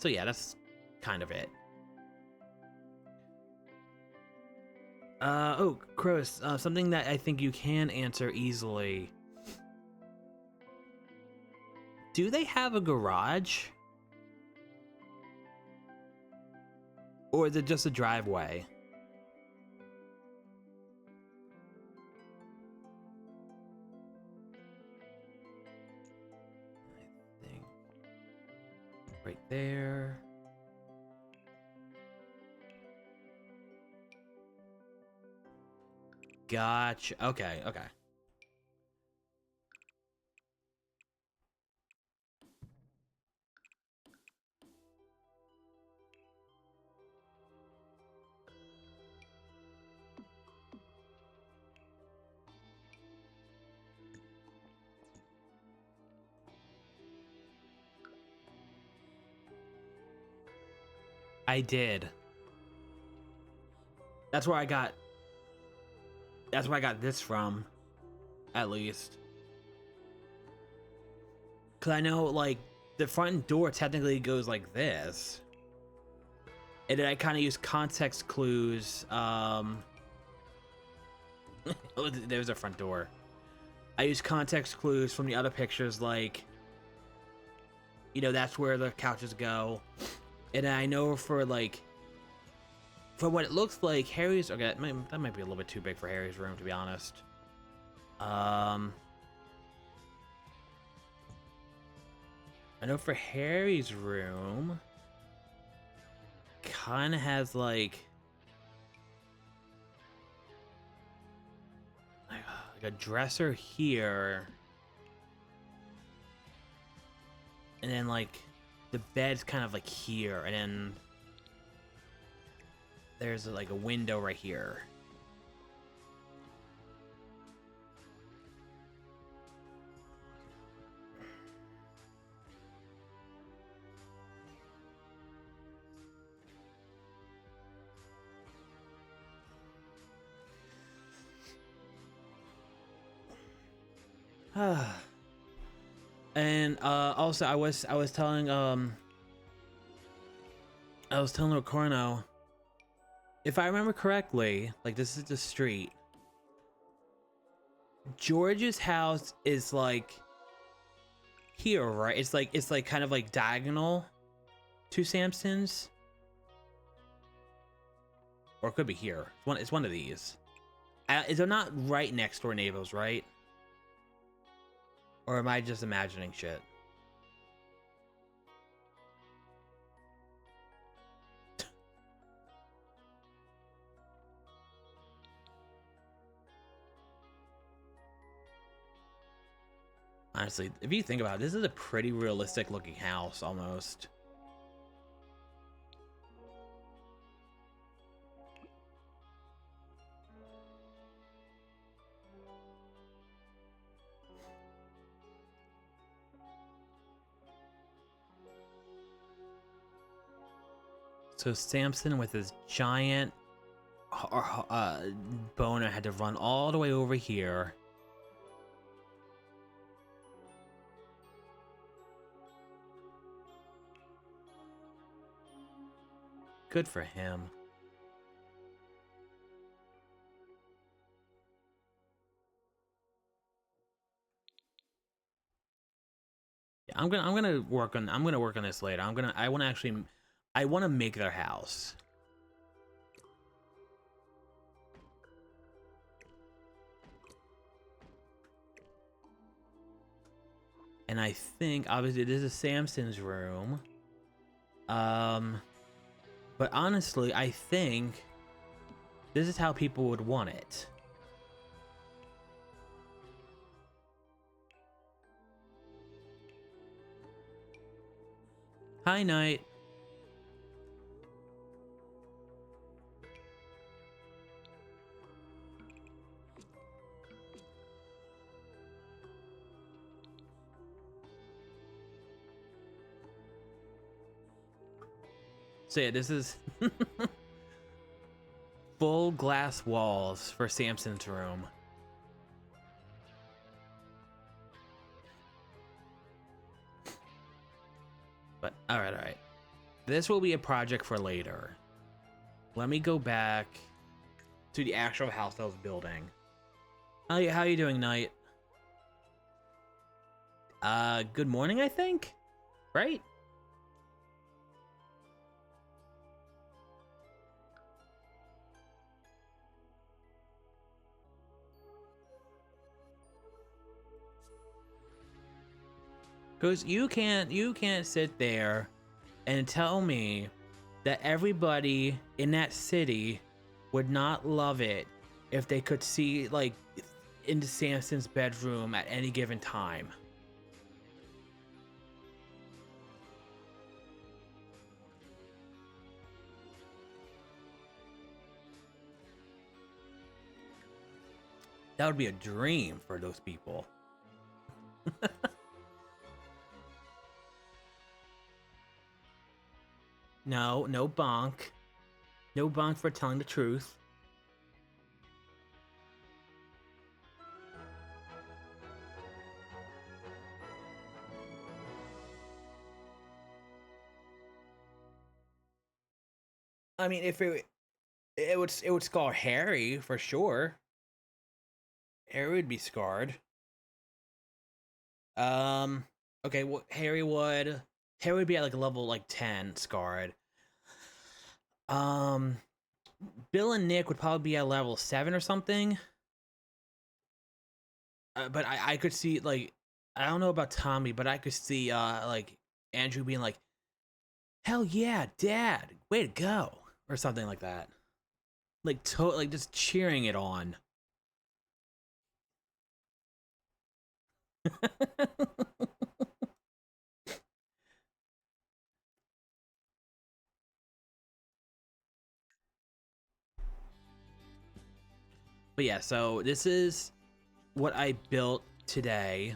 yeah, that's kind of it. Oh, Chris, something that I think you can answer easily. Do they have a garage? Or is it just a driveway? I think right there. Gotcha. Okay. I did. That's where I got this from, at least. Cause I know like the front door technically goes like this. And then I kind of use context clues. Oh, there's a front door. I use context clues from the other pictures, like, you know, that's where the couches go. And I know for like, for what it looks like, Harry's, okay, that might be a little bit too big for Harry's room, to be honest. I know for Harry's room, kind of has like a dresser here, and then like the bed's kind of like here, and then there's like a window right here. And also I was telling Ocorno, if I remember correctly, like this is the street. George's house is like here, right? It's like kind of like diagonal to Samson's, or it could be here. It's one of these. They're not right next door neighbors, right? Or am I just imagining shit? Honestly, if you think about it, this is a pretty realistic looking house, almost. So Samson with his giant boner had to run all the way over here. Good for him. Yeah, I'm gonna work on this later. I want to make their house. And I think obviously this is Samson's room. But honestly, I think this is how people would want it. Hi, Knight. So yeah, this is full glass walls for Samson's room. But all right. This will be a project for later. Let me go back to the actual house I was building. How you doing, Knight? Good morning, I think? Right? Because you can't sit there and tell me that everybody in that city would not love it if they could see like into Samson's bedroom at any given time. That would be a dream for those people. No, no bonk. No bonk for telling the truth. I mean, if it would scar Harry for sure. Harry would be scarred. Um. Okay. Well, Harry would be at like a level like 10 scarred. Um. Bill and Nick would probably be at level 7 or something. But I could see like I don't know about Tommy, but I could see like Andrew being like, "Hell yeah, Dad, way to go," or something like that. Like just cheering it on. But yeah, so this is what I built today.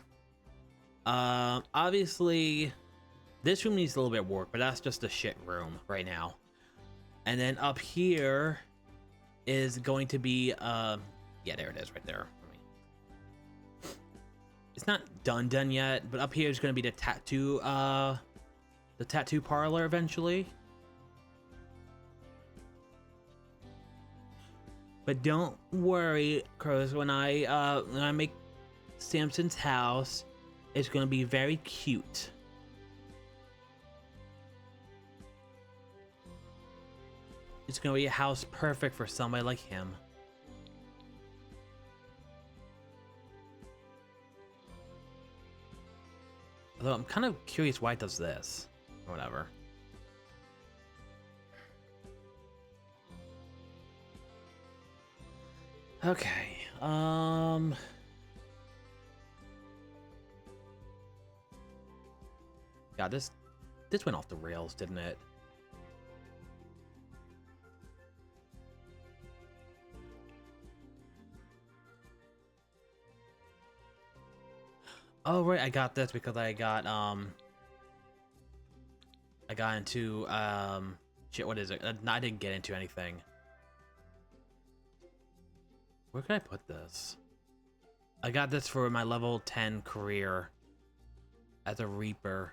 Obviously, this room needs a little bit of work, but that's just a shit room right now. And then up here is going to be, yeah, there it is right there. It's not done yet, but up here is going to be the tattoo parlor eventually. But don't worry, cause when I make Samson's house, it's gonna be very cute. It's gonna be a house perfect for somebody like him. Although I'm kind of curious why it does this. Or whatever. Okay. God, this went off the rails, didn't it? Oh right, I got this because I got into shit, what is it? I didn't get into anything. Where can I put this? I got this for my level 10 career as a Reaper.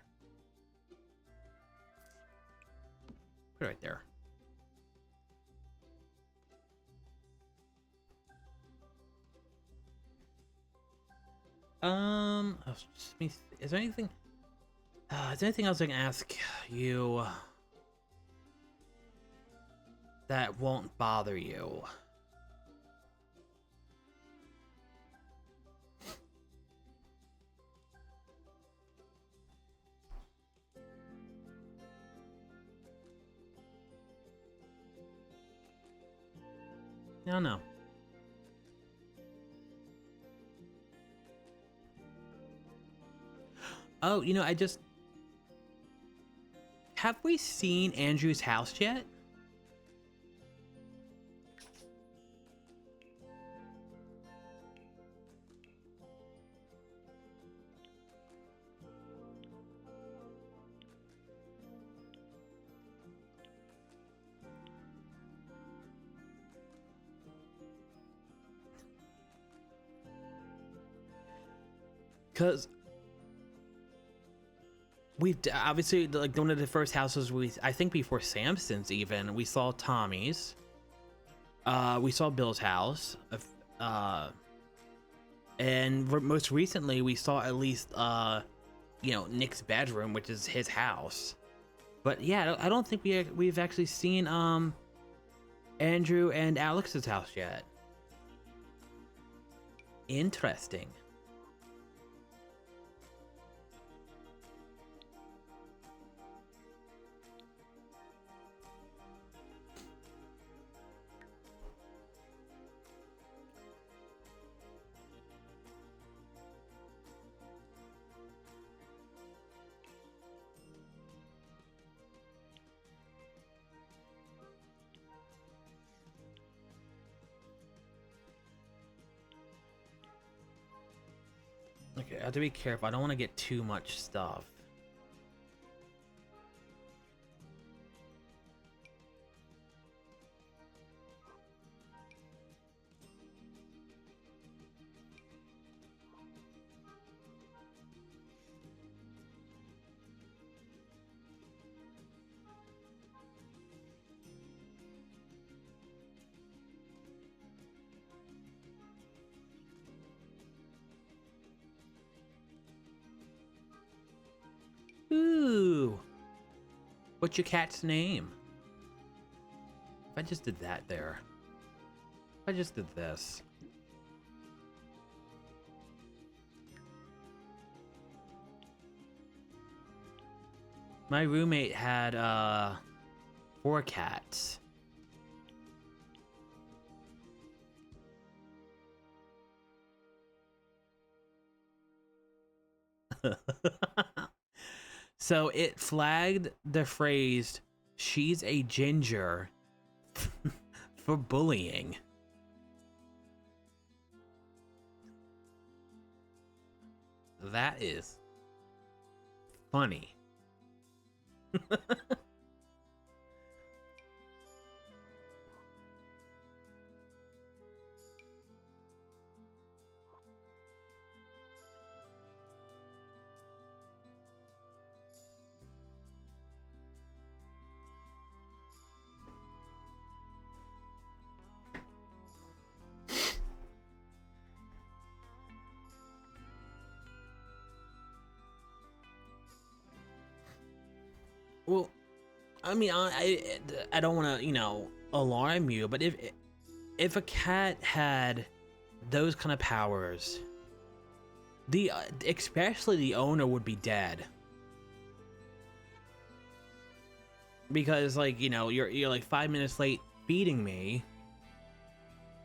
Put it right there. Is there anything? Is there anything else I can ask you that won't bother you? I don't know. Oh, have we seen Andrew's house yet? Because we've obviously, like, one of the first houses I think before Samson's even, we saw Tommy's. We saw Bill's house. And most recently we saw at least, Nick's bedroom, which is his house. But yeah, I don't think we've actually seen, Andrew and Alex's house yet. Interesting. Okay, I have to be careful. I don't want to get too much stuff. What's your cat's name? If I just did that there. If I just did this. My roommate had 4 cats. So it flagged the phrase, "She's a ginger," for bullying. That is funny. Well, I mean, I don't want to, you know, alarm you, but if a cat had those kind of powers, the especially the owner would be dead. Because, like, you know, you're like 5 minutes late feeding me.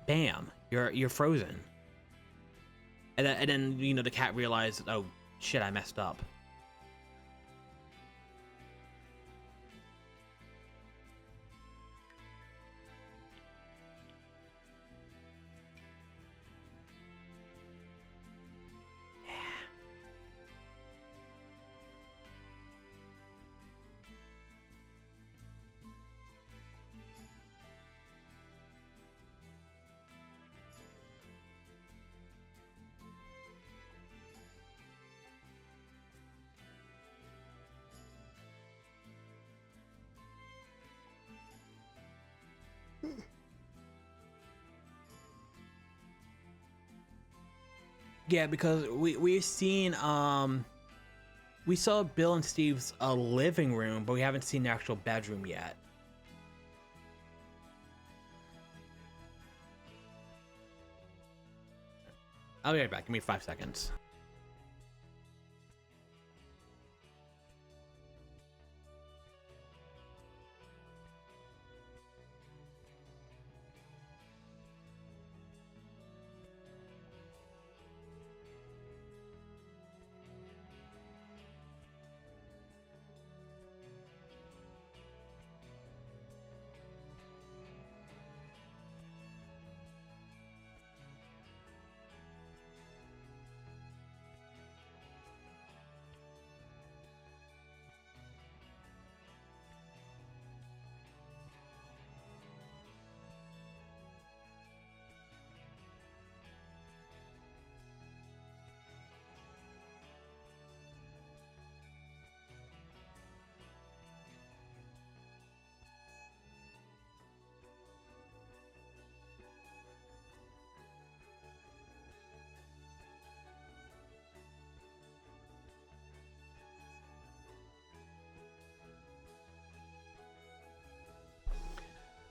Bam, you're frozen. And then you know the cat realized, oh shit, I messed up. Yeah, because we've seen we saw Bill and Steve's living room, but we haven't seen the actual bedroom yet. I'll be right back. Give me 5 seconds.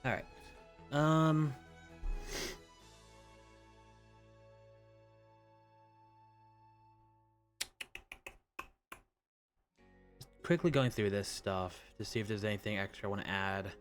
All right. Quickly going through this stuff to see if there's anything extra I want to add.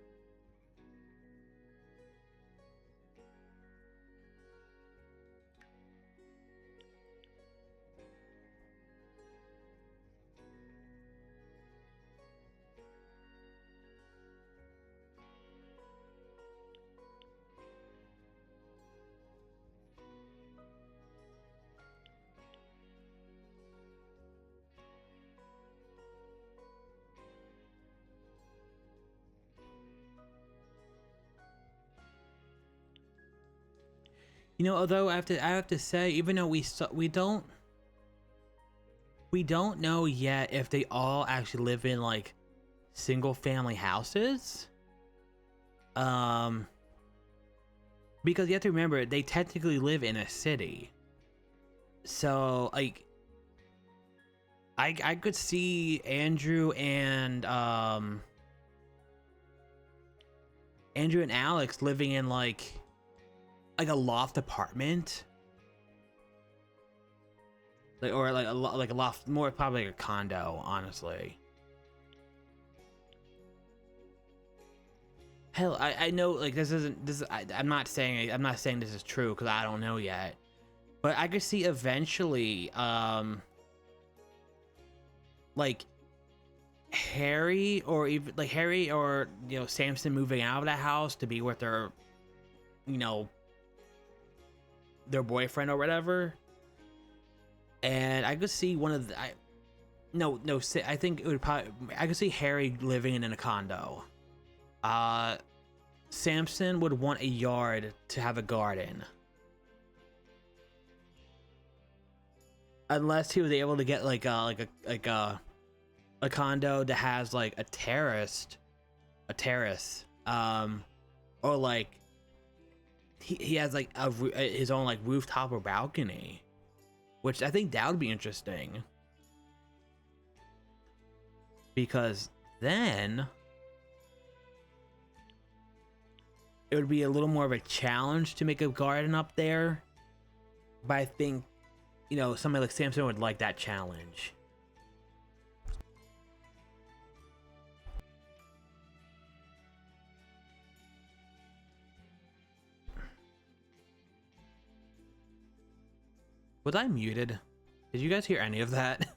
You know, although I have to say, even though we don't know yet if they all actually live in like single family houses. Because you have to remember they technically live in a city. So like I could see Andrew and Andrew and Alex living in like a loft apartment, like, or like a loft, more probably like a condo, honestly. Hell, I know, like, I'm not saying this is true because I don't know yet, but I could see eventually like Harry, or even like Harry or Samson moving out of the house to be with their you know their boyfriend or whatever. And I could see one of the I think it would probably, I could see Harry living in a condo. Samson would want a yard to have a garden, unless he was able to get like a condo that has like a terrace, or like he has like his own like rooftop or balcony, which I think that would be interesting, because then it would be a little more of a challenge to make a garden up there. But I think somebody like Samson would like that challenge. Was I muted? Did you guys hear any of that?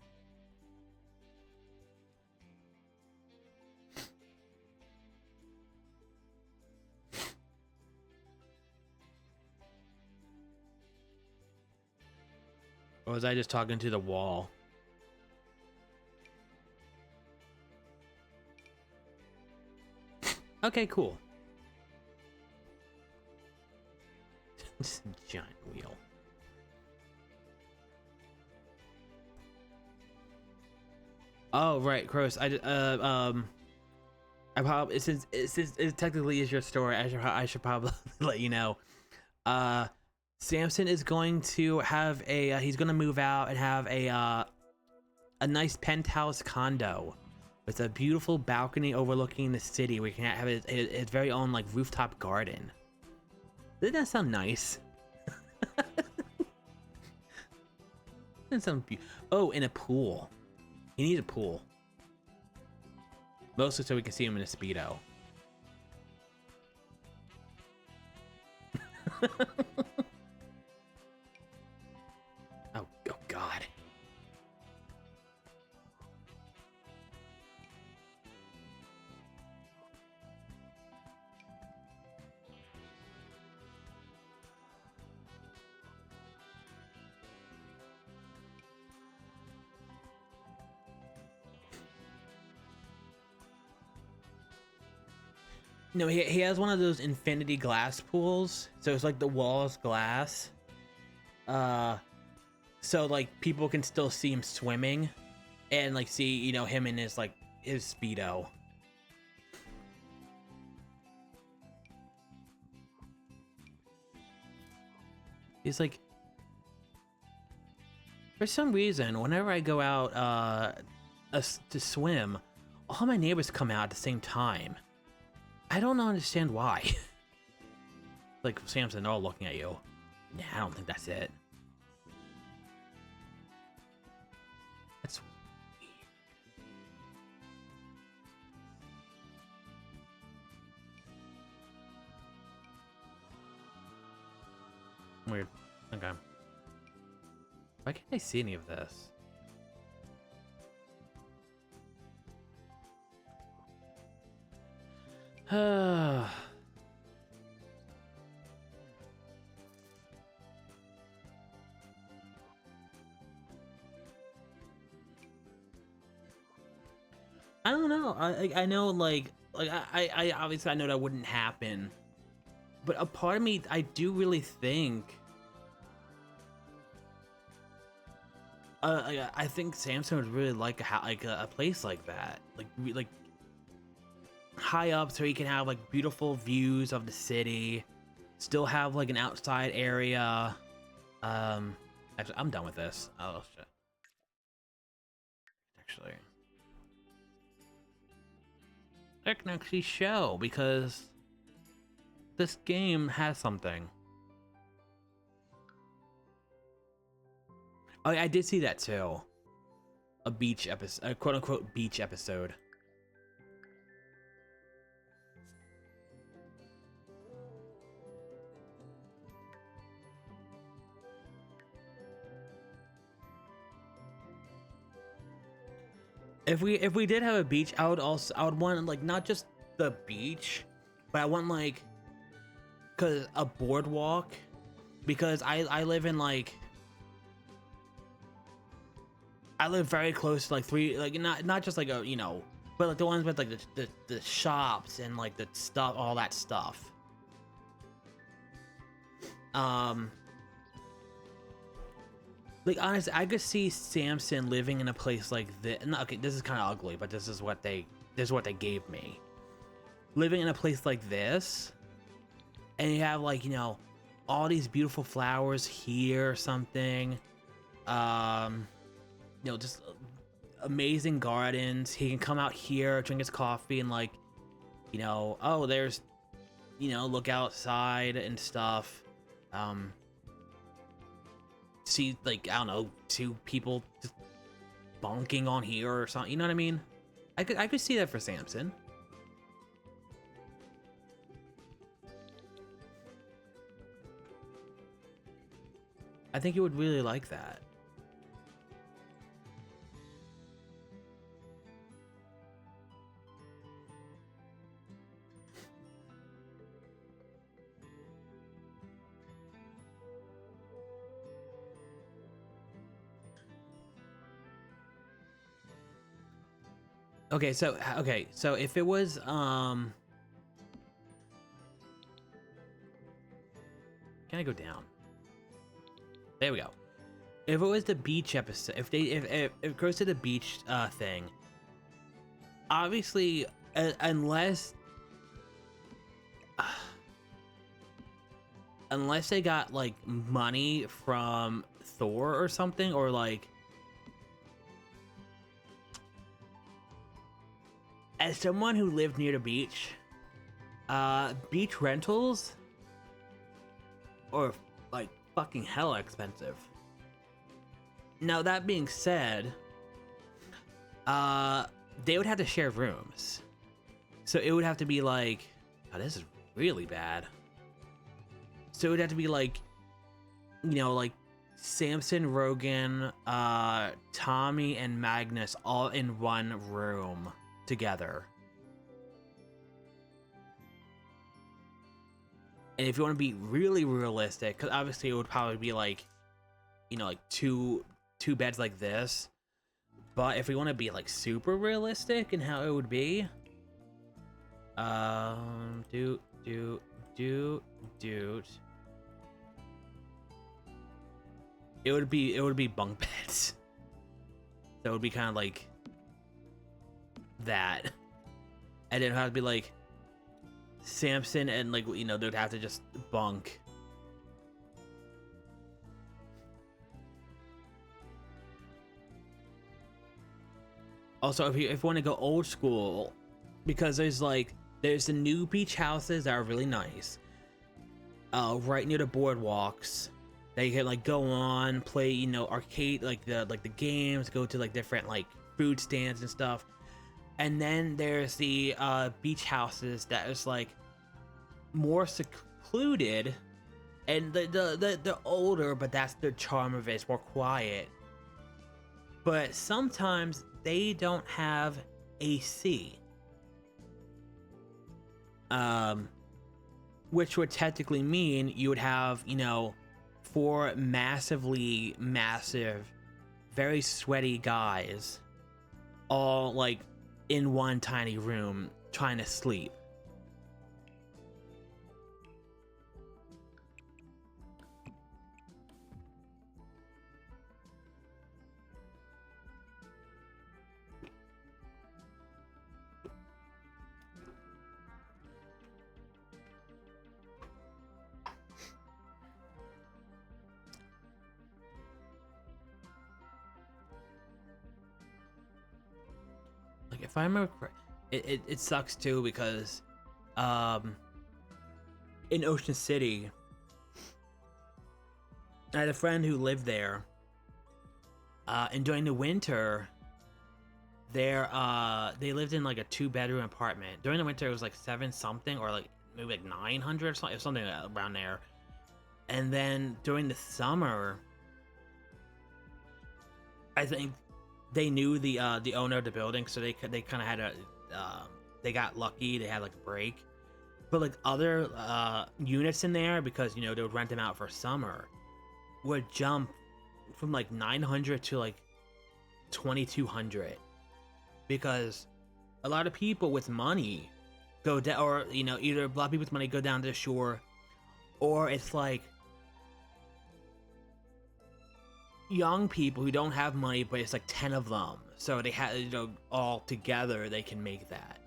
Or was I just talking to the wall? Okay, cool. Just a giant wheel. Oh right, Cross. I probably, since it technically is your story, I should probably let you know. Samson is going to have he's going to move out and have a nice penthouse condo with a beautiful balcony overlooking the city. We can have his very own like rooftop garden. Doesn't that sound nice? That sounds beautiful. Oh, and a pool. He needs a pool. Mostly so we can see him in a Speedo. Oh God. No, he has one of those infinity glass pools, so it's like the wall's glass. So like people can still see him swimming, and like see him in his his Speedo. He's like, for some reason, whenever I go out to swim, all my neighbors come out at the same time. I don't understand why. Like, Samson, they're all looking at you. Nah, I don't think that's it. That's weird. Okay. Why can't I see any of this? I don't know. I know I obviously I know that wouldn't happen, but a part of me, I do really think I think Samson would really like a place like that, like high up, so he can have like beautiful views of the city, still have like an outside area. Actually, I'm done with this. Oh shit. Actually, I can actually show, because This game has something. Oh, I did see that too. A beach episode, a quote-unquote beach episode. If we did have a beach, I would want like not just the beach, but I want like a boardwalk, because I live in like, I live very close to like three, like not just like a, you know, but like the ones with like the shops and like the stuff, all that stuff. Like honestly, I could see Samson living in a place like this. Okay, this is kind of ugly, but this is what they gave me. Living in a place like this, and you have like, you know, all these beautiful flowers here or something. You know, just amazing gardens. He can come out here, drink his coffee, and like, you know, oh, there's, you know, look outside and stuff. See, like, I don't know, two people just bonking on here or something. You know what I mean? I could see that for Samson. I think you would really like that. Okay, so if it was can I go down? There we go. If it was the beach episode, if it goes to the beach thing, obviously unless unless they got like money from Thor or something, or like, as someone who lived near the beach, beach rentals are like fucking hella expensive. Now that being said, they would have to share rooms, so it would have to be like, oh, this is really bad. So it would have to be like, you know, like Samson, Rogan, Tommy, and Magnus all in one room together. And if you want to be really realistic, because obviously it would probably be like, you know, like two beds like this. But if we want to be like super realistic in how it would be, it would be bunk beds. So it would be kind of like that, and then it would have to be like Samson, and like, you know, they'd have to just bunk. Also, if you want to go old school, because there's the new beach houses that are really nice, right near the boardwalks, that you can like go on, play, you know, arcade, like the games, go to like different like food stands and stuff. And then there's the beach houses that is like more secluded, and the older, but that's the charm of it. It's more quiet. But sometimes they don't have AC. Which would technically mean you would have, you know, four massive, very sweaty guys all like in one tiny room trying to sleep. Like, if I remember, it sucks too, because in Ocean City. I had a friend who lived there, and during the winter, they lived in like a 2-bedroom apartment. During the winter, it was like 7 something, or like maybe like 900 or something around there. And then during the summer, I think they knew the owner of the building, so they kind of had a they got lucky. They had like a break, but like other units in there, because they would rent them out for summer, would jump from like 900 to like 2200, because a lot of people with money go down, or either a lot of people with money go down to the shore, or it's like young people who don't have money, but it's like 10 of them, so they have, all together they can make that.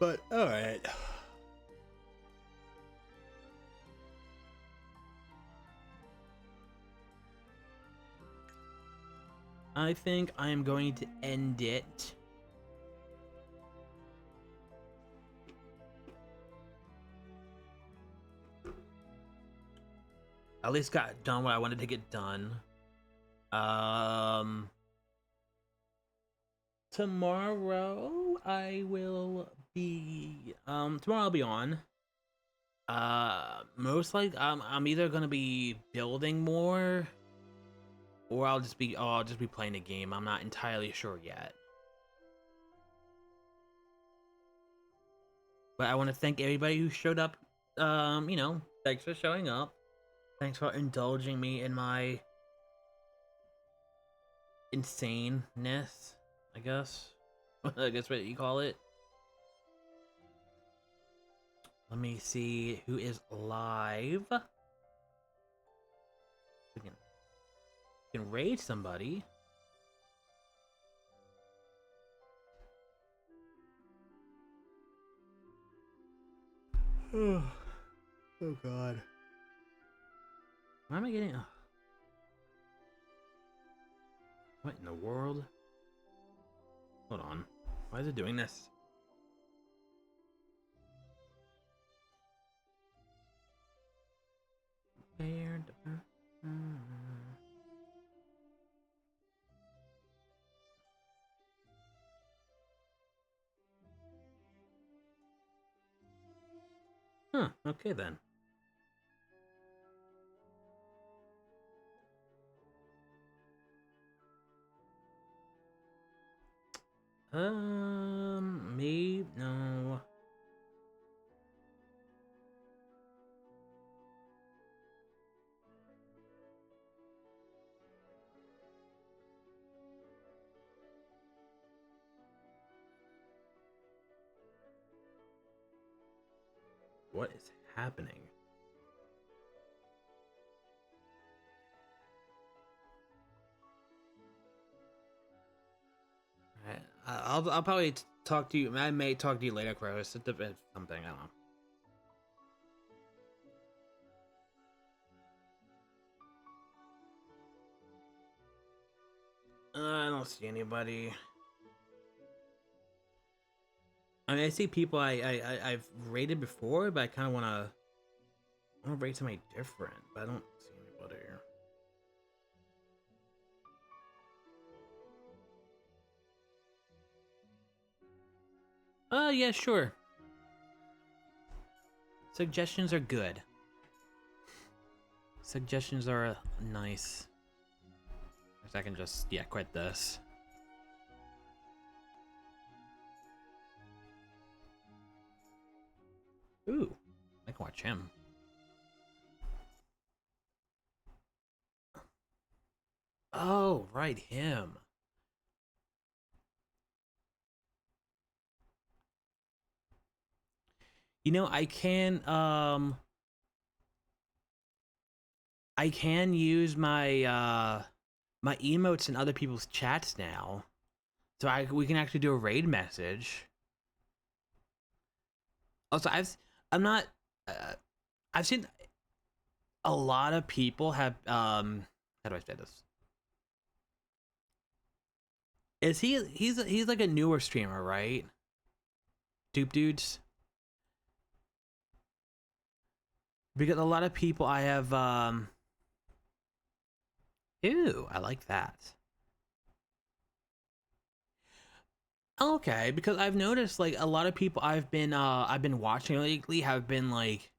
But all right. I think I am going to end it. At least got done what I wanted to get done. Tomorrow I will be tomorrow I'll be on. Most like I'm either gonna be building more, or I'll just be playing a game. I'm not entirely sure yet. But I want to thank everybody who showed up. Thanks for showing up. Thanks for indulging me in my insaneness, I guess. I guess what you call it. Let me see who is live. We can raid somebody. Oh god. Why am I getting... What in the world? Hold on. Why is it doing this? Huh, okay then. Me? No. What is happening? I'll probably talk to you. I may talk to you later, Crows. It depends. Something, I don't know. I don't see anybody. I mean, I see people I've rated before, but I kind of want to rate somebody different, but I don't see anybody here. Yeah, sure. Suggestions are good. Suggestions are nice. I can just, quit this. Ooh, I can watch him. Oh, right, him. I can use my my emotes in other people's chats now. So we can actually do a raid message. Also, I'm not I've seen a lot of people have how do I say this? Is he's like a newer streamer, right? Dupe dudes. Because a lot of people I have ew, I like that. Okay, because I've noticed like a lot of people I've been watching lately have been like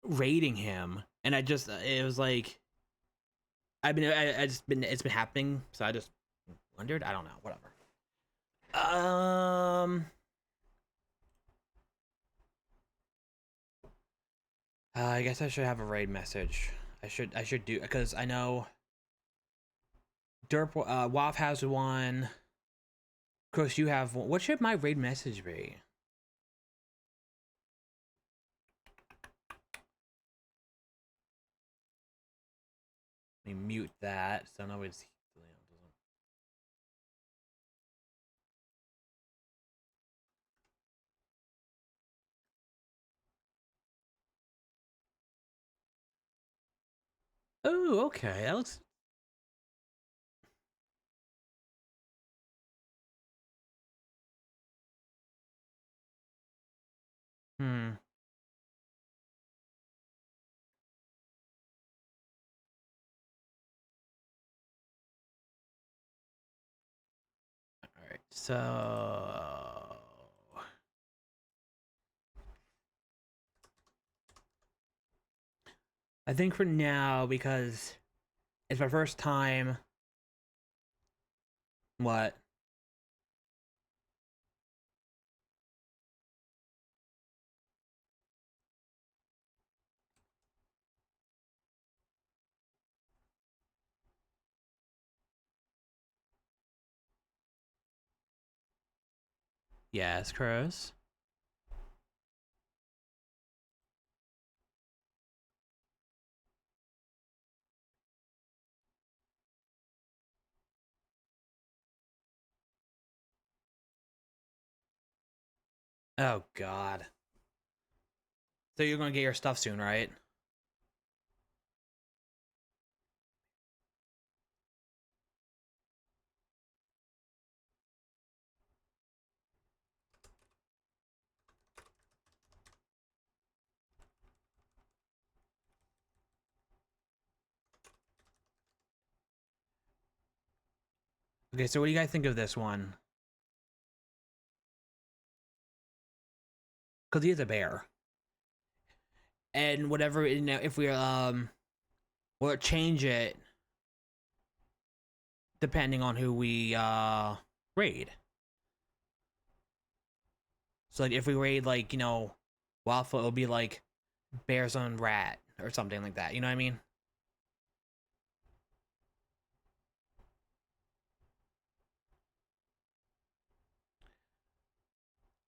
rating him, and I just it was like I just been it's been happening, so I just wondered. I don't know, whatever. Um, I guess I should have a raid message. I should do because I know Derp WAF has one. Of course, you have one. What should my raid message be? Let me mute that so nobody's. Oh, okay. That looks. Hmm. All right. So I think for now, because it's my first time. What? Yes, Chris. Oh God. So you're gonna get your stuff soon, right? Okay. So what do you guys think of this one? Because he is a bear, and whatever you know, if we we'll change it depending on who we raid. So like if we raid like Waffle, it'll be like Bear's Own Rat or something like that. You know what I mean?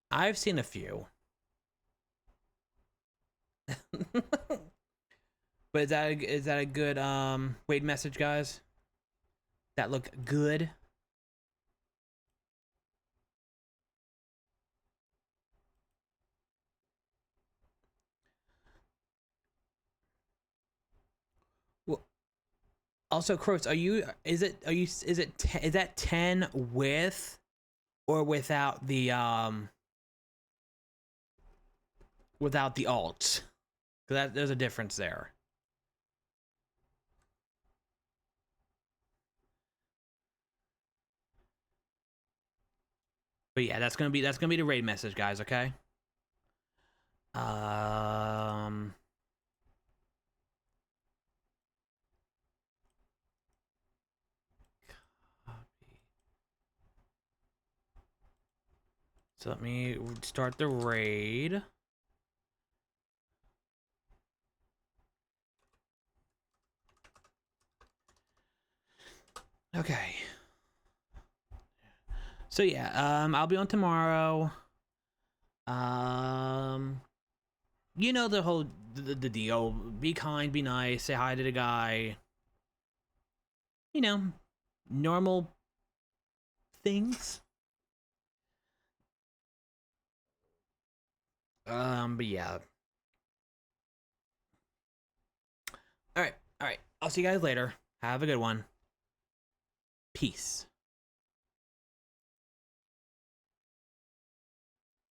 I've seen a few. But is that a good raid message, guys? That look good. Well, also, Croats, are you? Is it? Are you? Is it? Is that 10 with or without the alt? Because there's a difference there. But yeah, that's gonna be the raid message, guys. Okay. Um. So let me start the raid. Okay. So yeah, I'll be on tomorrow. Um, you know the whole the deal. Be kind, be nice, say hi to the guy. You know, normal things. But yeah. I'll see you guys later. Have a good one. Peace.